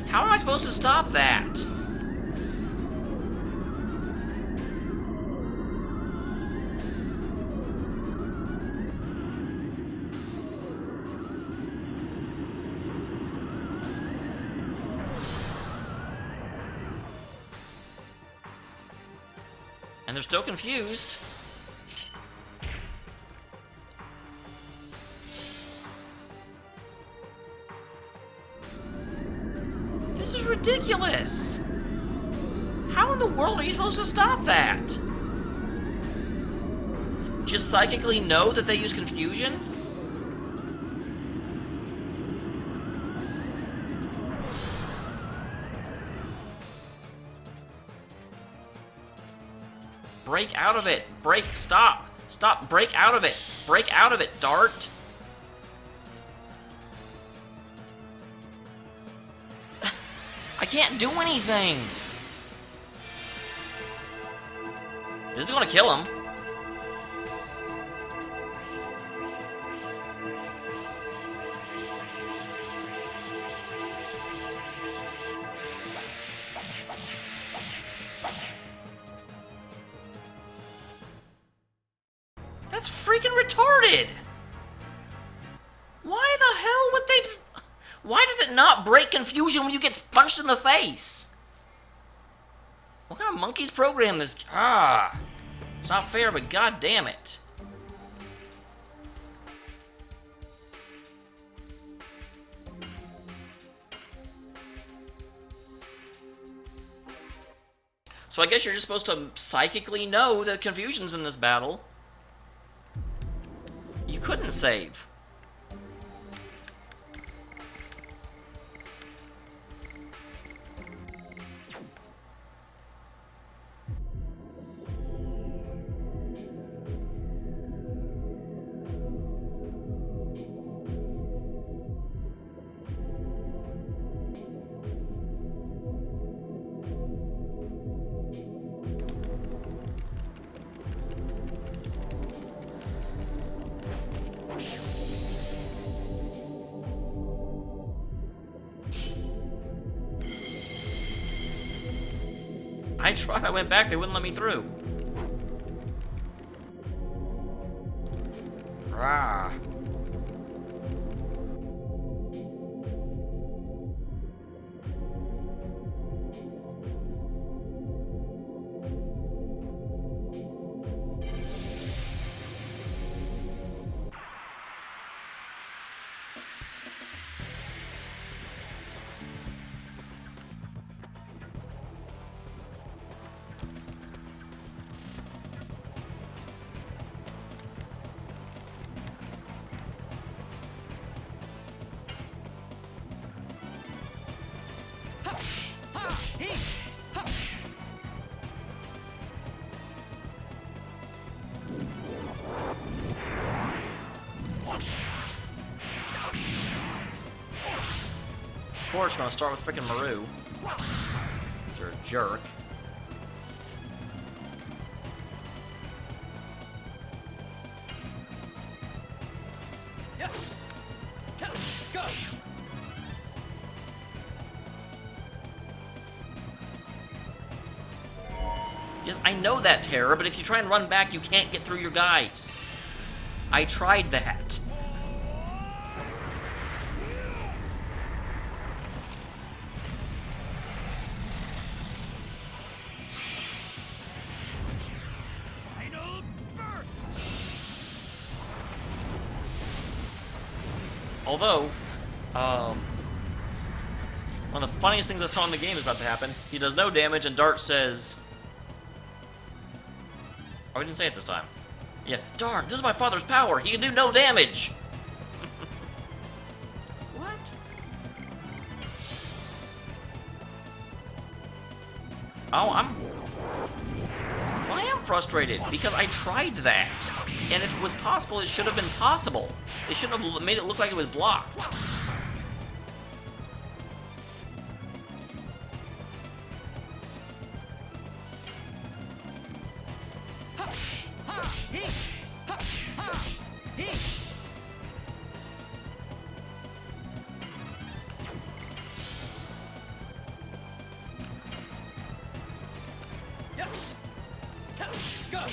How am I supposed to stop that? And they're still confused. This is ridiculous. How in the world are you supposed to stop that? Just psychically know that they use confusion? Break out of it. Break. Stop. Stop. Break out of it. Break out of it, Dart. I can't do anything. This is gonna kill him. That's freaking retarded! Why the hell would they... Why does it not break confusion when you get punched in the face? What kind of monkey's program is... Ah! It's not fair, but god damn it. So I guess you're just supposed to psychically know that confusion's in this battle. You couldn't save. I tried, I went back, they wouldn't let me through. Rah. Of course, we're gonna start with freaking Maru. You're a jerk. Yes. Go. Yes, I know that, Terror, but if you try and run back, you can't get through your guys. I tried that. Final burst. Although, one of the funniest things I saw in the game is about to happen. He does no damage, and Dart says... Oh, he didn't say it this time. Yeah, darn, this is my father's power. He can do no damage. What? Oh, I am frustrated, because I tried that. And if it was possible, it should have been possible. They shouldn't have made it look like it was blocked. Go.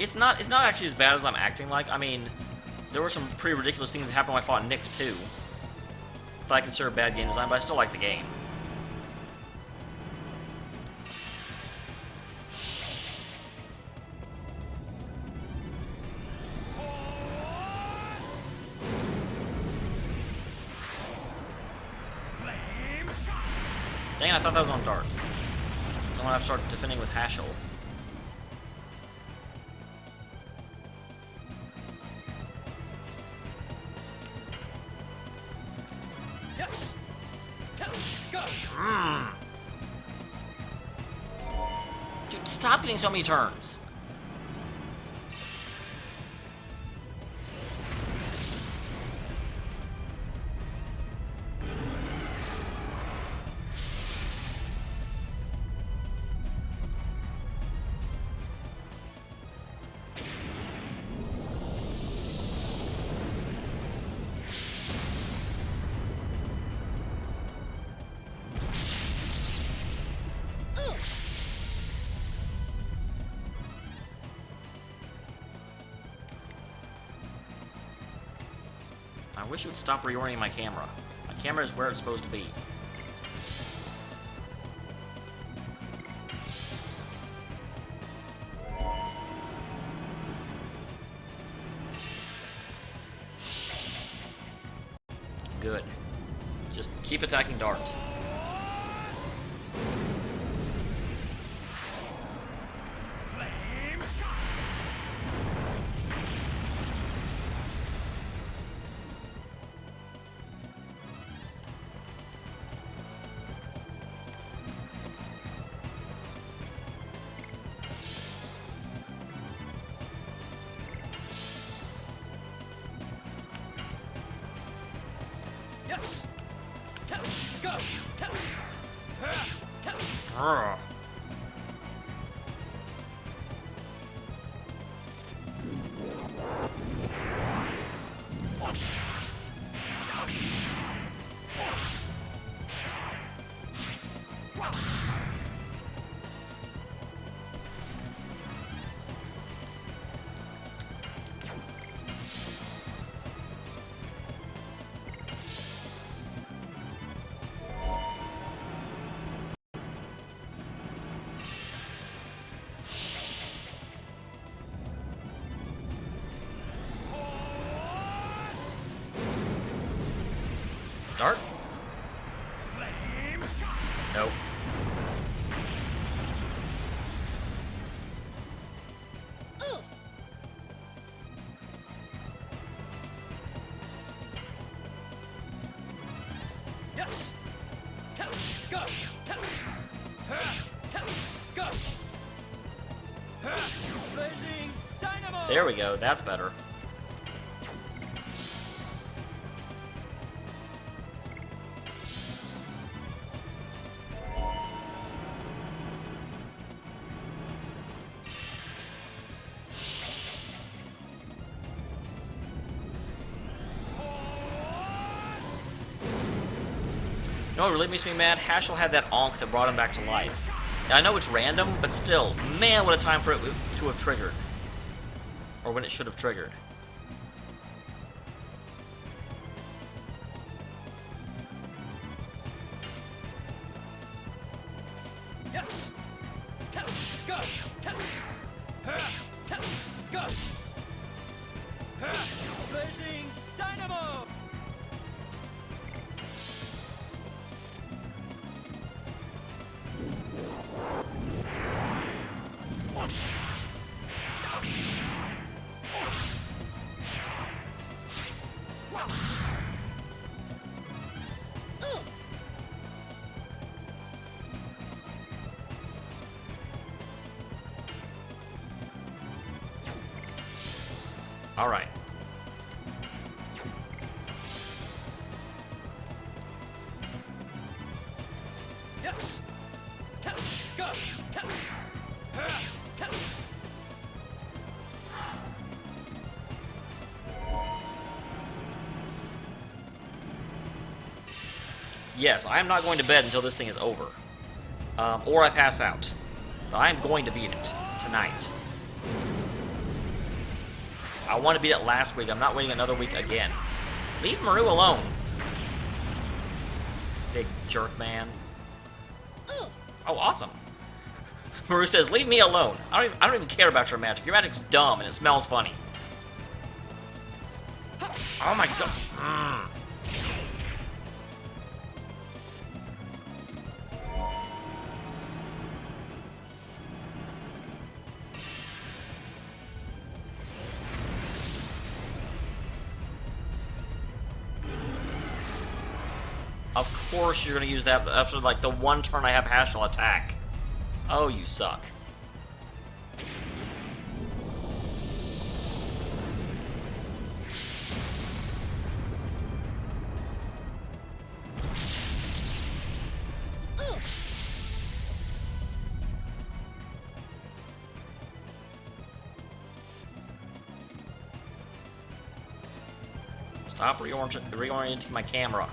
It's not actually as bad as I'm acting like. I mean, there were some pretty ridiculous things that happened when I fought Nyx too. If I consider bad game design, but I still like the game. Dang it, I thought that was on Dart. So I'm gonna have to start defending with Haschel. Dude, stop getting so many turns. I wish it would stop reorienting my camera. My camera is where it's supposed to be. Good. Just keep attacking Dart. Ugh. Dart? Flame shot. Nope. Yes. Tell. Go. Tell. Tell. Go. Blazing dynamo. There we go. That's better. You know what really makes me mad? Haschel had that onk that brought him back to life. Now, I know it's random, but still, man, what a time for it to have triggered. Or when it should have triggered. Yes. Tell. Go. Tell. Tell. Go. Blazing dynamo. All right. Yes. Tell. Go. Tell. Tell. Yes, I am not going to bed until this thing is over. Or I pass out. But I am going to beat it tonight. I want to beat it last week. I'm not waiting another week again. Leave Maru alone. Big jerk man. Oh, awesome. Maru says, leave me alone. I don't even care about your magic. Your magic's dumb and it smells funny. Oh my god. Of course you're going to use that after, like, the one turn I have Haschel attack. Oh, you suck. Stop reorienting my camera.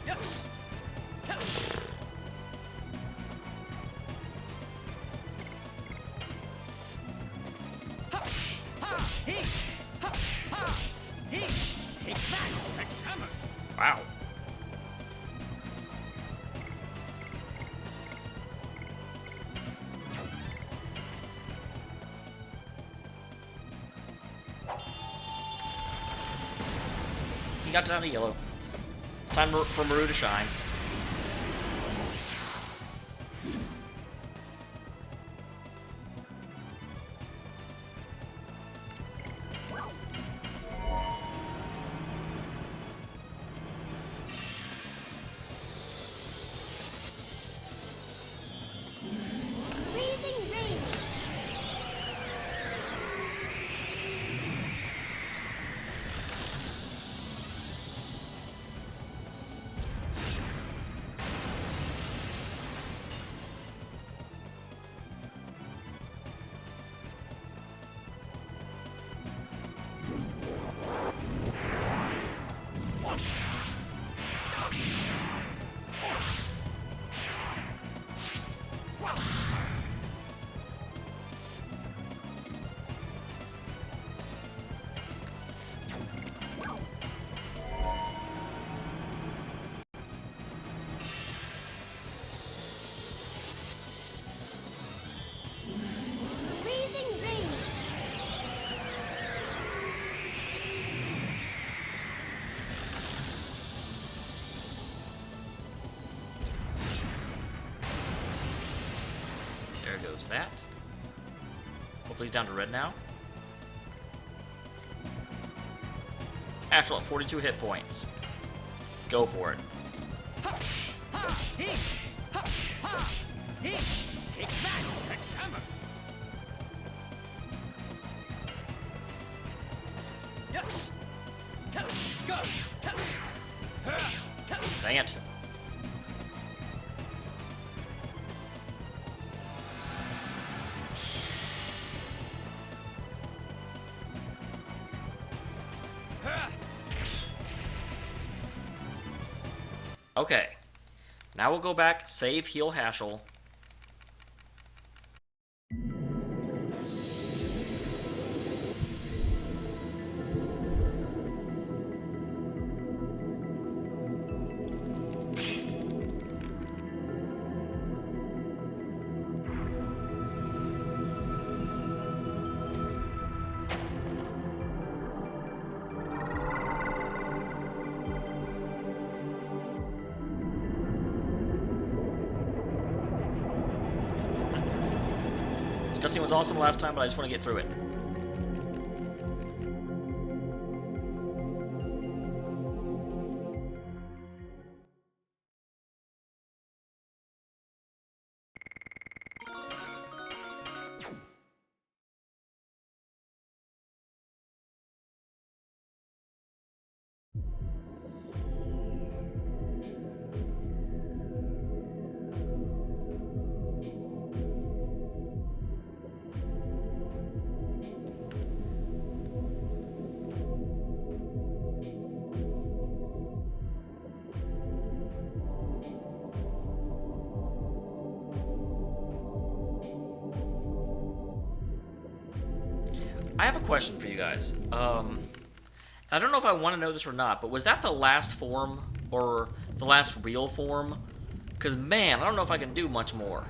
Yes. Tell. Ha. Ha. He. Ha. Ha. He. Take that. Next hammer. Wow. He got down to yellow. It's time for Maru to shine. close that. Hopefully he's down to red now. Haschel at 42 hit points. Go for it. Ha! Ha! He! Ha! Ha! He! Take that, Rex Hammer! Yes! Go! Dang it. Okay. Now we'll go back, save, heal Haschel. This cutscene was awesome last time, but I just want to get through it. I have a question for you guys. I don't know if I want to know this or not, but was that the last form or the last real form? Because, man, I don't know if I can do much more.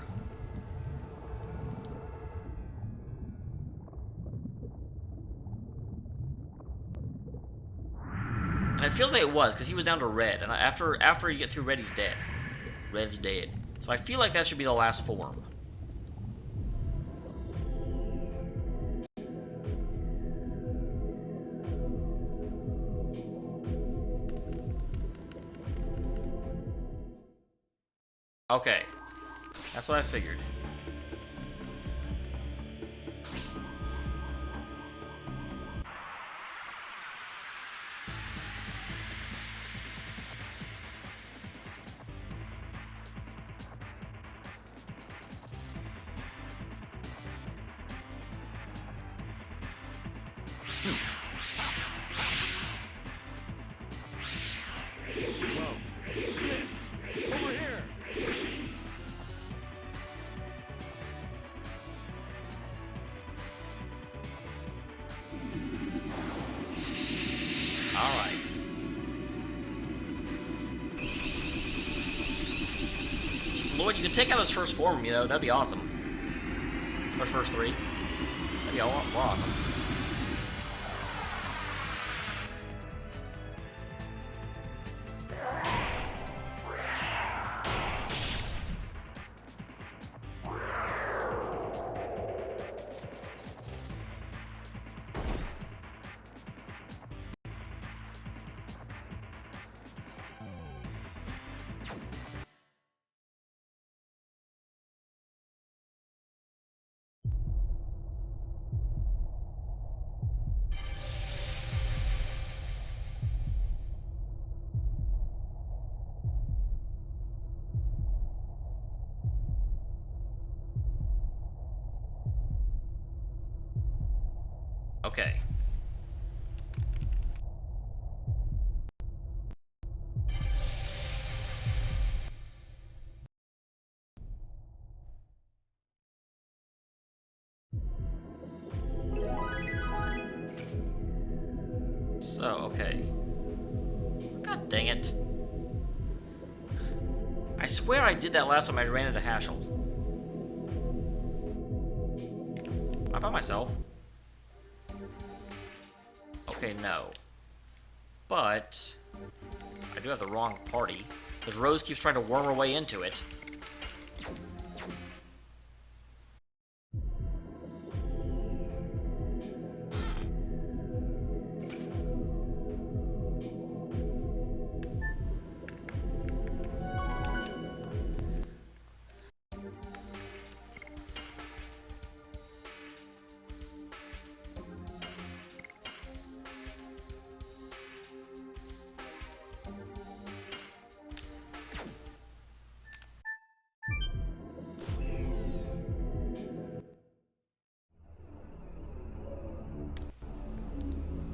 And I feel like it was, because he was down to red, and after you get through red, he's dead. Red's dead. So I feel like that should be the last form. Okay, that's what I figured. Over here! Alright. Lloyd, you can take out his first form, you know, that'd be awesome. Or his first three. That'd be a lot more awesome. Okay. So, okay. God dang it. I swear I did that last time I ran into Haschel. Am I by myself? Okay, no. But I do have the wrong party, because Rose keeps trying to worm her way into it.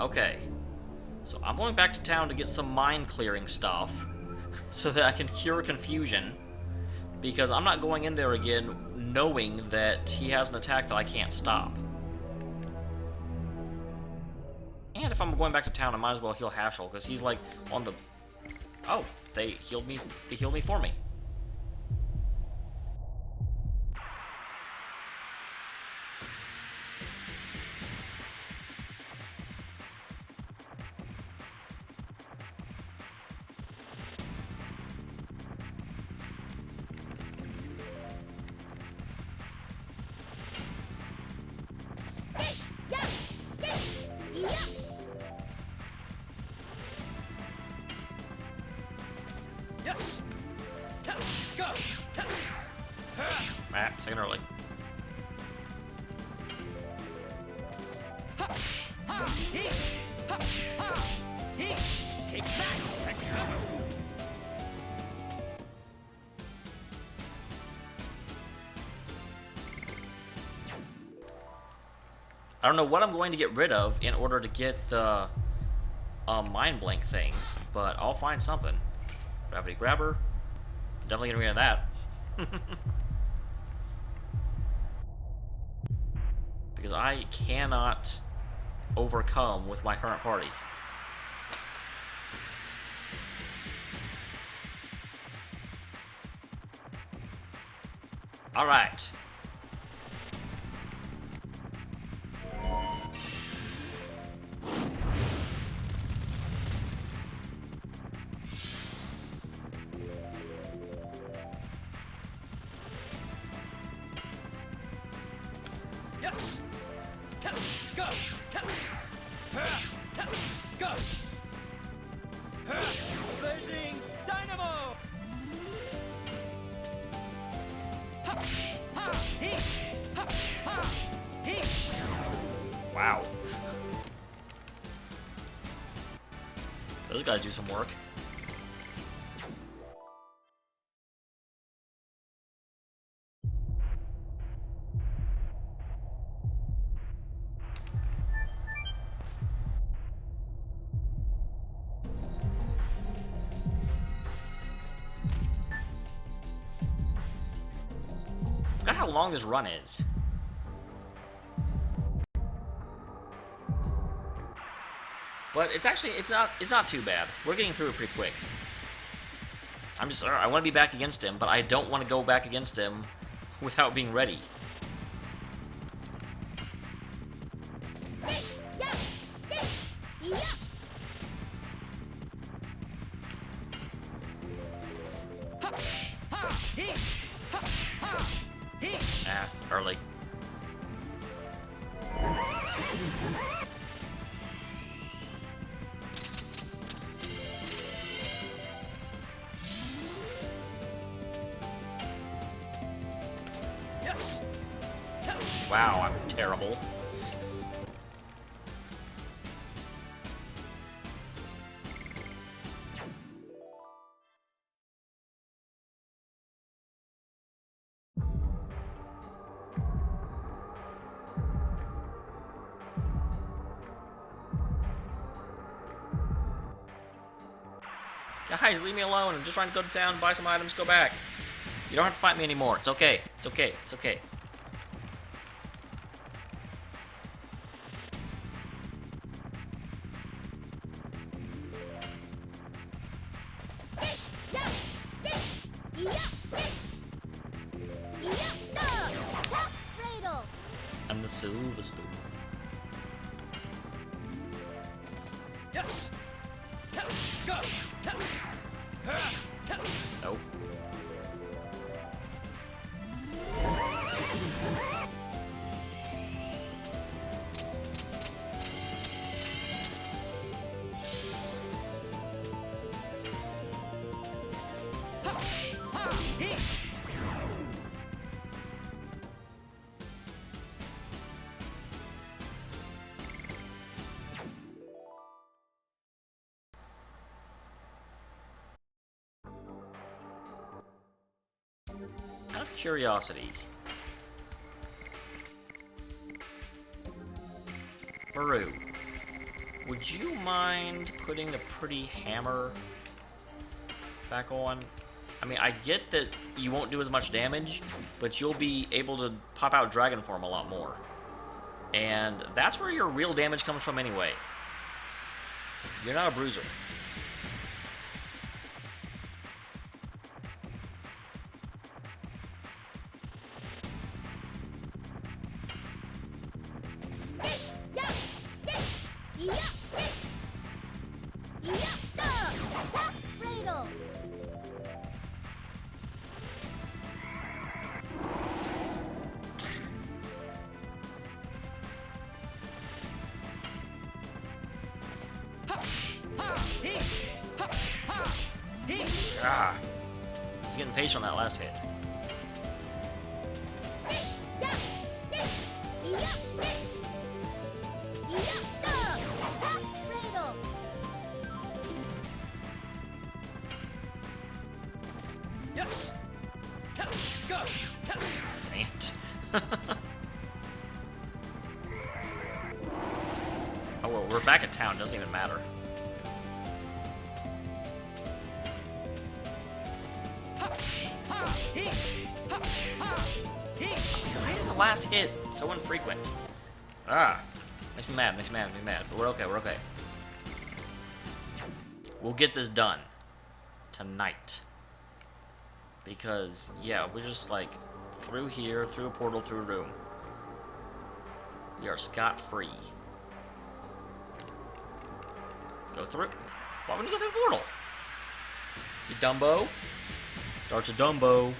Okay. So I'm going back to town to get some mind clearing stuff so that I can cure confusion. Because I'm not going in there again knowing that he has an attack that I can't stop. And if I'm going back to town, I might as well heal Haschel, because he's like on the... Oh, they healed me for me. Yes. Go. Second early. Take that. I don't know what I'm going to get rid of in order to get the mind blank things, but I'll find something. Gravity grabber. Definitely gonna get rid of that. Because I cannot overcome with my current party. Alright. Yes. Go. Go. Blazing dynamo. Wow. Those guys do some work. I forgot how long this run is. But it's actually it's not too bad. We're getting through it pretty quick. I want to be back against him, but I don't want to go back against him without being ready. Early. Wow, I'm terrible. Guys, leave me alone. I'm just trying to go to town, buy some items, go back. You don't have to fight me anymore. It's okay. It's okay. It's okay. I'm the silver spoon. Yes. Go. Nope. Out of curiosity, Maru, Would you mind putting the pretty hammer back on? I mean, I get that you won't do as much damage, but you'll be able to pop out dragon form a lot more. And that's where your real damage comes from anyway. You're not a bruiser. Ah, I was getting patient on that last hit. Yes. Go. Dang it. Oh well, we're back at town, doesn't even matter. Why is the last hit so infrequent? Ah, makes me mad, but we're okay, We'll get this done tonight. Because, yeah, we're just like through here, through a portal, through a room. We are scot-free. Go through. Why wouldn't you go through the portal? You Dumbo. Darts a Dumbo.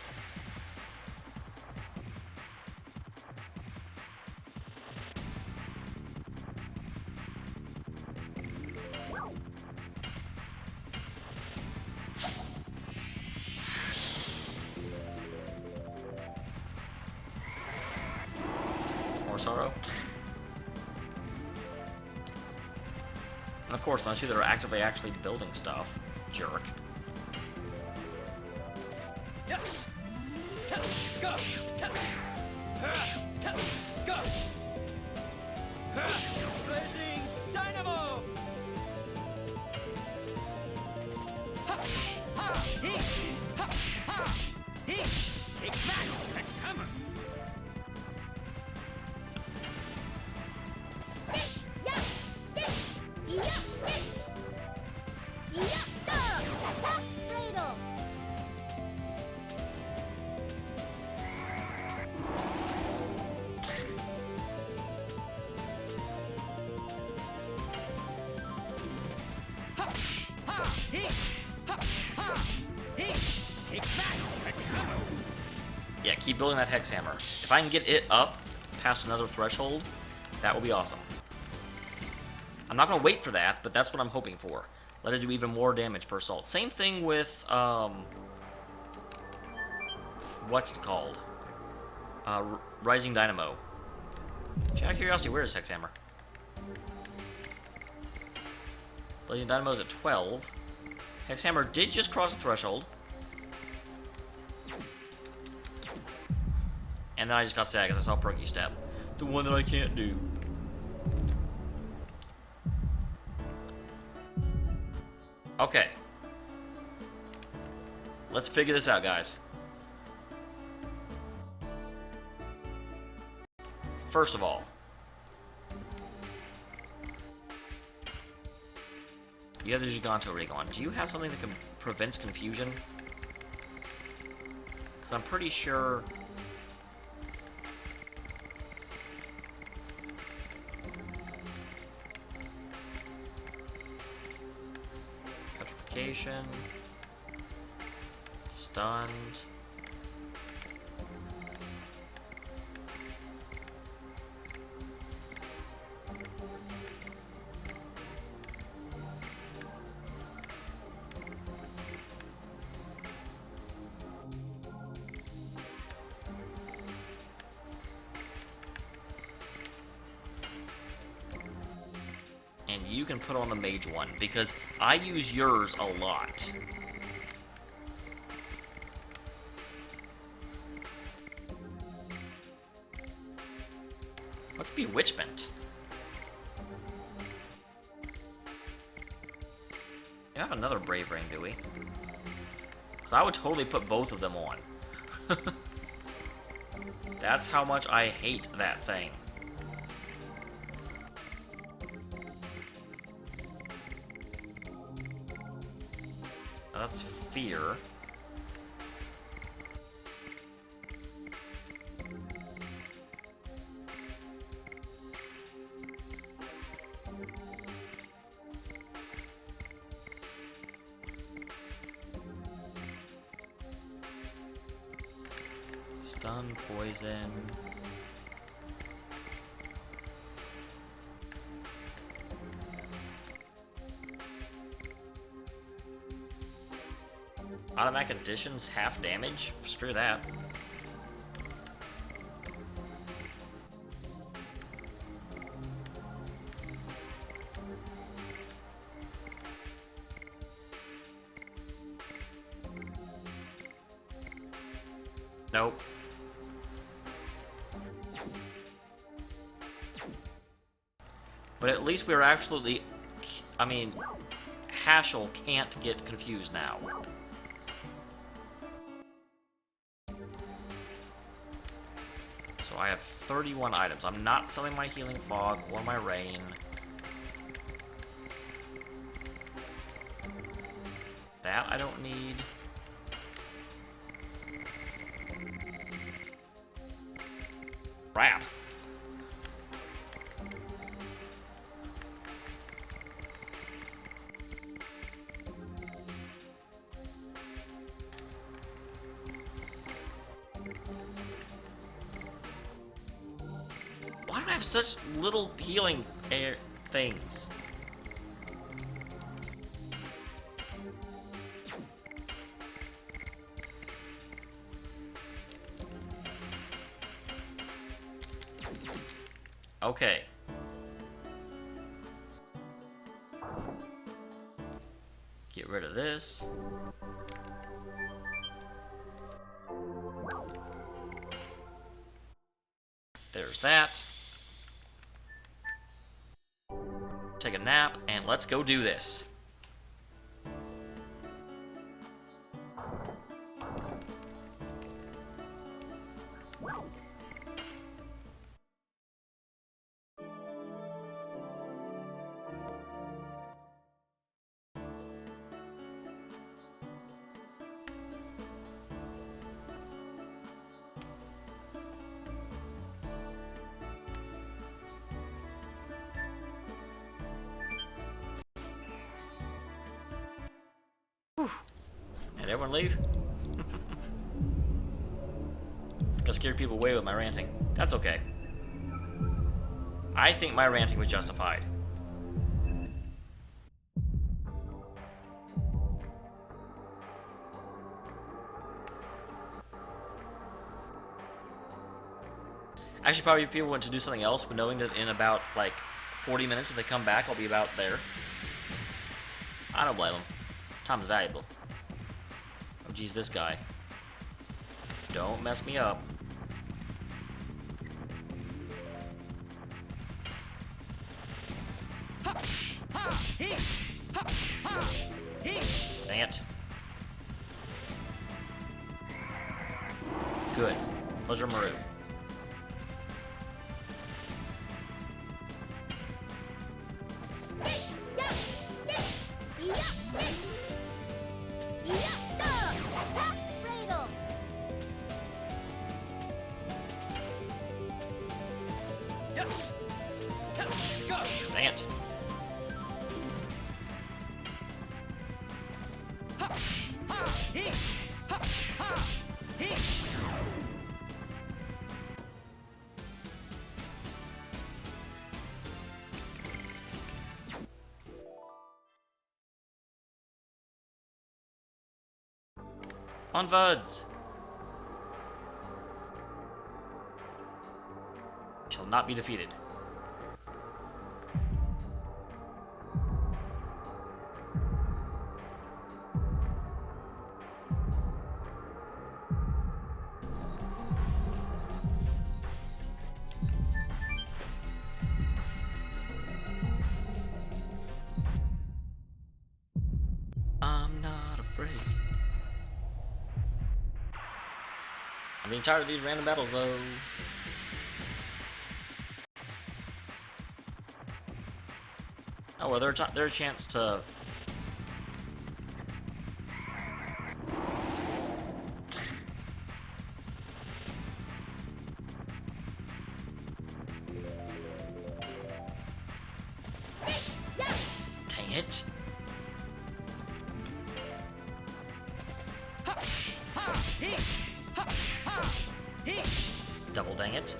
More sorrow. And of course, unless you that are actively actually building stuff. Jerk. Yes. Go. Go. Blazing dynamo. Take that, next hammer. Yeah, keep building that hex hammer. If I can get it up past another threshold, that will be awesome. I'm not going to wait for that, but that's what I'm hoping for. Let it do even more damage per assault. Same thing with, what's it called? Rising Dynamo. Just out of curiosity, where is hex hammer? Blazing Dynamo is at 12. Hex hammer did just cross the threshold. And then I just got sad because I saw Perky Step. The one that I can't do. Okay. Let's figure this out, guys. First of all, you have the Giganto rig on. Do you have something that prevents confusion? Because I'm pretty sure... Petrification. Stunned. And you can put on the mage one, because I use yours a lot. What's Bewitchment? We have another Brave Ring, do we? Because I would totally put both of them on. That's how much I hate that thing. That's fear. Stun, poison. Automatic additions, half damage? Screw that. Nope. But at least we're absolutely... I mean, Haschel can't get confused now. So I have 31 items. I'm not selling my Healing Fog or my Rain. That I don't need. Crap. Why do I have such little healing air things? Okay. Get rid of this. There's that. Take a nap, and let's go do this. Whew. And everyone leave? I scared people away with my ranting. That's okay. I think my ranting was justified. Actually, probably people want to do something else, but knowing that in about, like, 40 minutes, if they come back, I'll be about there. I don't blame them. Time's valuable. Oh, geez, this guy. Don't mess me up. Dang it. Good. Pleasure Maru. Dang it. On Vuds. Shall not be defeated. getting tired of these random battles, though. Oh, well, there's a chance to... Dang it. Double dang it.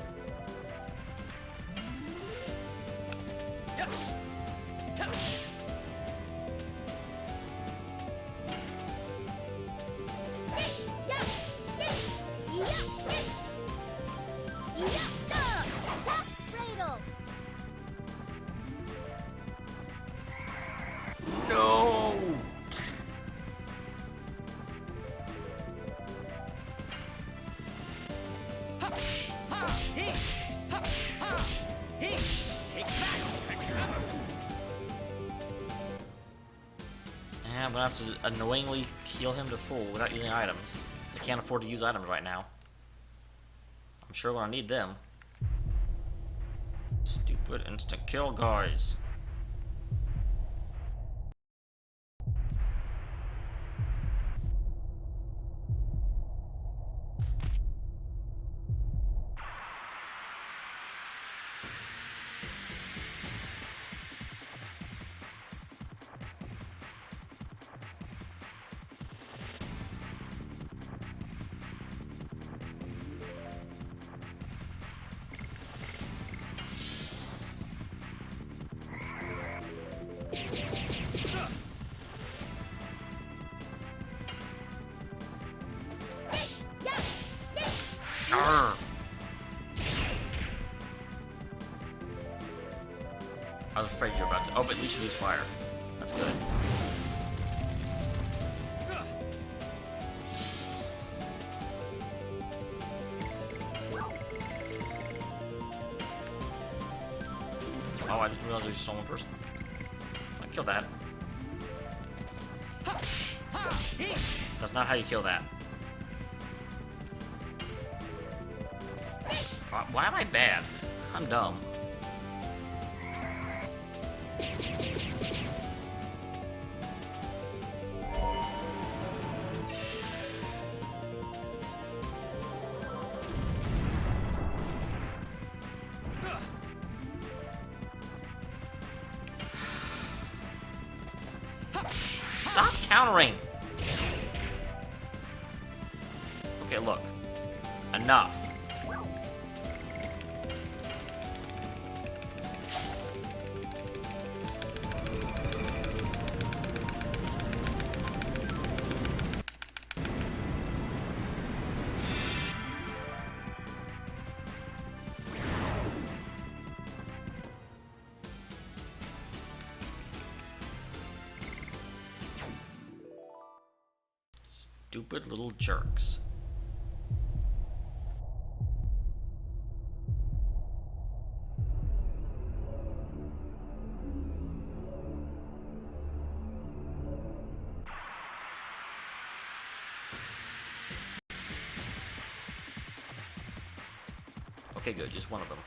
No! Yeah, I'm gonna have to annoyingly heal him to full without using items, because I can't afford to use items right now. I'm sure when I need them. Stupid instant kill guys. Arrgh. I was afraid you were about to. Oh, but at least you lose fire. That's good. Oh, I didn't realize there was just one person. I killed that. That's not how you kill that. Why am I bad? I'm dumb. Stop countering! Okay, look. Enough. Stupid little jerks. Okay, good, just one of them.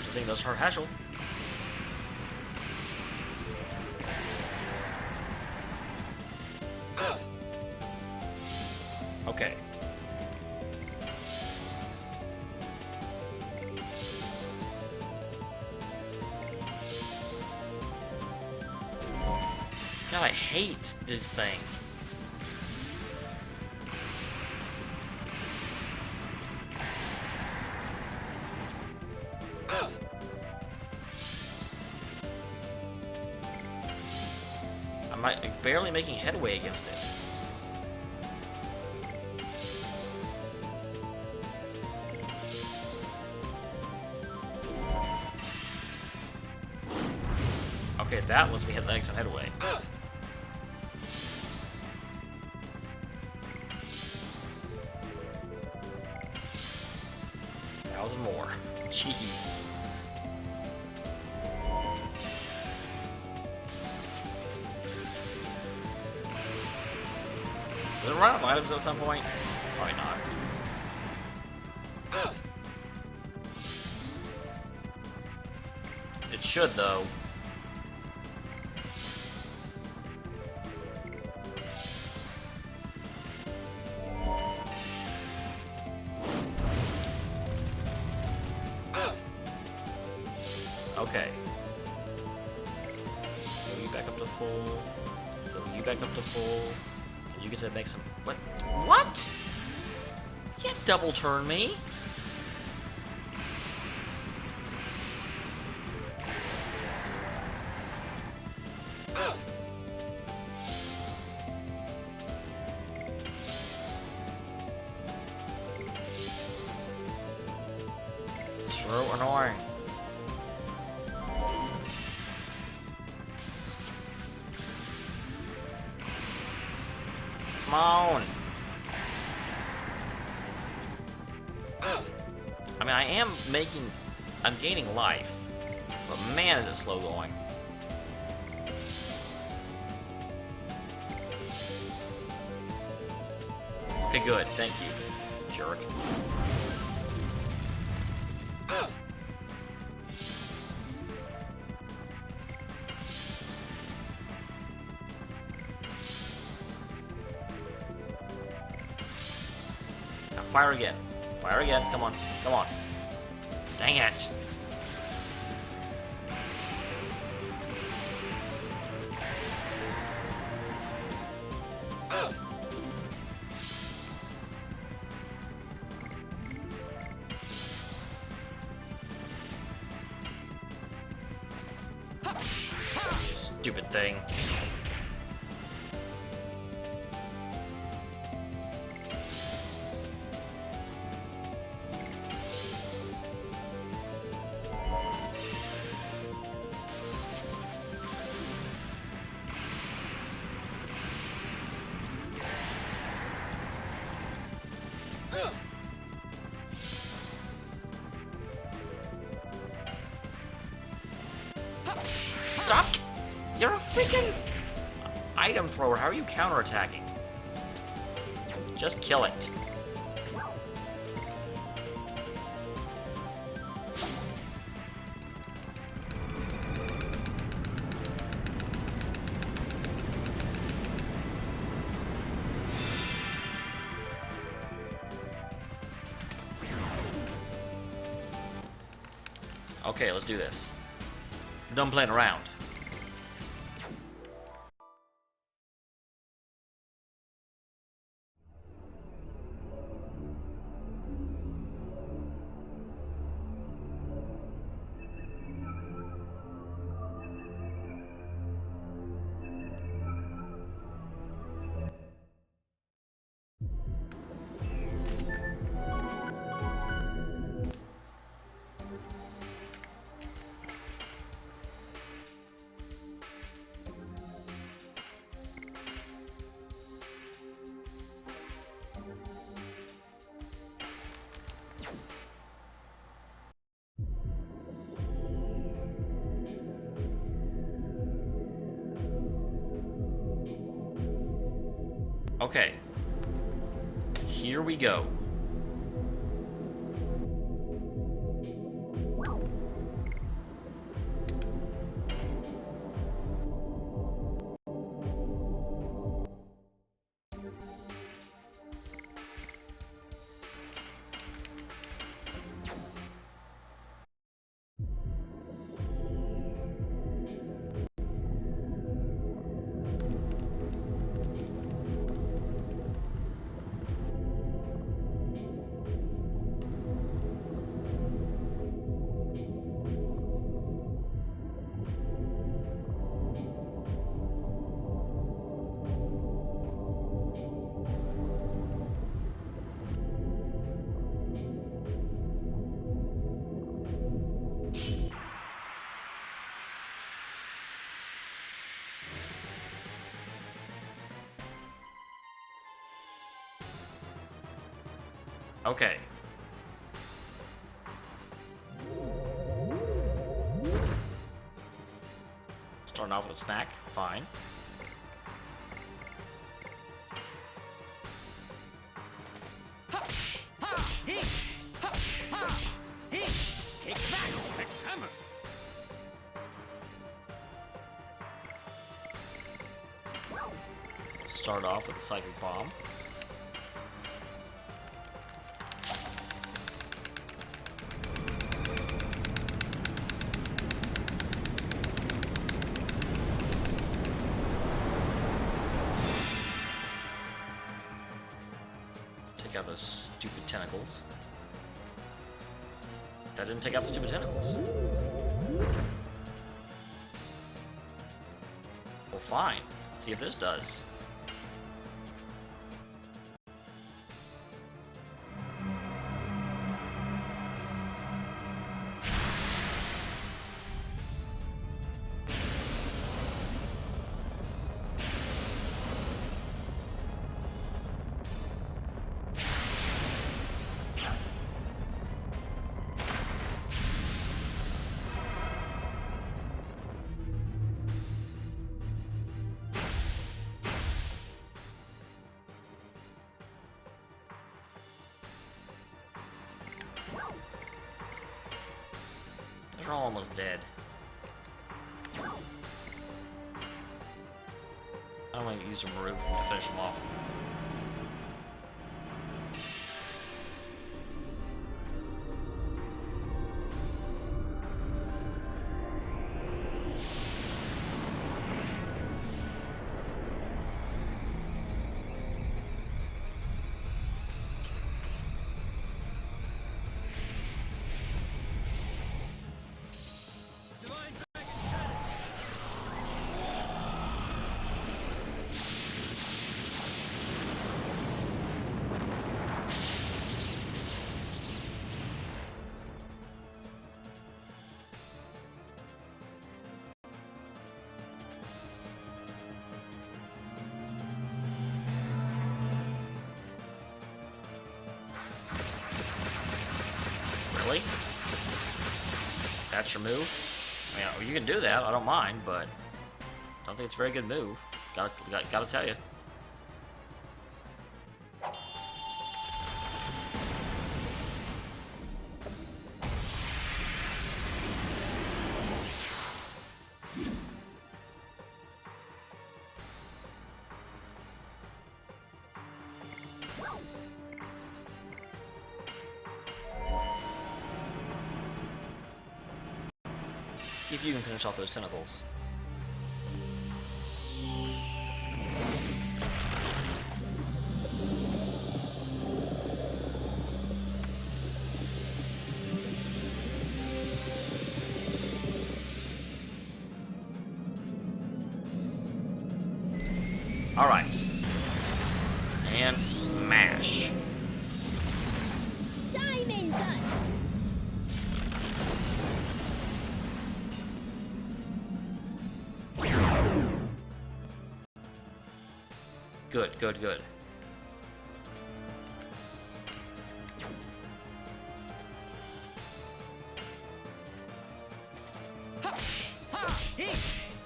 There's a thing that's hurt Haschel. Okay. God, I hate this thing. I'm like barely making headway against it. Okay, that lets me make some headway. 1,000 more. Jeez. Does it run out of items at some point? Probably not. It should, though. Okay. Heal you back up to full. Heal you back up to full. And you get to make some... What? What? You can't double turn me. So annoying. Come on. I mean, I'm gaining life, but man, is it slow going. Okay, good. Thank you, jerk. Now fire again. Fire again. Come on. Come on. Dang it. Stupid thing. Stop! You're a freaking item thrower. How are you counterattacking? Just kill it. Okay, let's do this. I'm done playing around. Okay. Here we go. Okay. Starting off with a smack. Fine. Ha! Ha! He! Ha! Ha! He! Take back! Next hammer! Start off with a psychic bomb. Take out those stupid tentacles. That didn't take out the stupid tentacles. Well, fine. Let's see if this does. They're all almost dead. I don't want to use a roof to finish them off. Really? That's your move? I mean, you can do that, I don't mind, but I don't think it's a very good move. Gotta tell you. See if you can finish off those tentacles. Alright. And smash. Diamond dust. Good, good, good. Ha! Ha! He!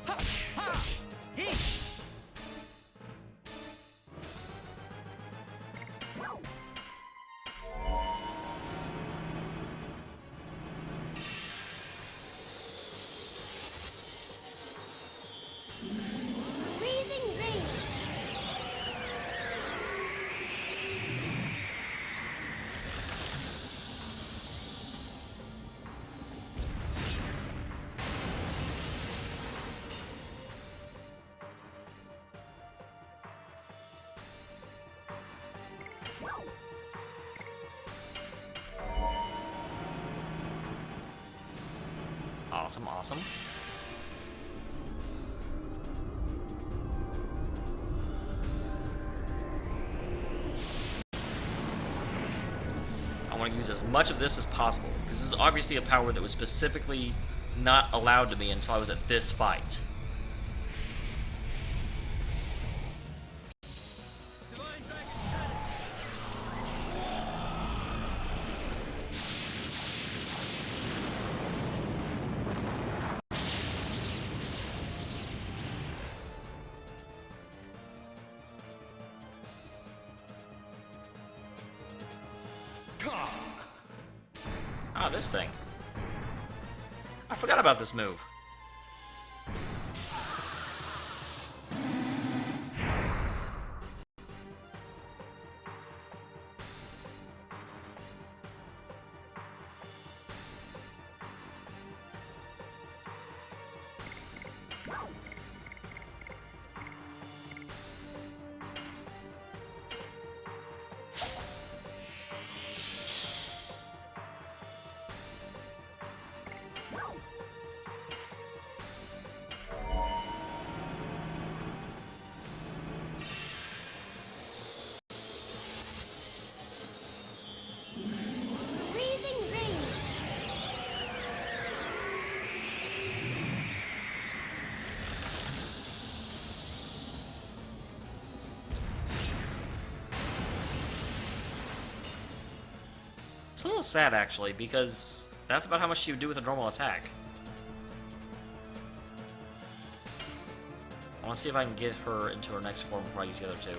Ha! Ha! He! Freezing rain. Awesome, awesome. I want to use as much of this as possible, because this is obviously a power that was specifically not allowed to me until I was at this fight. Ah, this thing. I forgot about this move. Freezing rain. It's a little sad, actually, because that's about how much she would do with a normal attack. I want to see if I can get her into her next form before I use the other two.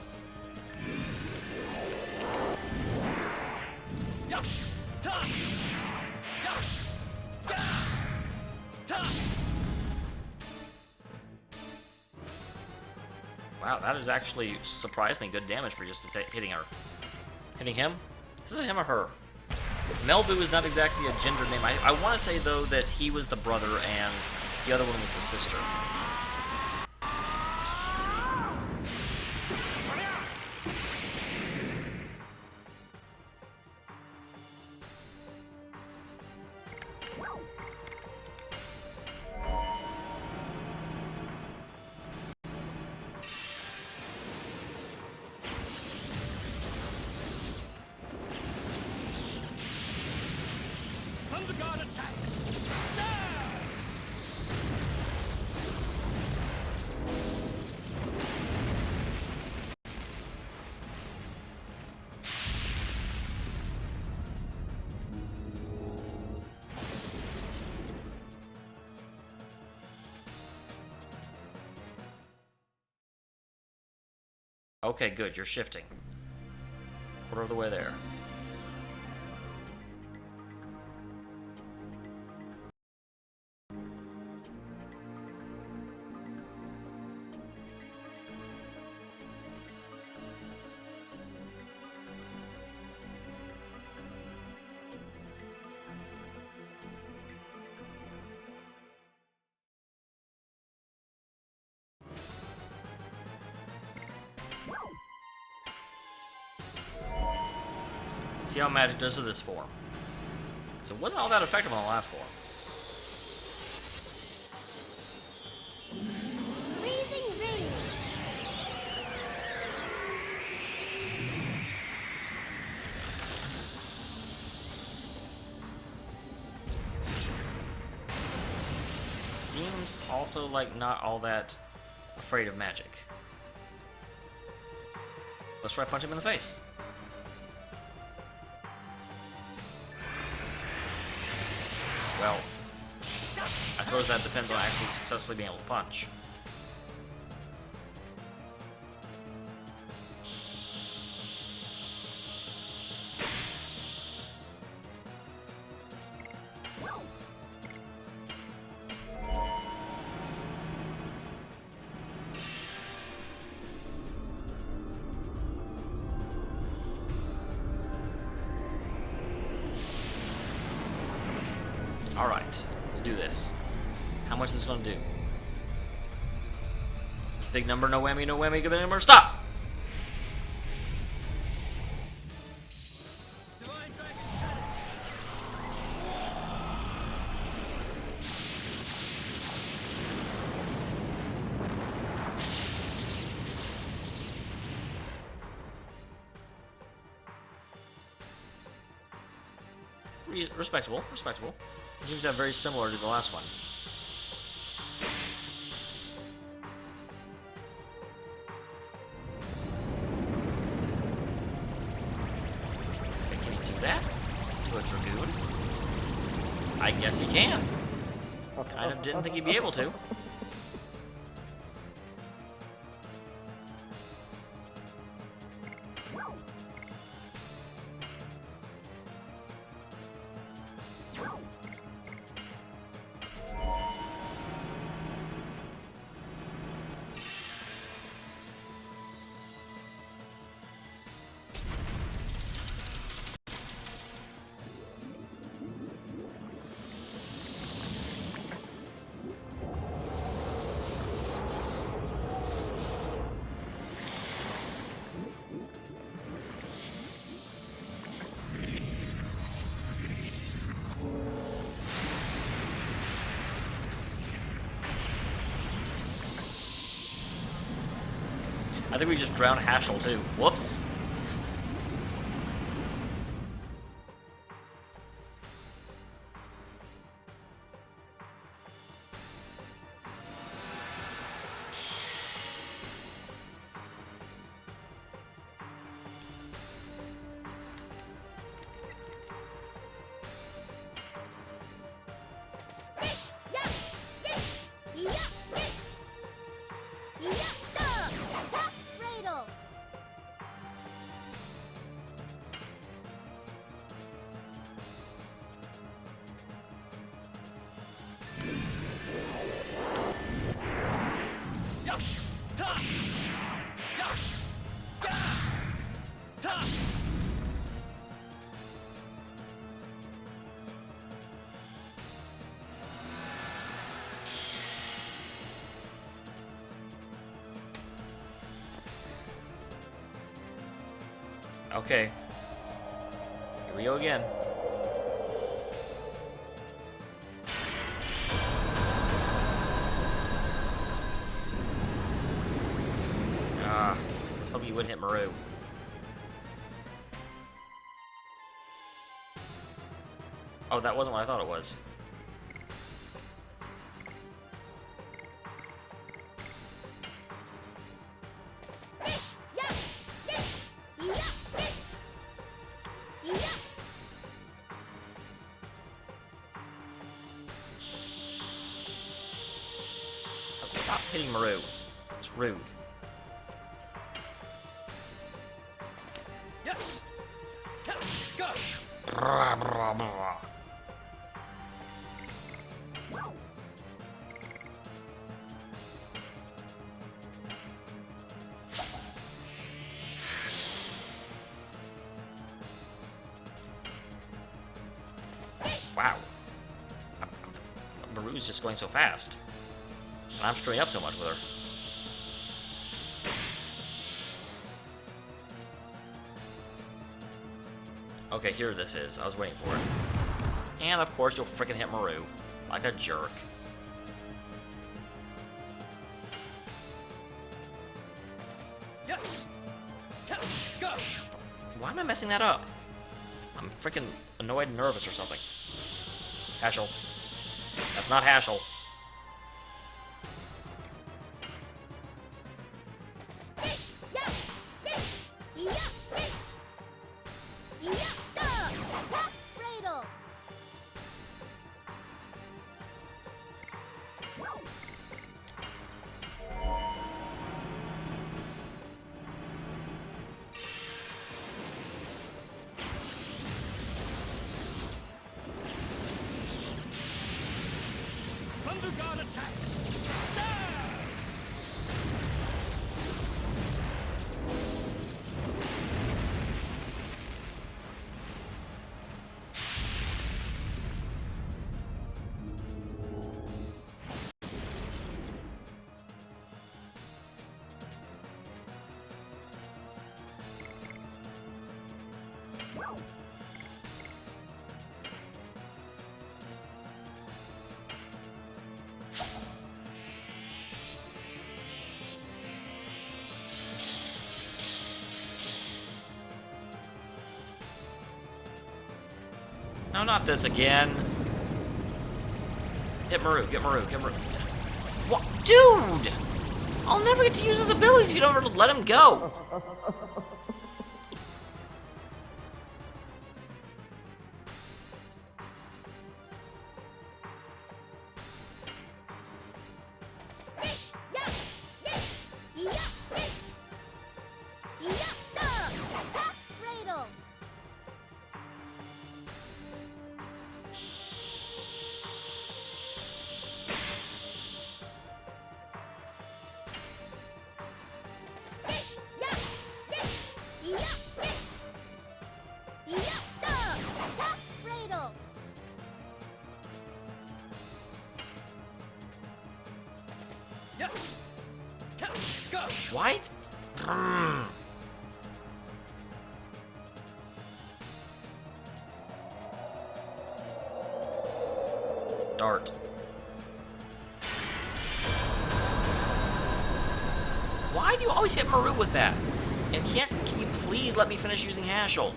Wow, that is actually surprisingly good damage for just hitting her. Hitting him? Is it him or her? Melbu is not exactly a gender name. I want to say, though, that he was the brother and the other one was the sister. Thunder God attack! Okay, good, you're shifting. Quarter of the way there. See how magic does to this form. So it wasn't all that effective on the last form. Freezing rain. Seems also like not all that afraid of magic. Let's try punch him in the face. Well, I suppose that depends on actually successfully being able to punch. Alright, let's do this. How much is this gonna do? Big number, no whammy, good number, stop! Divine Dragon Shadow! Respectable, respectable. It seems to have very similar to the last one. Wait, can he do that? To a Dragoon? I guess he can. Kind of didn't think he'd be able to. I think we just drowned Haschel too. Whoops. Okay. Here we go again. Let's hope you wouldn't hit Maru. Oh, that wasn't what I thought it was. Stop hitting Maru. It's rude. Yes. Go. Blah, blah, blah. Wow. Maru's just going so fast. And I'm straight up so much with her. Okay, here this is. I was waiting for it. And of course you'll freaking hit Maru. Like a jerk. Yes. Go. Why am I messing that up? I'm freaking annoyed and nervous or something. Haschel. That's not Haschel. Thunder God attack. No, not this again. Hit Maru, get Maru, get Maru. What? Dude! I'll never get to use his abilities if you don't ever let him go. Yes. Go. What? Dart. Why Why do you always hit Maru with that? And can you please let me finish using Haschel?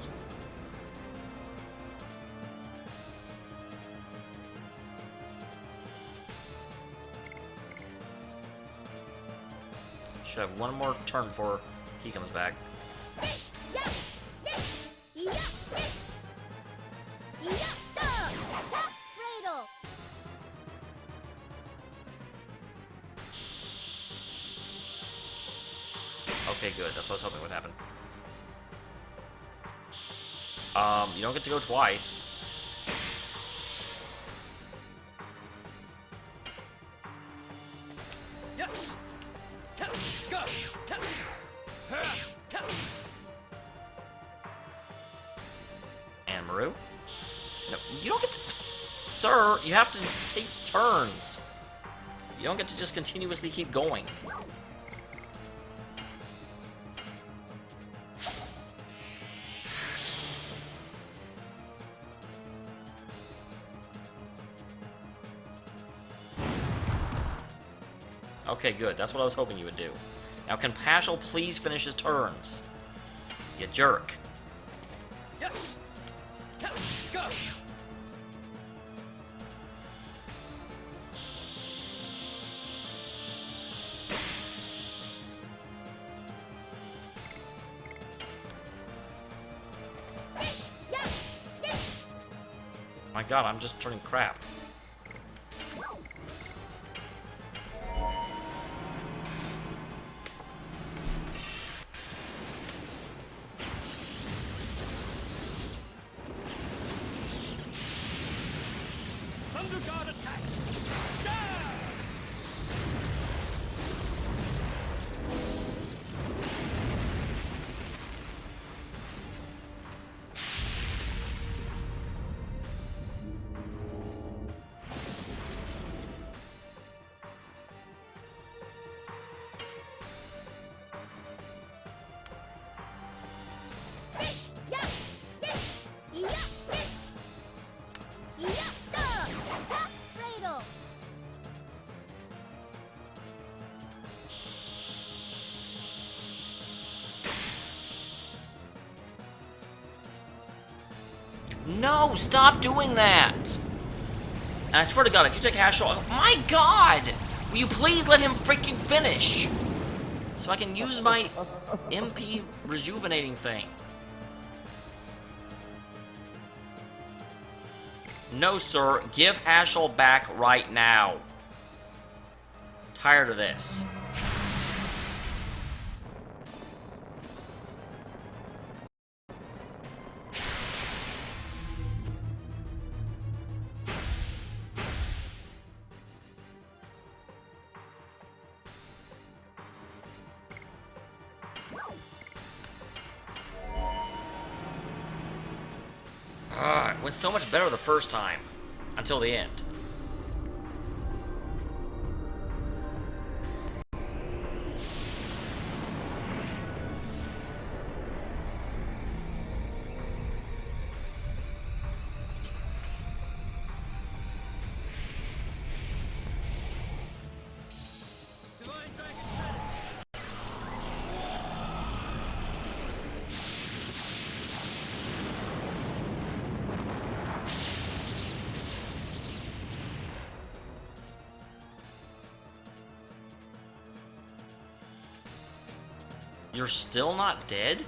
Should have one more turn before he comes back. Okay, good. That's what I was hoping would happen. You don't get to go twice. And Maru? No, you don't get to... Sir, you have to take turns. You don't get to just continuously keep going. Okay, good. That's what I was hoping you would do. Now, can Haschel please finish his turns? You jerk. Yes. Go. My god, I'm just turning crap. Thunder God attack. No, stop doing that! And I swear to God, if you take Haschel, my God! Will you please let him freaking finish? So I can use my MP rejuvenating thing. No, sir. Give Haschel back right now. Tired of this. It went so much better the first time. Until the end. You're still not dead?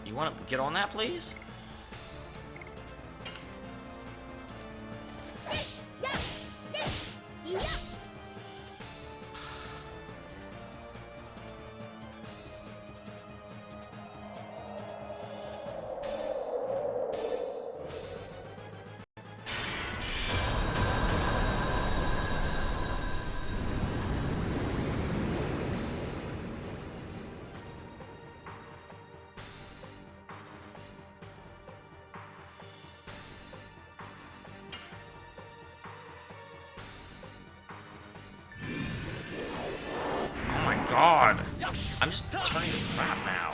You want to get on that, please? God. I'm just turning to crap now.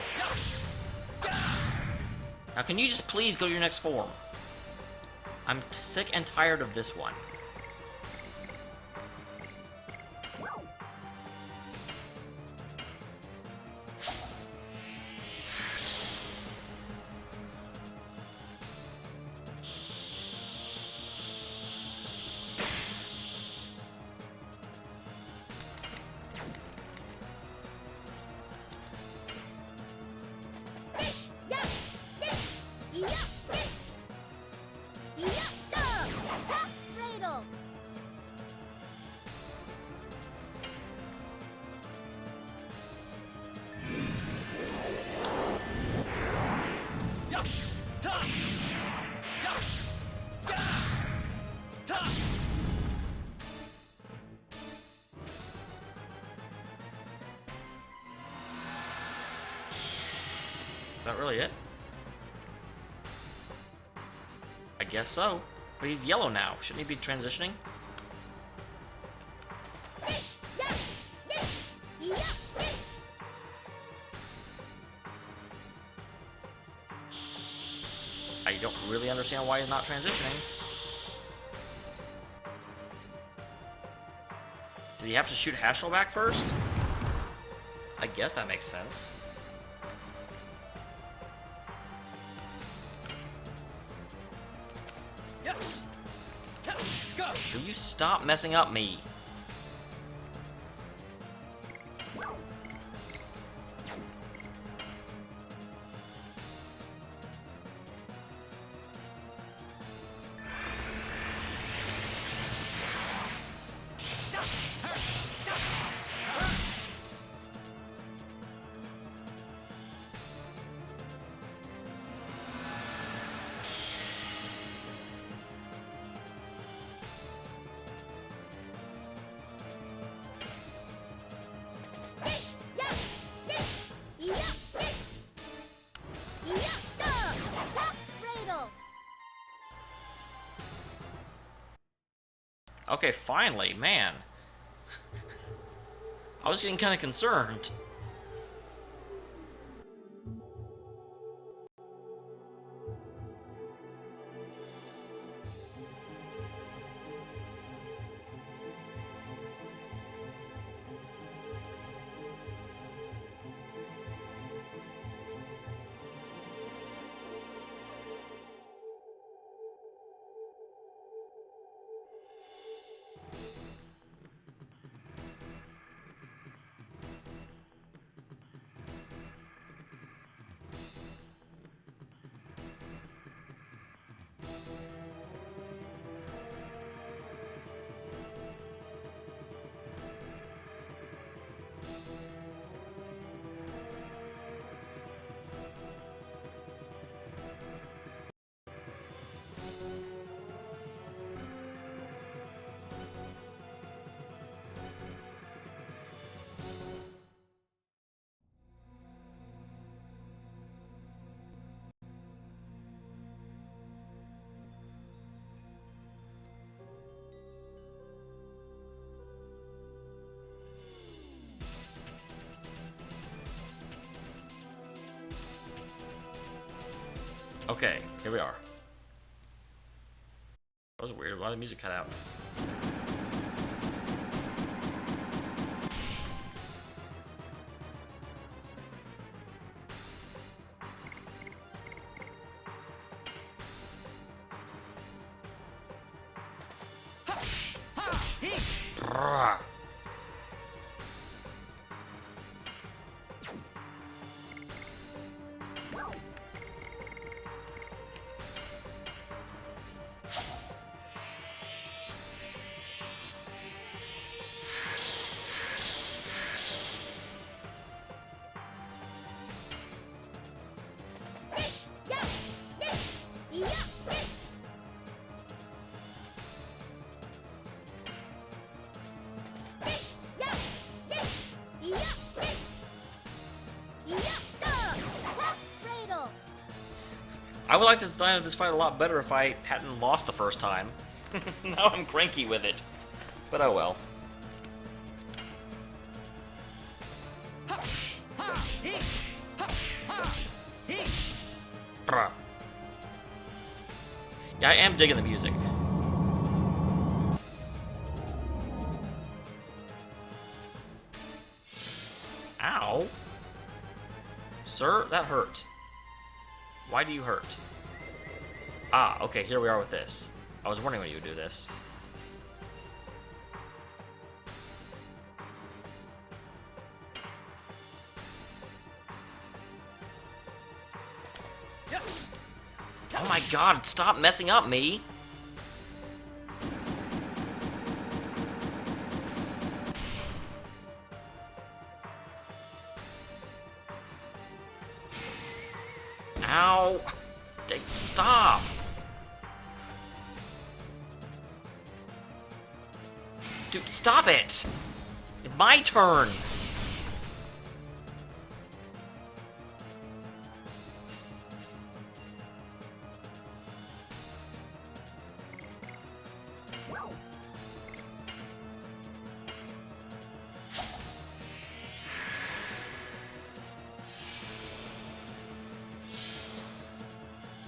Now, can you just please go to your next form? I'm sick and tired of this one. Cradle. Yeah. Ta. Yeah. Yeah. Ta. Is that really it? I guess so. But he's yellow now. Shouldn't he be transitioning? I don't really understand why he's not transitioning. Did he have to shoot Haschel back first? I guess that makes sense. Yeah. Ta. Go. Will you stop messing up me? Cradle. Okay, finally, man. I was getting kind of concerned. Okay, here we are. That was weird. Why did the music cut out? Ha. He. Brrrah. I would like to design this fight a lot better if I hadn't lost the first time. Now I'm cranky with it. But oh well. Ha. Ha. He. Ha. Ha. He. Brrrah. Yeah, I am digging the music. Ow. Sir, that hurt. Why do you hurt? Ah, okay, here we are with this. I was wondering when you would do this. Yeah. Oh my god, stop messing up me! Ow! Stop! Dude, stop it! It's my turn!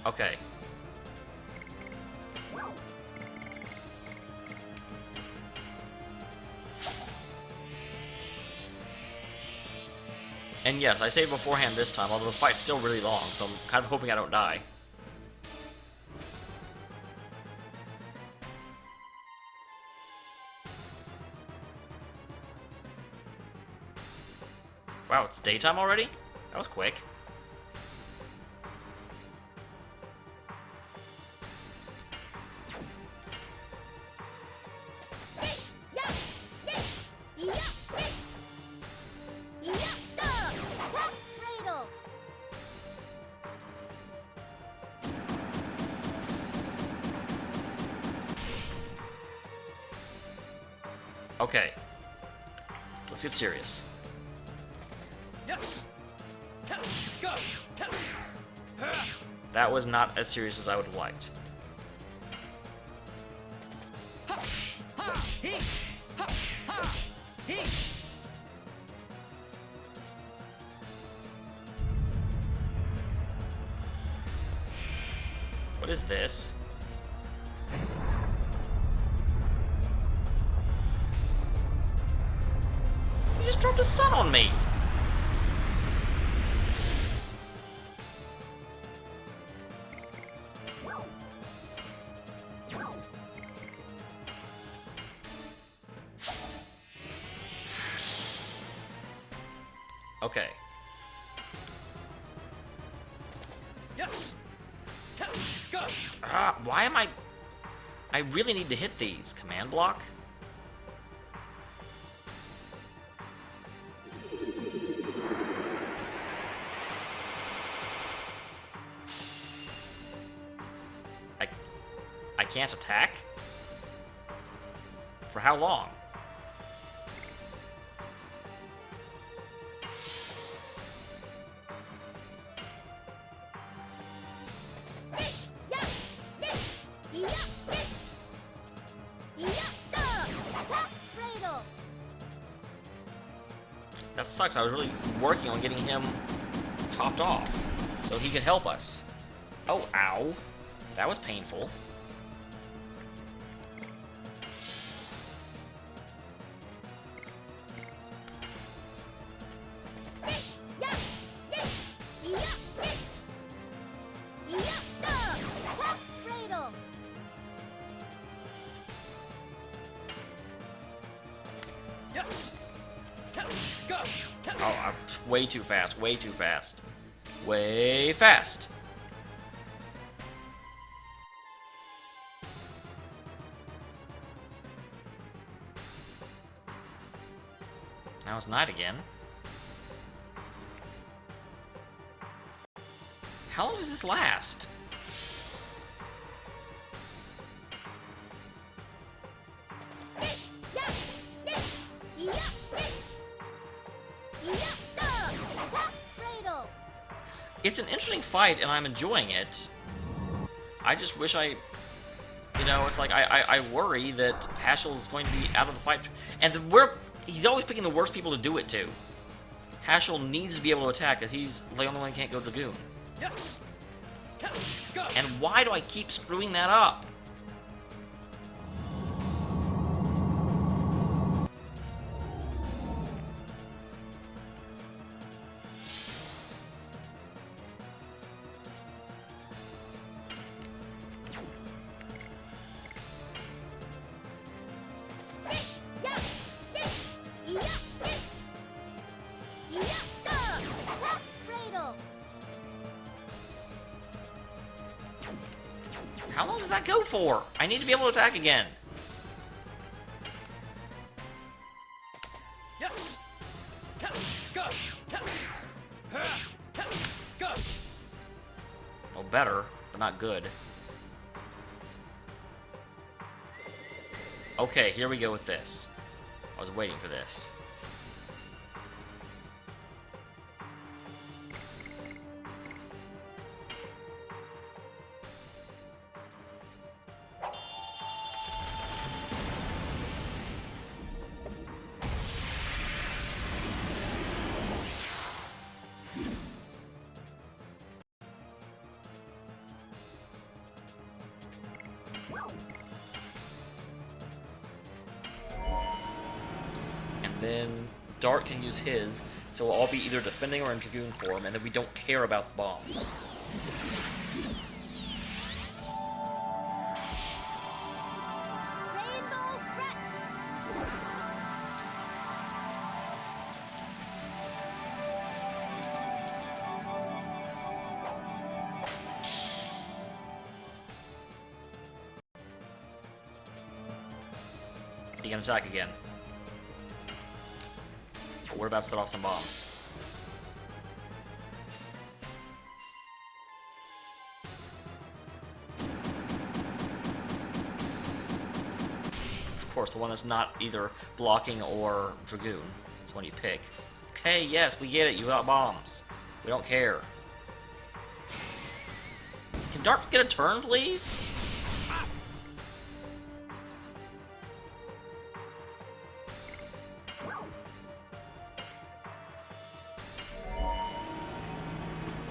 Okay. And yes, I saved beforehand this time, although the fight's still really long, so I'm kind of hoping I don't die. Wow, it's daytime already? That was quick. Okay. Let's get serious. Yes. Go. That was not as serious as I would have liked. Ha. Ha. He. Ha. Ha. He. What is this? You just dropped a sun on me! Okay. Yes. Go. Why am I... I really need to hit these. Command block? I can't attack? For how long? That sucks. I was really working on getting him topped off so he could help us. Oh, ow. That was painful. Go. Oh, I'm way too fast, way too fast. Way fast. Now it's night again. How long does this last? It's an interesting fight, and I'm enjoying it. I just wish I... You know, it's like, I worry that Haschel's going to be out of the fight. And he's always picking the worst people to do it to. Haschel needs to be able to attack, because he's the only one who can't go Dragoon. And why do I keep screwing that up? How long does that go for? I need to be able to attack again. Yes. Go. Go. Well, better, but not good. Okay, here we go with this. I was waiting for this. Then Dart can use his, so we'll all be either defending or in Dragoon form, and then we don't care about the bombs. Rainbow threat. He can attack again. But we're about to set off some bombs. Of course, the one that's not either blocking or Dragoon is one you pick. Okay, yes, we get it. You got bombs. We don't care. Can Dart get a turn, please?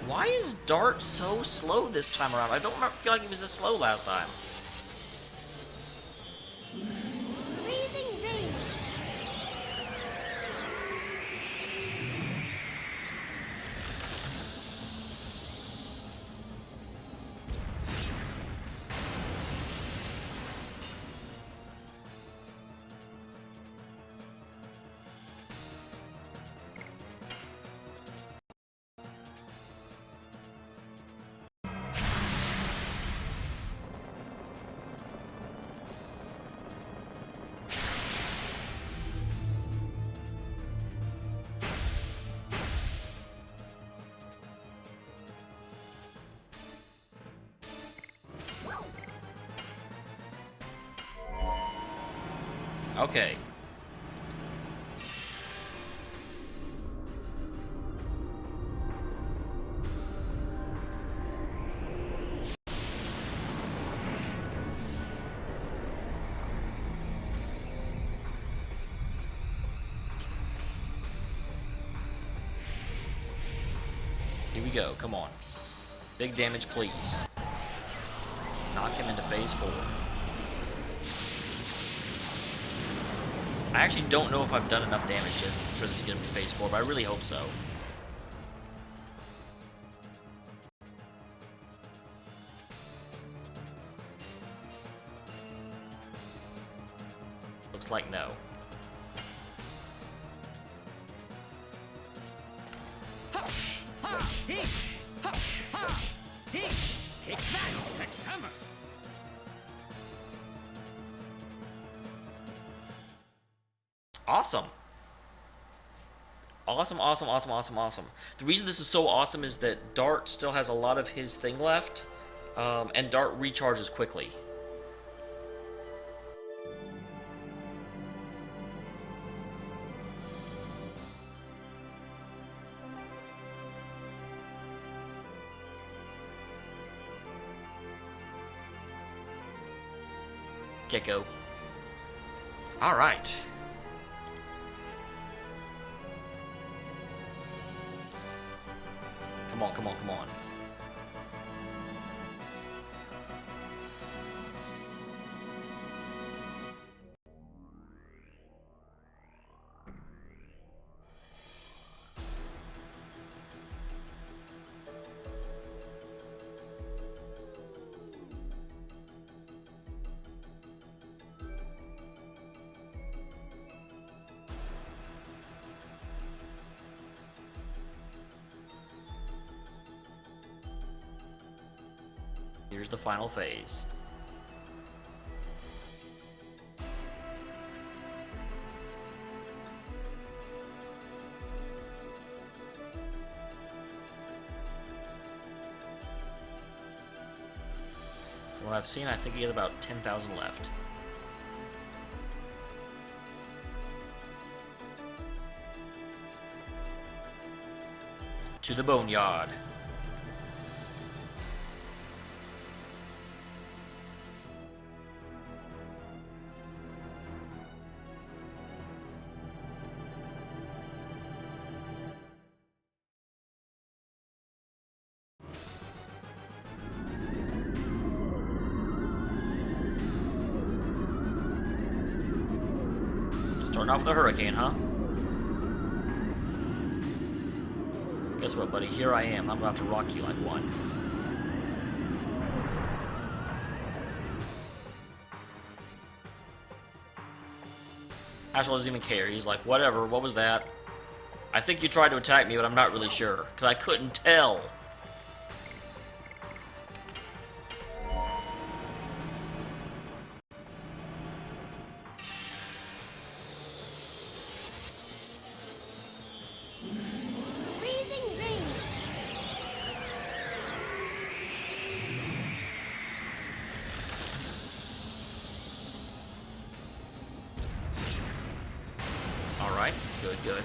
Why is Dart so slow this time around? I don't feel like he was this slow last time. Freezing rain. Okay. Here we go, come on. Big damage, please. Knock him into phase 4. I actually don't know if I've done enough damage for this to get him to phase 4, but I really hope so. Looks like no. Ha! Ha! He! Ha! Ha! He! Take that, Rex Hammer! Awesome. Awesome, awesome, awesome, awesome, awesome. The reason this is so awesome is that Dart still has a lot of his thing left, and Dart recharges quickly. Gecko. Alright. Come on, come on, come on. Here's the final phase. From what I've seen, I think he has about 10,000 left. To the boneyard. Starting off with a hurricane, huh? Guess what, buddy? Here I am. I'm about to rock you like one. Haschel doesn't even care. He's like, whatever, what was that? I think you tried to attack me, but I'm not really sure. Because I couldn't tell. Freezing rain. Alright, good, good.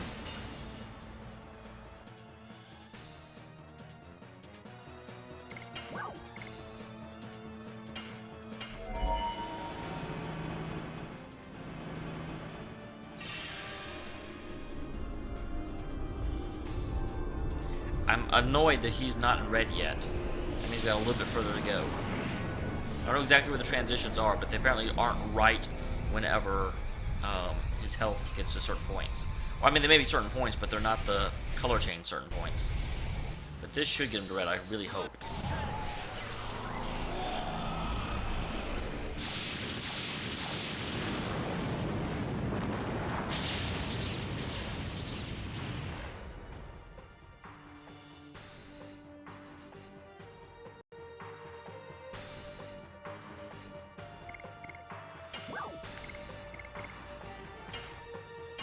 I'm annoyed that he's not in red yet. That means he's got a little bit further to go. I don't know exactly where the transitions are, but they apparently aren't right whenever his health gets to certain points. Well, I mean, they may be certain points, but they're not the color change certain points. But this should get him to red, I really hope.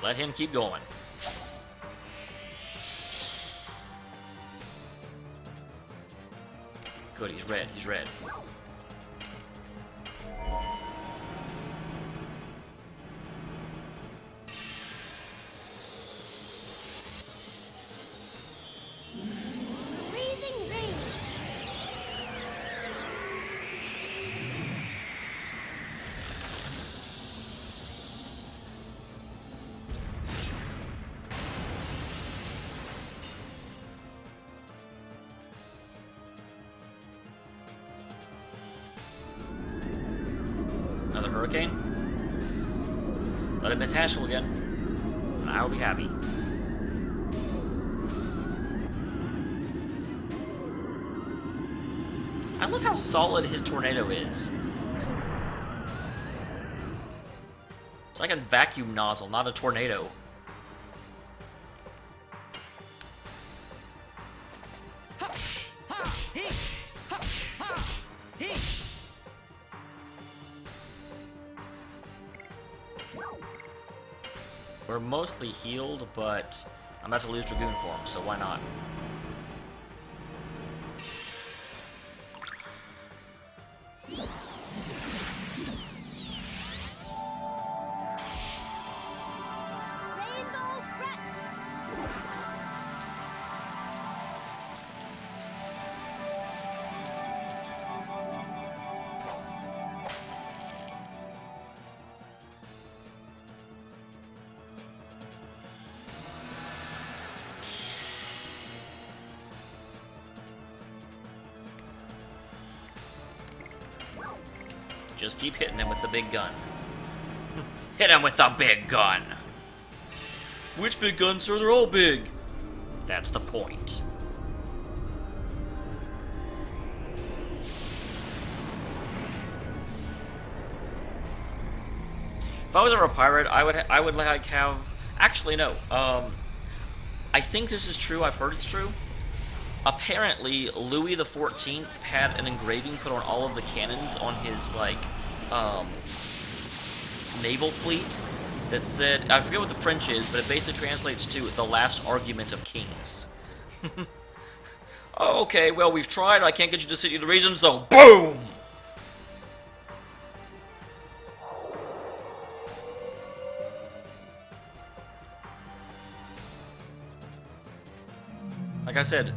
Let him keep going. Good, he's red, he's red. Freezing rain. Another hurricane. Let him miss Haschel again, and I'll be happy. I love how solid his tornado is. It's like a vacuum nozzle, not a tornado. Ha! He! Ha! He! We're mostly healed, but I'm about to lose Dragoon for him, so why not? Rainbow threat. Just keep hitting him with the big gun. Hit him with the big gun! Which big gun, sir? They're all big! That's the point. If I was ever a pirate, I would like have... Actually, no. I think this is true. I've heard it's true. Apparently, Louis XIV had an engraving put on all of the cannons on his, like, naval fleet that said, I forget what the French is, but it basically translates to the last argument of kings. Oh, okay, well, we've tried, I can't get you to city of the reason, so BOOM! I said.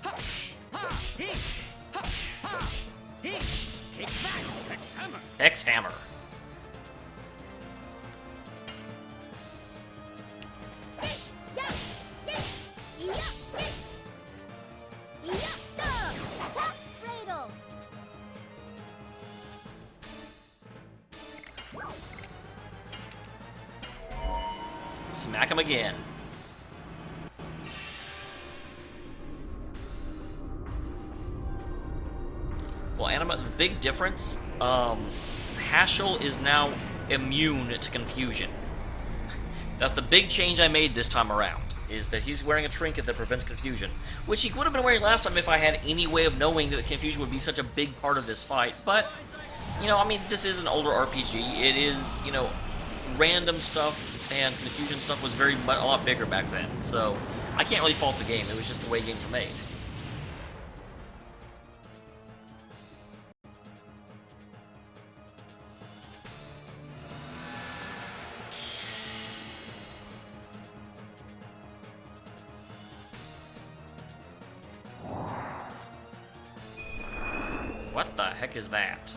Ha! Ha! He! Ha! Ha! He! Take that! X-hammer! X-hammer. Yeah. Yeah. Yeah. Top cradle. Smack him again. Well, Anima, the big difference, Haschel is now immune to confusion. That's the big change I made this time around, is that he's wearing a trinket that prevents confusion, which he would have been wearing last time if I had any way of knowing that confusion would be such a big part of this fight, but, you know, I mean, this is an older RPG. It is, you know, random stuff and confusion stuff was a lot bigger back then, so I can't really fault the game. It was just the way games were made. What the heck is that?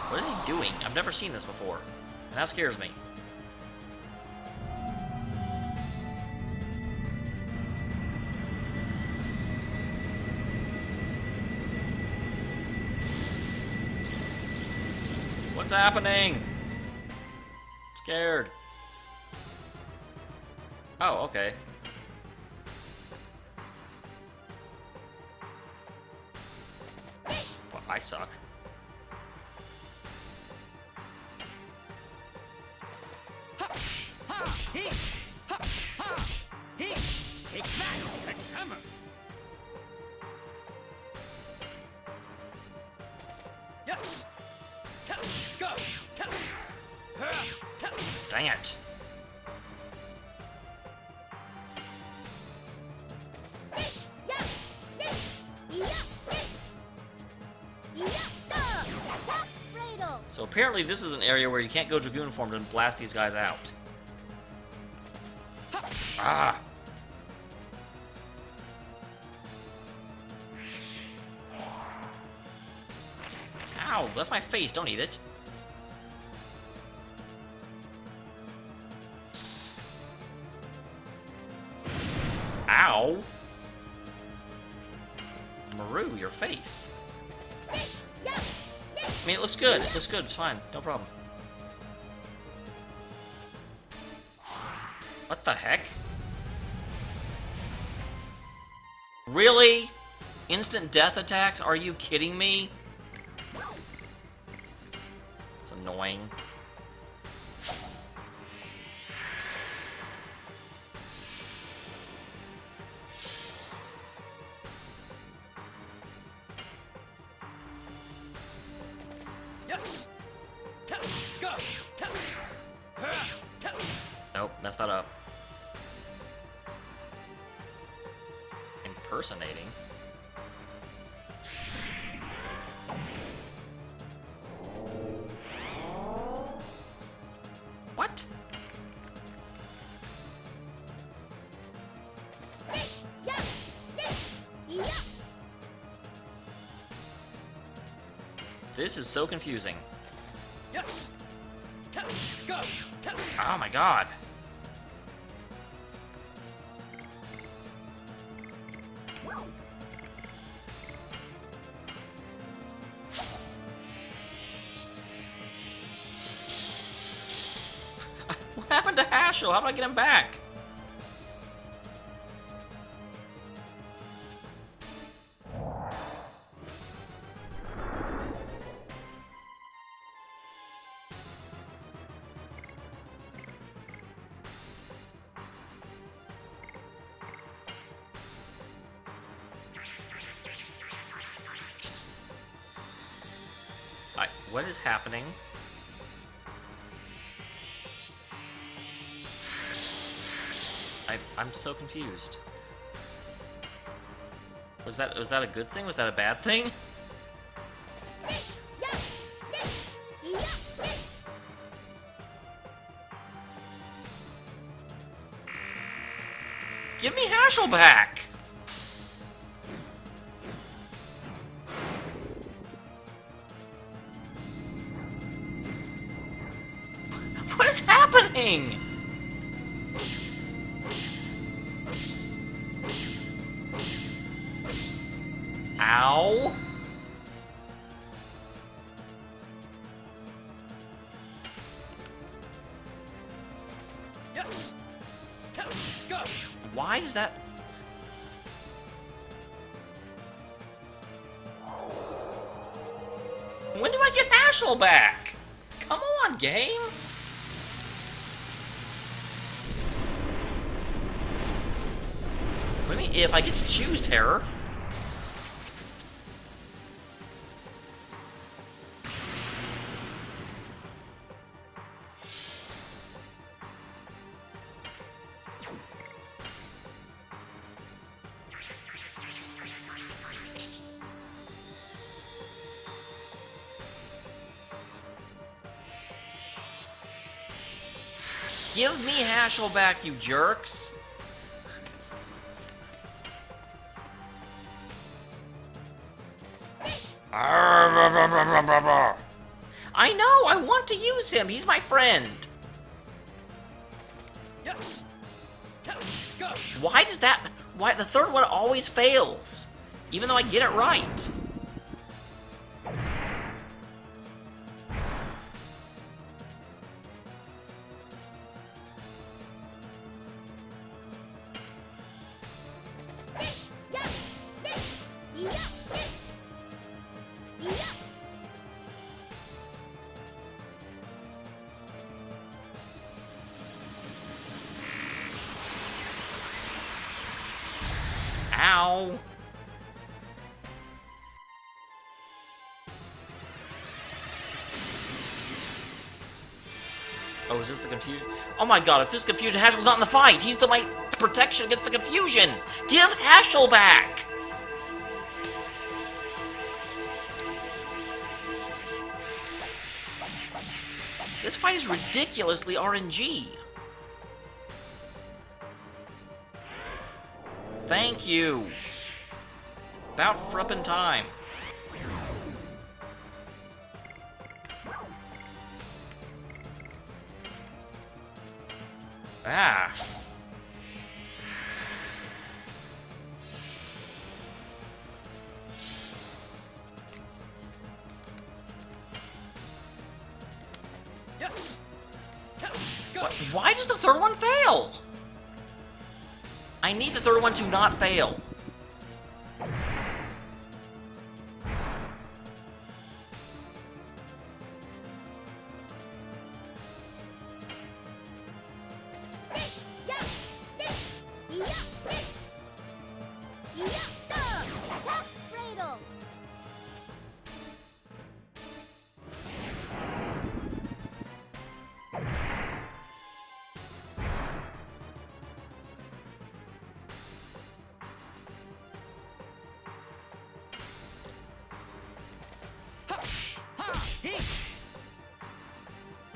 What is he doing? I've never seen this before. And that scares me. What's happening? Scared. Oh, okay. Well, I suck. Ha! Ha! He! Ha! Ha! He! Take that! X-hammer! Yes! Ta! Go! Ta! Ta! Dang it. Yeah. Top cradle. So apparently this is an area where you can't go Dragoon form and blast these guys out. Ah! Ow, that's my face, don't eat it. Ow! Maru, your face. I mean, it looks good. It looks good. It's fine. No problem. What the heck? Really? Instant death attacks? Are you kidding me? It's annoying. Yes! Ta! Go! Ta! Ta! Nope, messed that up. Impersonating? What? This is so confusing. Yes! Ta! Go! Ta! Oh my god. What happened to Haschel? How do I get him back? What is happening? I'm so confused. Was that a good thing? Was that a bad thing? Give me Haschel back! What is happening? Ow! Yes. Go. Why is that? When do I get Haschel back? Come on, game! What do you mean, if I get to choose Terror? Give me Haschel back, you jerks! I know, I want to use him, he's my friend! Yes. Go. Why does that... Why the third one always fails? Even though I get it right. Ow. Oh, is this the confusion? Oh my god, if this is confusion, Haschel's not in the fight! He's my protection against the confusion! Give Haschel back! This fight is ridiculously RNG. Thank you. About frippin' time. Ah. Yes. Go. Why does the third one fail? I need the third one to not fail.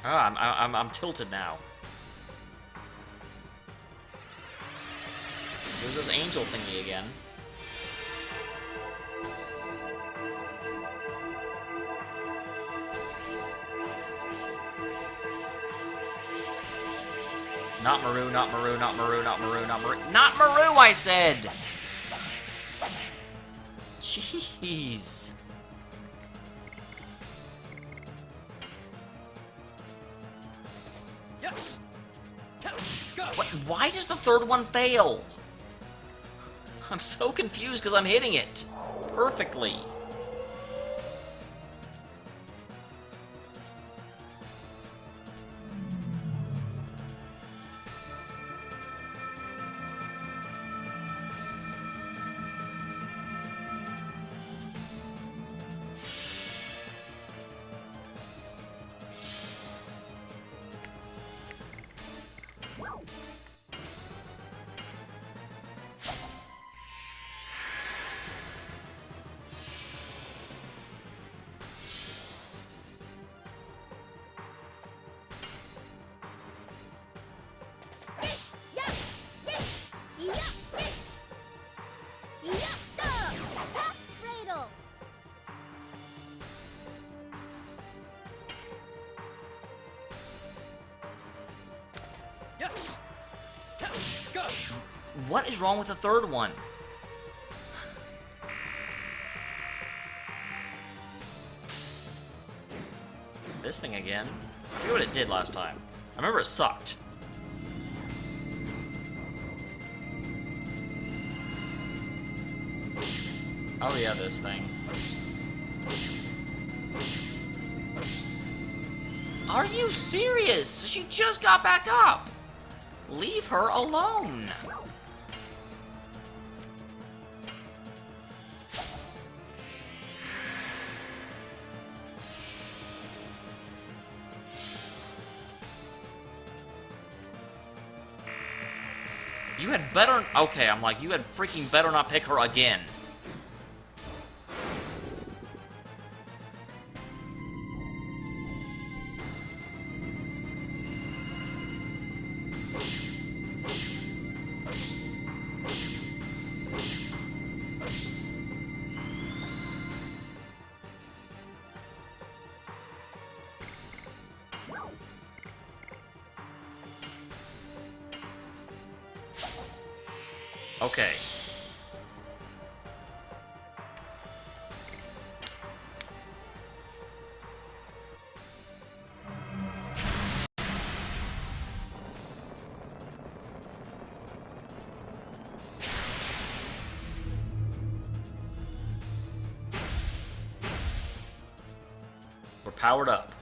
Oh, I'm tilted now. There's this angel thingy again. Not Maru, not Maru, not Maru, not Maru, not Maru. Not Maru, I said! Jeez. Yes. Go. Why does the third one fail? I'm so confused because I'm hitting it perfectly. What is wrong with the third one? This thing again. I forget what it did last time. I remember it sucked. Oh yeah, this thing. Are you serious? She just got back up. Leave her alone. You had better... Okay, I'm like, you had freaking better not pick her again. Okay. We're powered up.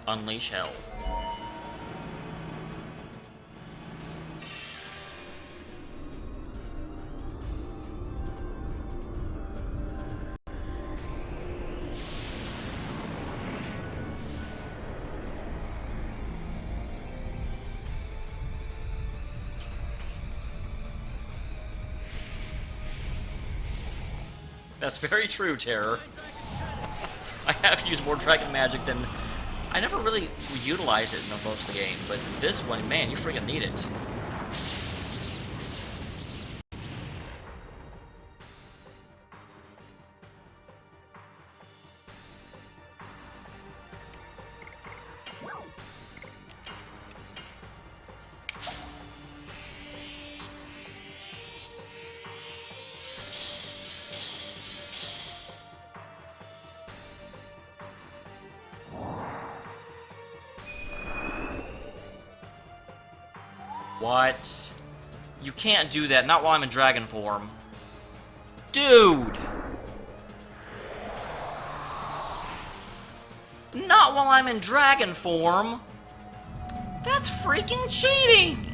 Unleash hell. That's very true, Terror. I have used more Dragon Magic than... I never really utilized it in most of the game, but this one, man, you freaking need it. What? You can't do that, not while I'm in dragon form. Dude! Not while I'm in dragon form! That's freaking cheating!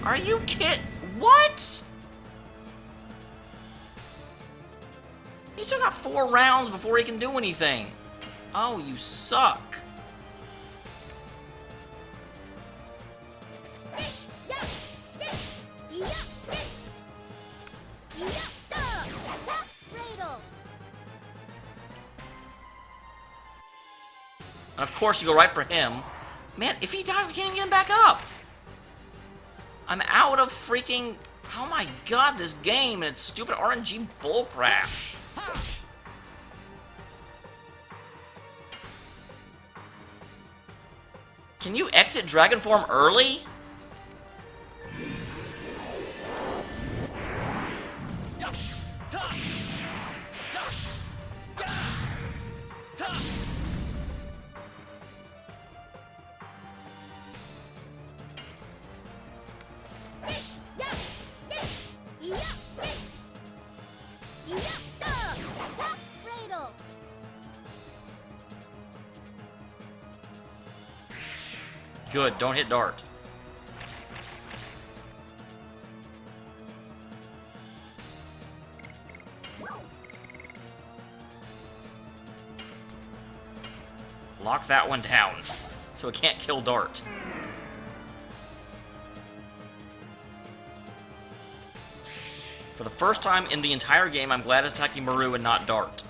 Are you kidding? What? He's still got 4 rounds before he can do anything. Oh, you suck. And of course you go right for him. Man, if he dies, we can't even get him back up. I'm out of freaking... Oh my god, this game and its stupid RNG bullcrap. Can you exit dragon form early? Good, don't hit Dart. Lock that one down, so it can't kill Dart. For the first time in the entire game, I'm glad it's attacking Maru and not Dart.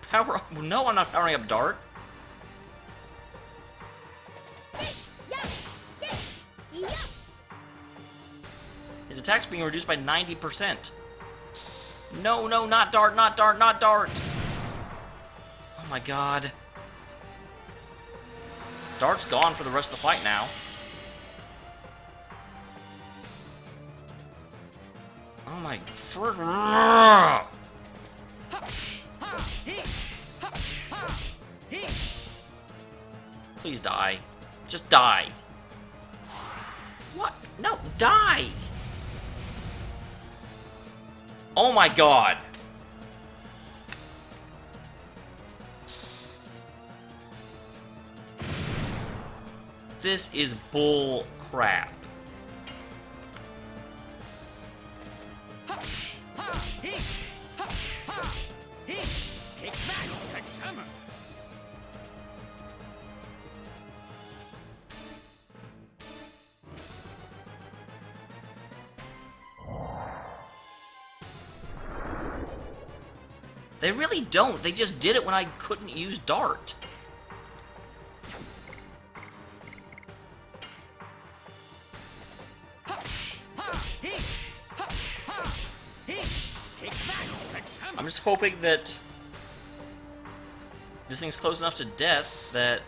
Power up? No, I'm not powering up Dart. His attack's being reduced by 90%. No, no, not Dart, not Dart, not Dart! Oh my god. Dart's gone for the rest of the fight now. Oh my... Please die. Just die. What? No, die! Oh my god! This is bull crap. Take that, Rex Hammer. They really don't. They just did it when I couldn't use Dart. I'm just hoping that this thing's close enough to death that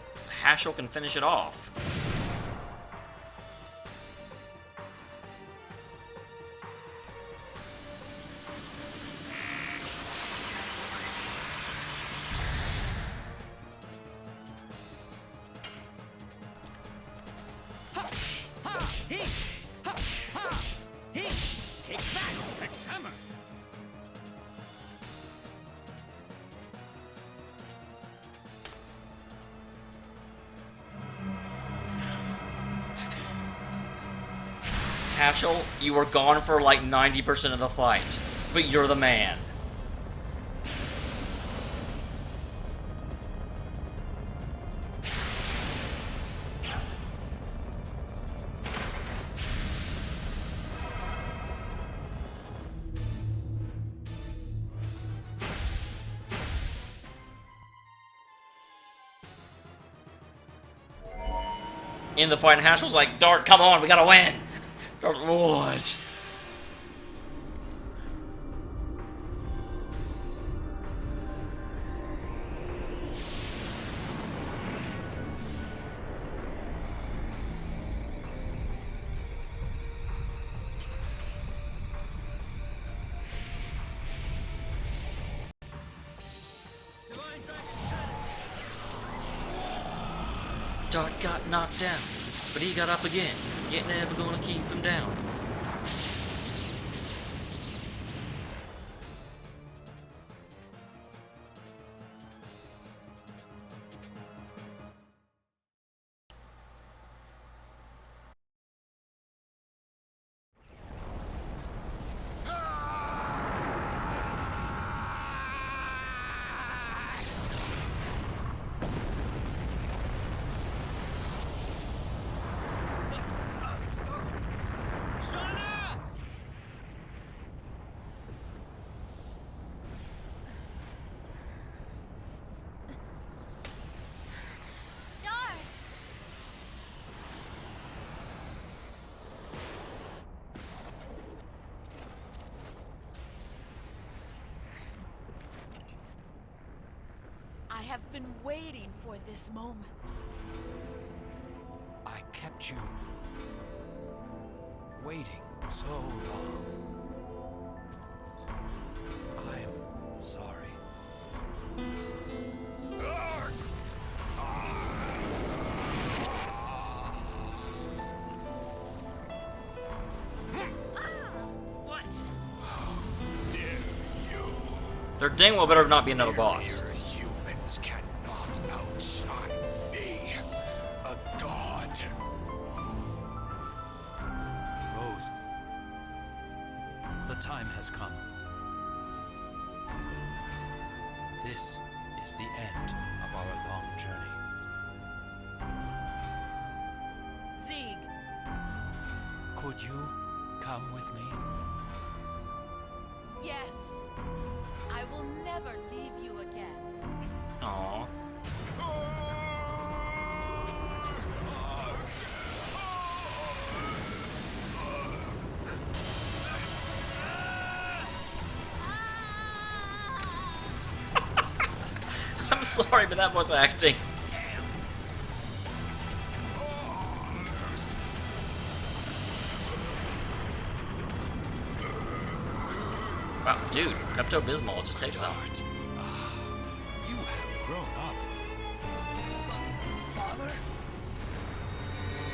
Haschel can finish it off. Take that, Rex Hammer. Haschel, you were gone for like 90% of the fight, but you're the man. In the fight, Haschel's like, Dart, come on, we gotta win! Dart, what? Dart got knocked down, but he got up again. Yet never gonna keep him down. I have been waiting for this moment. I kept you waiting so long. I'm sorry. What? Dare you? There dang well better not be another boss. Mere humans cannot outshine me, a god. Rose, the time has come. This is the end of our long journey. Sieg, Could you come with me? yes. I will never leave you again. Aww. I'm sorry, but that was acting. Wow, dude, Pepto-Bismol, just take some. You have grown up. Father?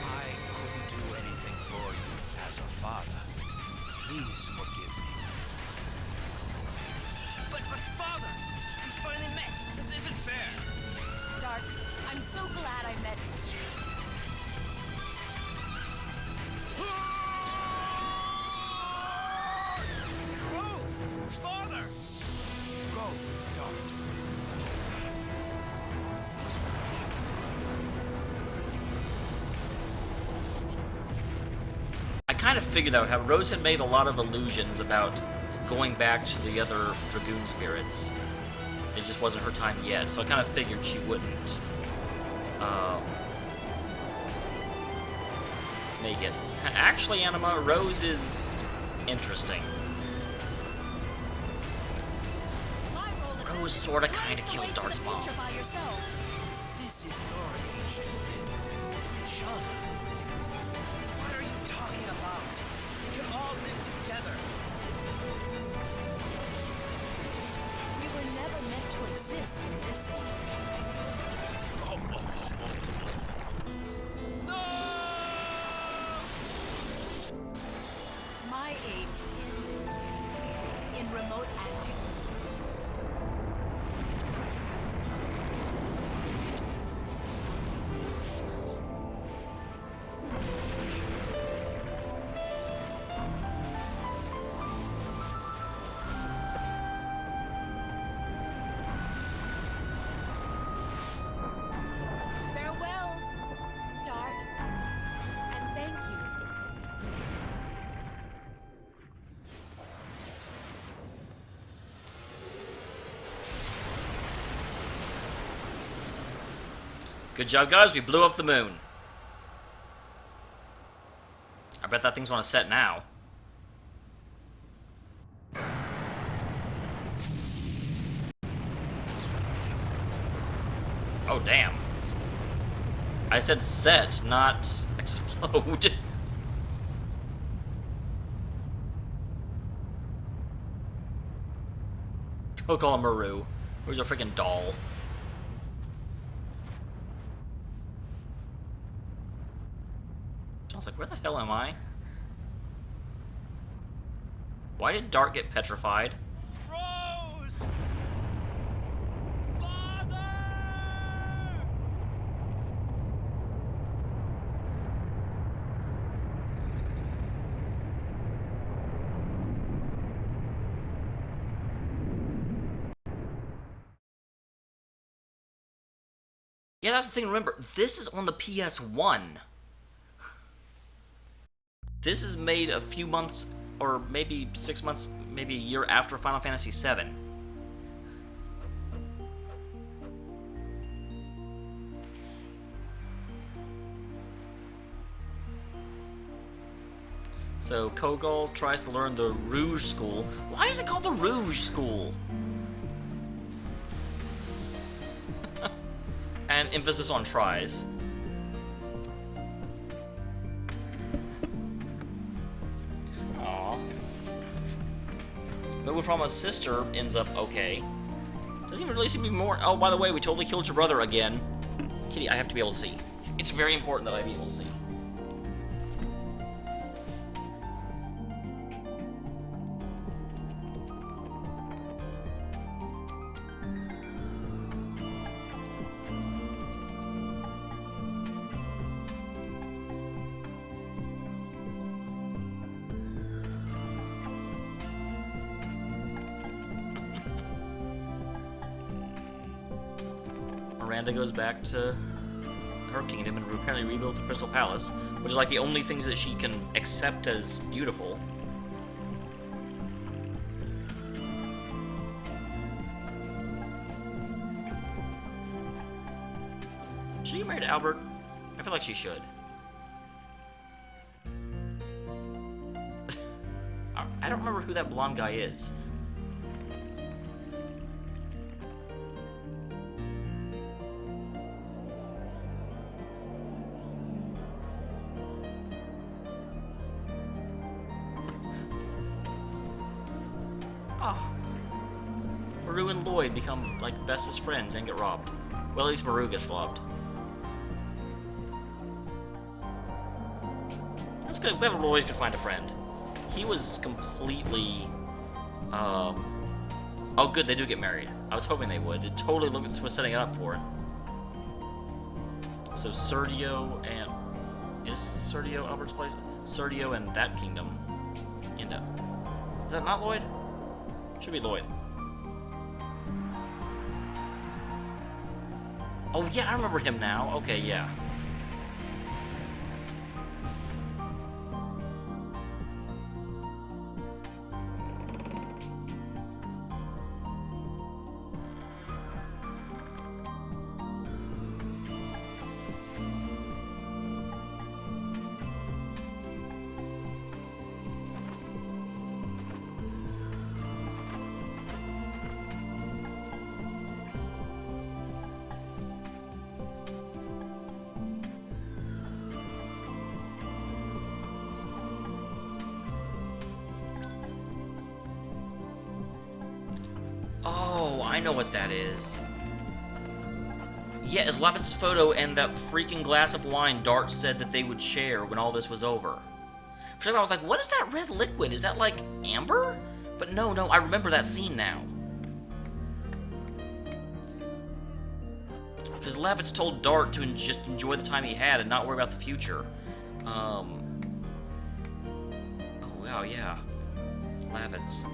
I couldn't do anything for you as a father. Please forgive me. But father, we finally met. This isn't fair. Dart, I'm so glad I met you. Rose! Father! Go, Dart. I kind of figured out how Rose had made a lot of illusions about going back to the other Dragoon spirits. It just wasn't her time yet, so I kind of figured she wouldn't make it. Actually, Anima, Rose is interesting. My role is Rose sorta kinda killed relate to the Dart's mom. future by yourselves. This is your age to live. With Shauna. What are you talking about? We can all live together. We were never meant to exist in this age. No! My age ended in remote acting. Farewell, Dart, and thank you. Good job, guys. We blew up the moon. I bet that thing's on a set now. Oh, damn. I said set, not explode. Go call him Maru. Where's a freaking doll? I was like, where the hell am I? Why did Dart get petrified? Rose! Father! Yeah, that's the thing. Remember, this is on the PS1. This is made a few months, or maybe 6 months, maybe a year after Final Fantasy VII. So Kogol tries to learn the Rouge School. Why is it called the Rouge School? And emphasis on tries. Aww. Moving from a sister ends up okay. Doesn't even really seem to be more. Oh, by the way, we totally killed your brother again. Kitty, I have to be able to see. It's very important that I be able to see. Miranda goes back to her kingdom and apparently rebuilds the Crystal Palace, which is like the only thing that she can accept as beautiful. Albert? I feel like she should. I don't remember who that blonde guy is. Oh. Maru and Lloyd become, like, bestest friends and get robbed. Well, at least Maru gets robbed. That's good. Glad Lloyd could find a friend. He was completely, oh, good, they do get married. I was hoping they would. It totally was setting it up for it. So Sergio and... Is Sergio Albert's place? Sergio and that kingdom end up... Is that not Lloyd? Should be Lloyd. Oh yeah, I remember him now. Okay, yeah. Oh, I know what that is. Yeah, it's Lavitz's photo and that freaking glass of wine Dart said that they would share when all this was over. For a second I was like, what is that red liquid? Is that like amber? But no, I remember that scene now. Because Lavitz told Dart to just enjoy the time he had and not worry about the future. Oh, wow, yeah. Lavitz.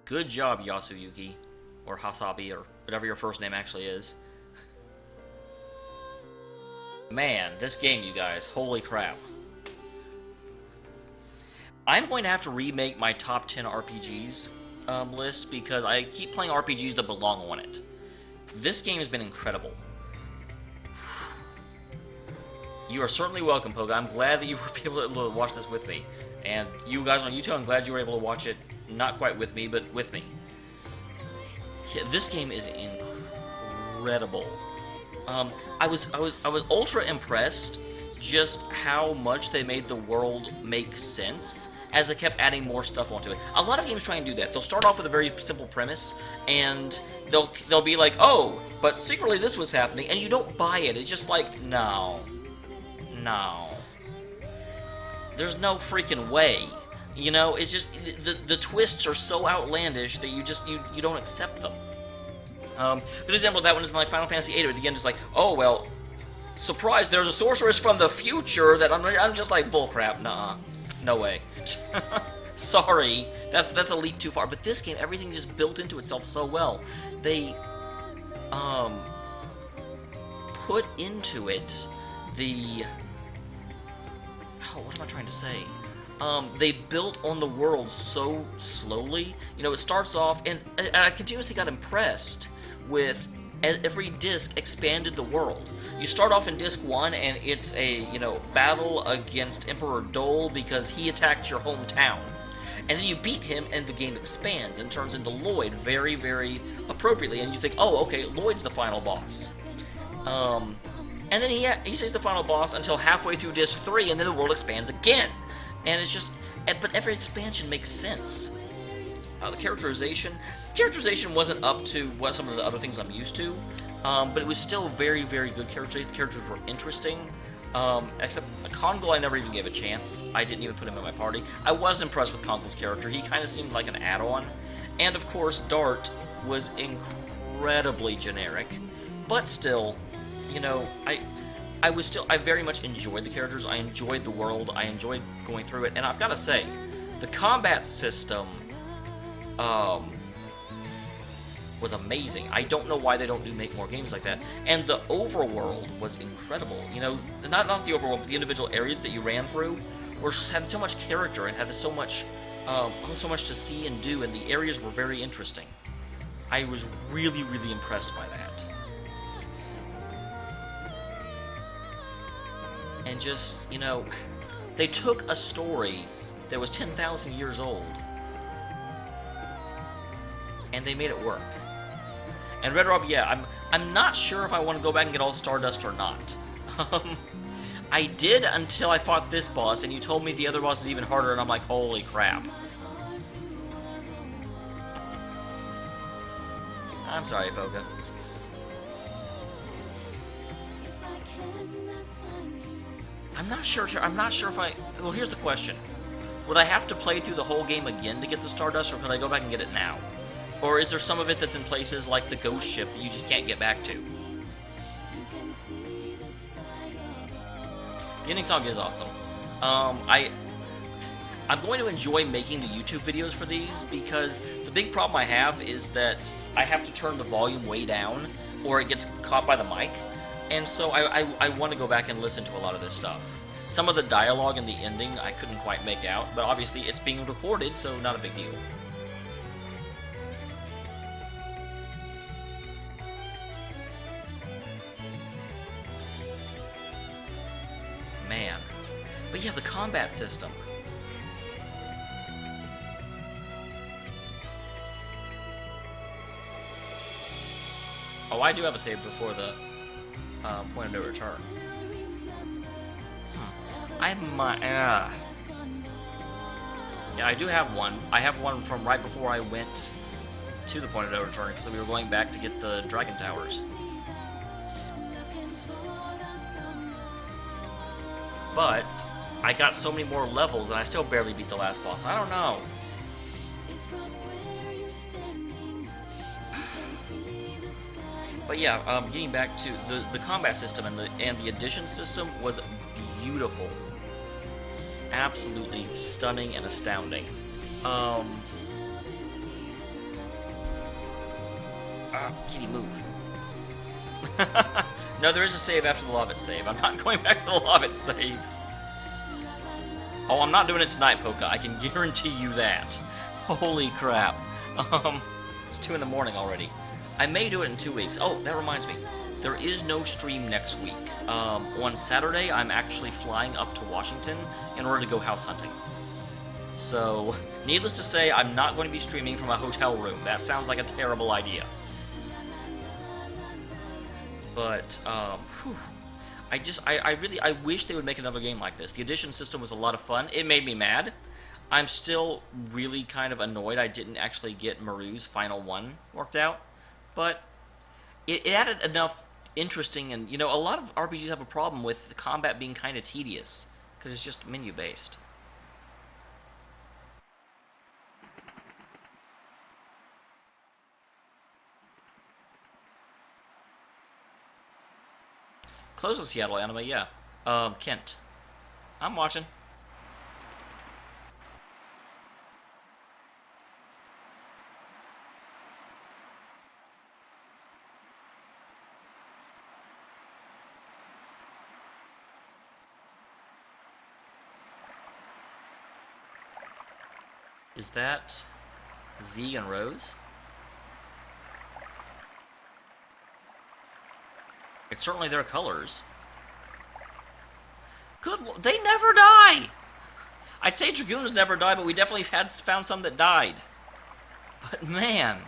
Good job, Yasuyuki. Or Hasabi, or whatever your first name actually is. Man, this game, you guys. Holy crap. I'm going to have to remake my top 10 RPGs list because I keep playing RPGs that belong on it. This game has been incredible. You are certainly welcome, Poga. I'm glad that you were able to watch this with me. And you guys on YouTube, I'm glad you were able to watch it, not quite with me, but with me. Yeah, this game is incredible. I was ultra impressed just how much they made the world make sense as they kept adding more stuff onto it. A lot of games try and do that. They'll start off with a very simple premise, and they'll be like, oh, but secretly this was happening, and you don't buy it. It's just like, no. There's no freaking way. You know, it's just, the twists are so outlandish that you don't accept them. Good example of that one is in like Final Fantasy VIII, at the end it's like, oh, well, surprise, there's a sorceress from the future that I'm just like, bullcrap, nah, no way. Sorry, that's a leap too far. But this game, everything just built into itself so well. They, put into it the, what am I trying to say? They built on the world so slowly. You know, it starts off, and I continuously got impressed with every disc expanded the world. You start off in disc 1, and it's a, battle against Emperor Dole because he attacked your hometown. And then you beat him, and the game expands and turns into Lloyd very, very appropriately. And you think, oh, okay, Lloyd's the final boss. And then he says the final boss until halfway through disc 3, and then the world expands again. And it's just, but every expansion makes sense. The characterization wasn't up to what some of the other things I'm used to, but it was still very, very good characterization. The characters were interesting, except Kongol I never even gave a chance. I didn't even put him in my party. I was impressed with Kongol's character. He kind of seemed like an add-on. And of course, Dart was incredibly generic, but still, I very much enjoyed the characters, I enjoyed the world, I enjoyed going through it, and I've got to say, the combat system was amazing. I don't know why they don't make more games like that. And the overworld was incredible. You know, not the overworld, but the individual areas that you ran through had so much character and had so much to see and do, and the areas were very interesting. I was really, really impressed by that. And just, you know, they took a story that was 10,000 years old and they made it work. And Red Rob, yeah, I'm not sure if I want to go back and get all Stardust or not. I did until I fought this boss, and you told me the other boss is even harder, and I'm like, holy crap. I'm sorry, Poga. I'm not sure if I... Well, here's the question. Would I have to play through the whole game again to get the Stardust, or could I go back and get it now? Or is there some of it that's in places like the ghost ship that you just can't get back to? The ending song is awesome. I'm going to enjoy making the YouTube videos for these, because the big problem I have is that I have to turn the volume way down or it gets caught by the mic. And so I want to go back and listen to a lot of this stuff. Some of the dialogue in the ending I couldn't quite make out, but obviously it's being recorded, so not a big deal. Man. But yeah, the combat system. Oh, I do have a save before the point of no return. I might... Yeah, I do have one. I have one from right before I went to the point of no return, because we were going back to get the Dragon Towers. But I got so many more levels, and I still barely beat the last boss. I don't know. But yeah, getting back to the combat system and the addition system was beautiful, absolutely stunning and astounding. Kitty, move. No, there is a save after the Lovett save. I'm not going back to the Lovett save. Oh, I'm not doing it tonight, Poka. I can guarantee you that. Holy crap. It's 2 in the morning already. I may do it in 2 weeks. Oh, that reminds me. There is no stream next week. On Saturday, I'm actually flying up to Washington in order to go house hunting. So, needless to say, I'm not going to be streaming from a hotel room. That sounds like a terrible idea. But, I wish they would make another game like this. The addition system was a lot of fun. It made me mad. I'm still really kind of annoyed I didn't actually get Maru's final one worked out. But it added enough interesting, and, you know, a lot of RPGs have a problem with the combat being kind of tedious, because it's just menu-based. Close to Seattle anime, yeah. Kent. I'm watching. Is that Z and Rose? It's certainly their colors. Good, they never die! I'd say Dragoons never die, but we definitely found some that died. But man.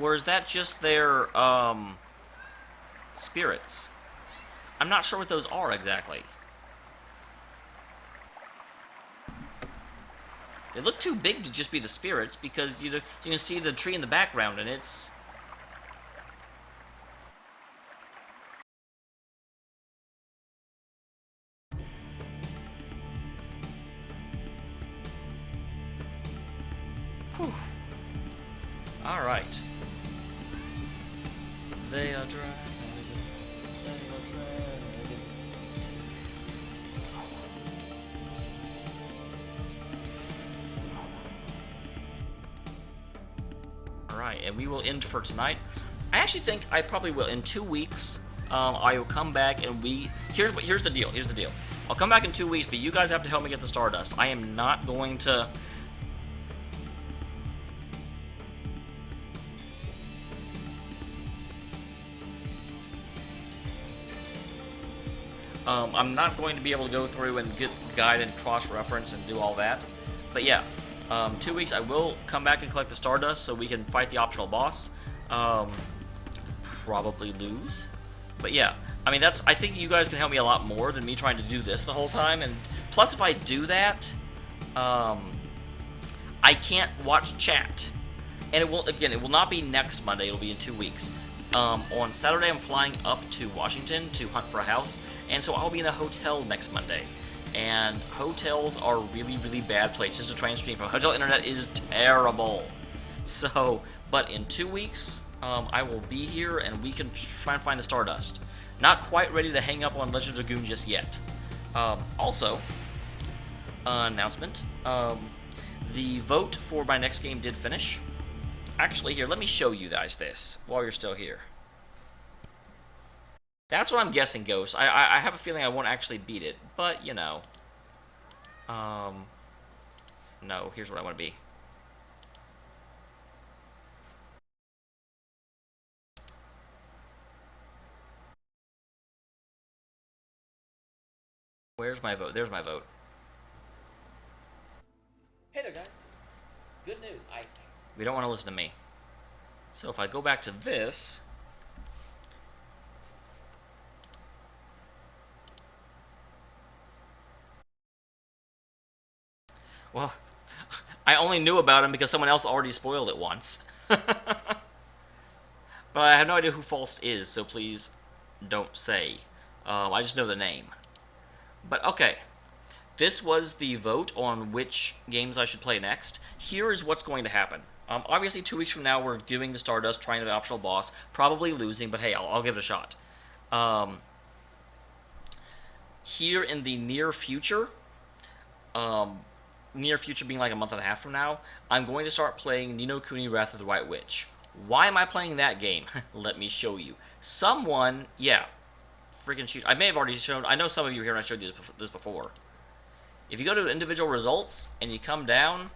Or is that just their, spirits? I'm not sure what those are exactly. They look too big to just be the spirits, because you can see the tree in the background, and it's... Whew. Alright. They are dragons. They are dragons. Alright, and we will end for tonight. I actually think I probably will. In 2 weeks, I will come back and here's the deal. Here's the deal. I'll come back in 2 weeks, but you guys have to help me get the Stardust. I am not going to... I'm not going to be able to go through and get guide and cross-reference and do all that. But yeah, 2 weeks I will come back and collect the Stardust so we can fight the optional boss. Probably lose. But yeah, I mean, I think you guys can help me a lot more than me trying to do this the whole time. And plus, if I do that, I can't watch chat. And it will not be next Monday, it'll be in 2 weeks. On Saturday, I'm flying up to Washington to hunt for a house, and so I'll be in a hotel next Monday. And hotels are really, really bad places to try and stream from. Hotel internet is terrible. So, but in 2 weeks, I will be here, and we can try and find the Stardust. Not quite ready to hang up on Legend of Dragoon just yet. Also, announcement. The vote for my next game did finish. Actually, here, let me show you guys this while you're still here. That's what I'm guessing, Ghost. I have a feeling I won't actually beat it, but, you know. No, here's what I want to be. Where's my vote? There's my vote. Hey there, guys. Good news, I think. We don't want to listen to me. So if I go back to this... Well, I only knew about him because someone else already spoiled it once. But I have no idea who Faust is, so please don't say. I just know the name. But okay. This was the vote on which games I should play next. Here is what's going to happen. Obviously, 2 weeks from now, we're doing the Stardust, trying the optional boss. Probably losing, but hey, I'll give it a shot. Here in the near future, being like a month and a half from now, I'm going to start playing Ni no Kuni Wrath of the White Witch. Why am I playing that game? Let me show you. Someone, yeah, freaking shoot. I may have already shown, I know some of you here and I showed you this before. If you go to individual results and you come down,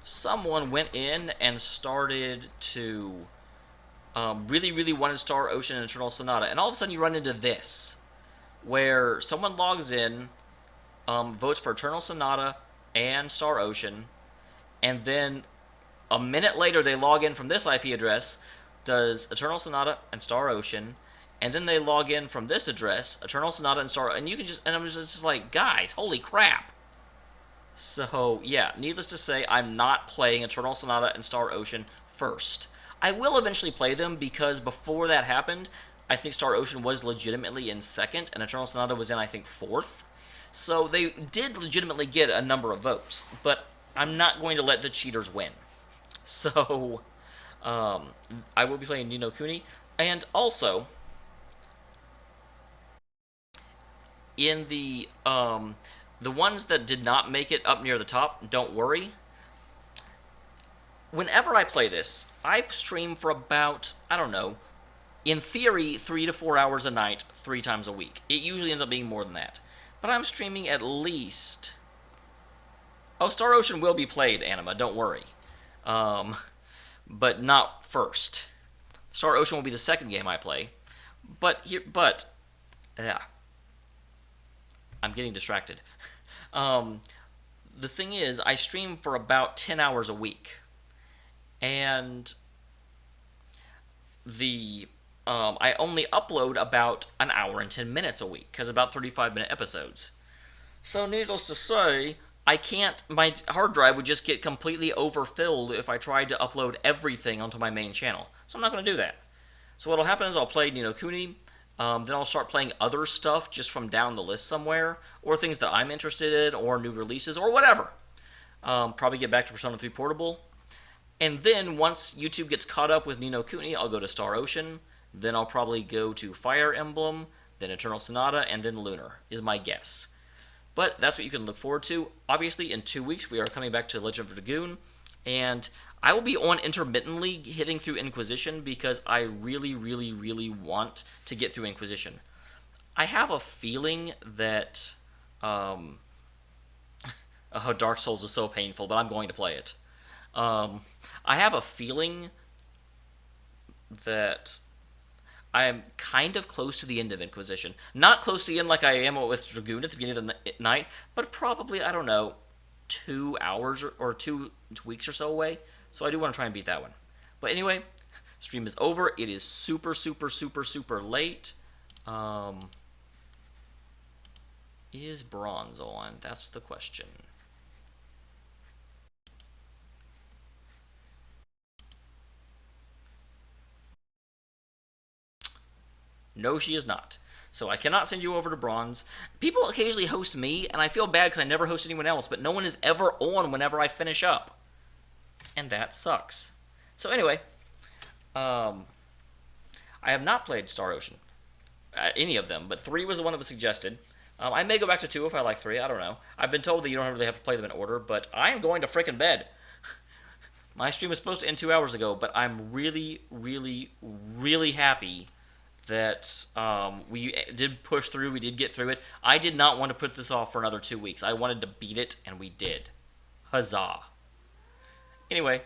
someone went in and started to really, really wanted Star Ocean and Eternal Sonata. And all of a sudden you run into this, where someone logs in, votes for Eternal Sonata and Star Ocean, and then a minute later they log in from this IP address, does Eternal Sonata and Star Ocean, and then they log in from this address, Eternal Sonata and Star, and you can just, and I'm just like, guys, holy crap. So, yeah, needless to say, I'm not playing Eternal Sonata and Star Ocean first. I will eventually play them, because before that happened, I think Star Ocean was legitimately in second, and Eternal Sonata was in, I think, fourth. So they did legitimately get a number of votes, but I'm not going to let the cheaters win. So, I will be playing Ni no Kuni, and also, in the ones that did not make it up near the top, don't worry. Whenever I play this, I stream for about, I don't know, in theory, 3 to 4 hours a night, 3 times a week. It usually ends up being more than that. But I'm streaming at least... Oh, Star Ocean will be played, Anima, don't worry. But not first. Star Ocean will be the second game I play. Yeah. I'm getting distracted. The thing is, I stream for about 10 hours a week. And I only upload about an hour and 10 minutes a week, because about 35-minute episodes. So needless to say, my hard drive would just get completely overfilled if I tried to upload everything onto my main channel. So I'm not going to do that. So what'll happen is I'll play Ni no Kuni, then I'll start playing other stuff just from down the list somewhere, or things that I'm interested in, or new releases, or whatever. Probably get back to Persona 3 Portable. And then once YouTube gets caught up with Ni no Kuni, I'll go to Star Ocean. Then I'll probably go to Fire Emblem, then Eternal Sonata, and then Lunar, is my guess. But that's what you can look forward to. Obviously, in 2 weeks, we are coming back to Legend of Dragoon, and I will be on intermittently hitting through Inquisition because I really, really, really want to get through Inquisition. I have a feeling that Dark Souls is so painful, but I'm going to play it. I have a feeling that I am kind of close to the end of Inquisition. Not close to the end like I am with Dragoon at the beginning of the night, but probably, I don't know, 2 hours or 2 weeks or so away. So I do want to try and beat that one. But anyway, stream is over. It is super, super, super, super late. Is bronze on? That's the question. No, she is not. So I cannot send you over to bronze. People occasionally host me, and I feel bad because I never host anyone else, but no one is ever on whenever I finish up. And that sucks. So anyway, I have not played Star Ocean. Any of them, but 3 was the one that was suggested. I may go back to 2 if I like 3, I don't know. I've been told that you don't really have to play them in order, but I am going to frickin' bed. My stream was supposed to end 2 hours ago, but I'm really, really, really happy that we did push through, we did get through it. I did not want to put this off for another 2 weeks. I wanted to beat it, and we did. Huzzah. Anyway,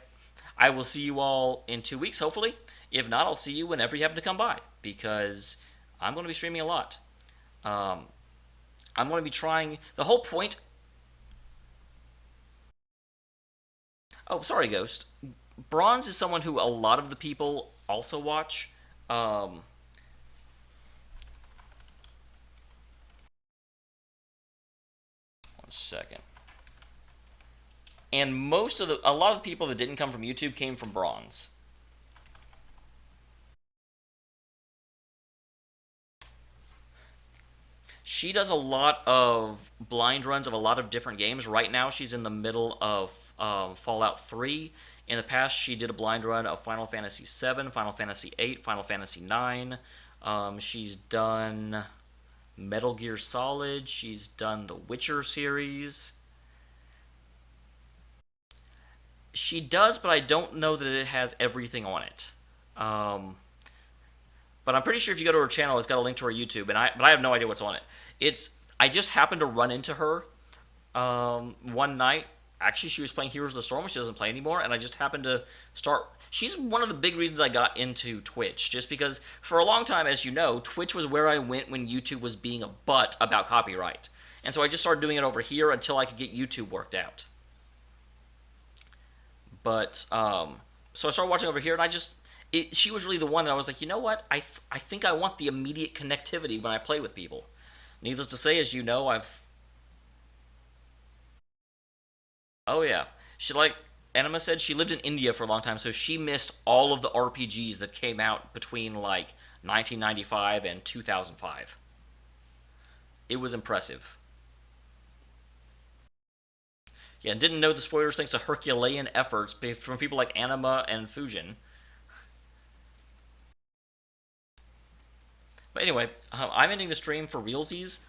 I will see you all in 2 weeks, hopefully. If not, I'll see you whenever you happen to come by, because I'm going to be streaming a lot. I'm going to be trying... The whole point... Oh, sorry, Ghost. Bronze is someone who a lot of the people also watch. One second. And a lot of the people that didn't come from YouTube came from Bronze. She does a lot of blind runs of a lot of different games. Right now, she's in the middle of Fallout 3. In the past, she did a blind run of Final Fantasy VII, Final Fantasy VIII, Final Fantasy IX. She's done Metal Gear Solid. She's done the Witcher series. She does, but I don't know that it has everything on it. But I'm pretty sure if you go to her channel, it's got a link to her YouTube, but I have no idea what's on it. I just happened to run into her one night. Actually, she was playing Heroes of the Storm, which she doesn't play anymore, and I just happened to start... She's one of the big reasons I got into Twitch, just because for a long time, as you know, Twitch was where I went when YouTube was being a butt about copyright. And so I just started doing it over here until I could get YouTube worked out. But, so I started watching over here, and she was really the one that I was like, you know what? I think I want the immediate connectivity when I play with people. Needless to say, as you know, Oh, yeah. Anima said she lived in India for a long time, so she missed all of the RPGs that came out between, 1995 and 2005. It was impressive. Yeah, and didn't know the spoilers thanks to Herculean efforts from people like Anima and Fujin. But anyway, I'm ending the stream for realsies.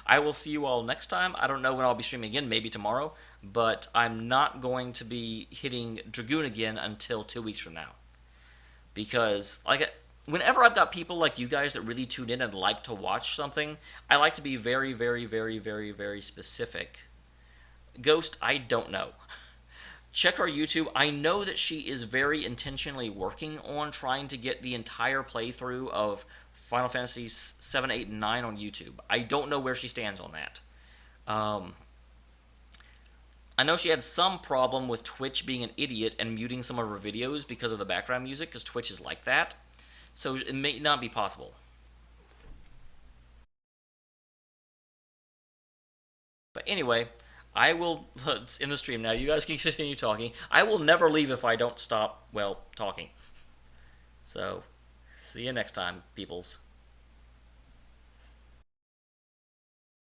I will see you all next time. I don't know when I'll be streaming again, maybe tomorrow. But I'm not going to be hitting Dragoon again until 2 weeks from now. Because, whenever I've got people like you guys that really tune in and like to watch something, I like to be very, very, very, very, very specific. Ghost, I don't know. Check our YouTube. I know that she is very intentionally working on trying to get the entire playthrough of Final Fantasy 7, 8, and 9 on YouTube. I don't know where she stands on that. I know she had some problem with Twitch being an idiot and muting some of her videos because of the background music, because Twitch is like that. So it may not be possible. But anyway, I will in the stream now. You guys can continue talking. I will never leave if I don't stop, talking. So, see you next time, peoples.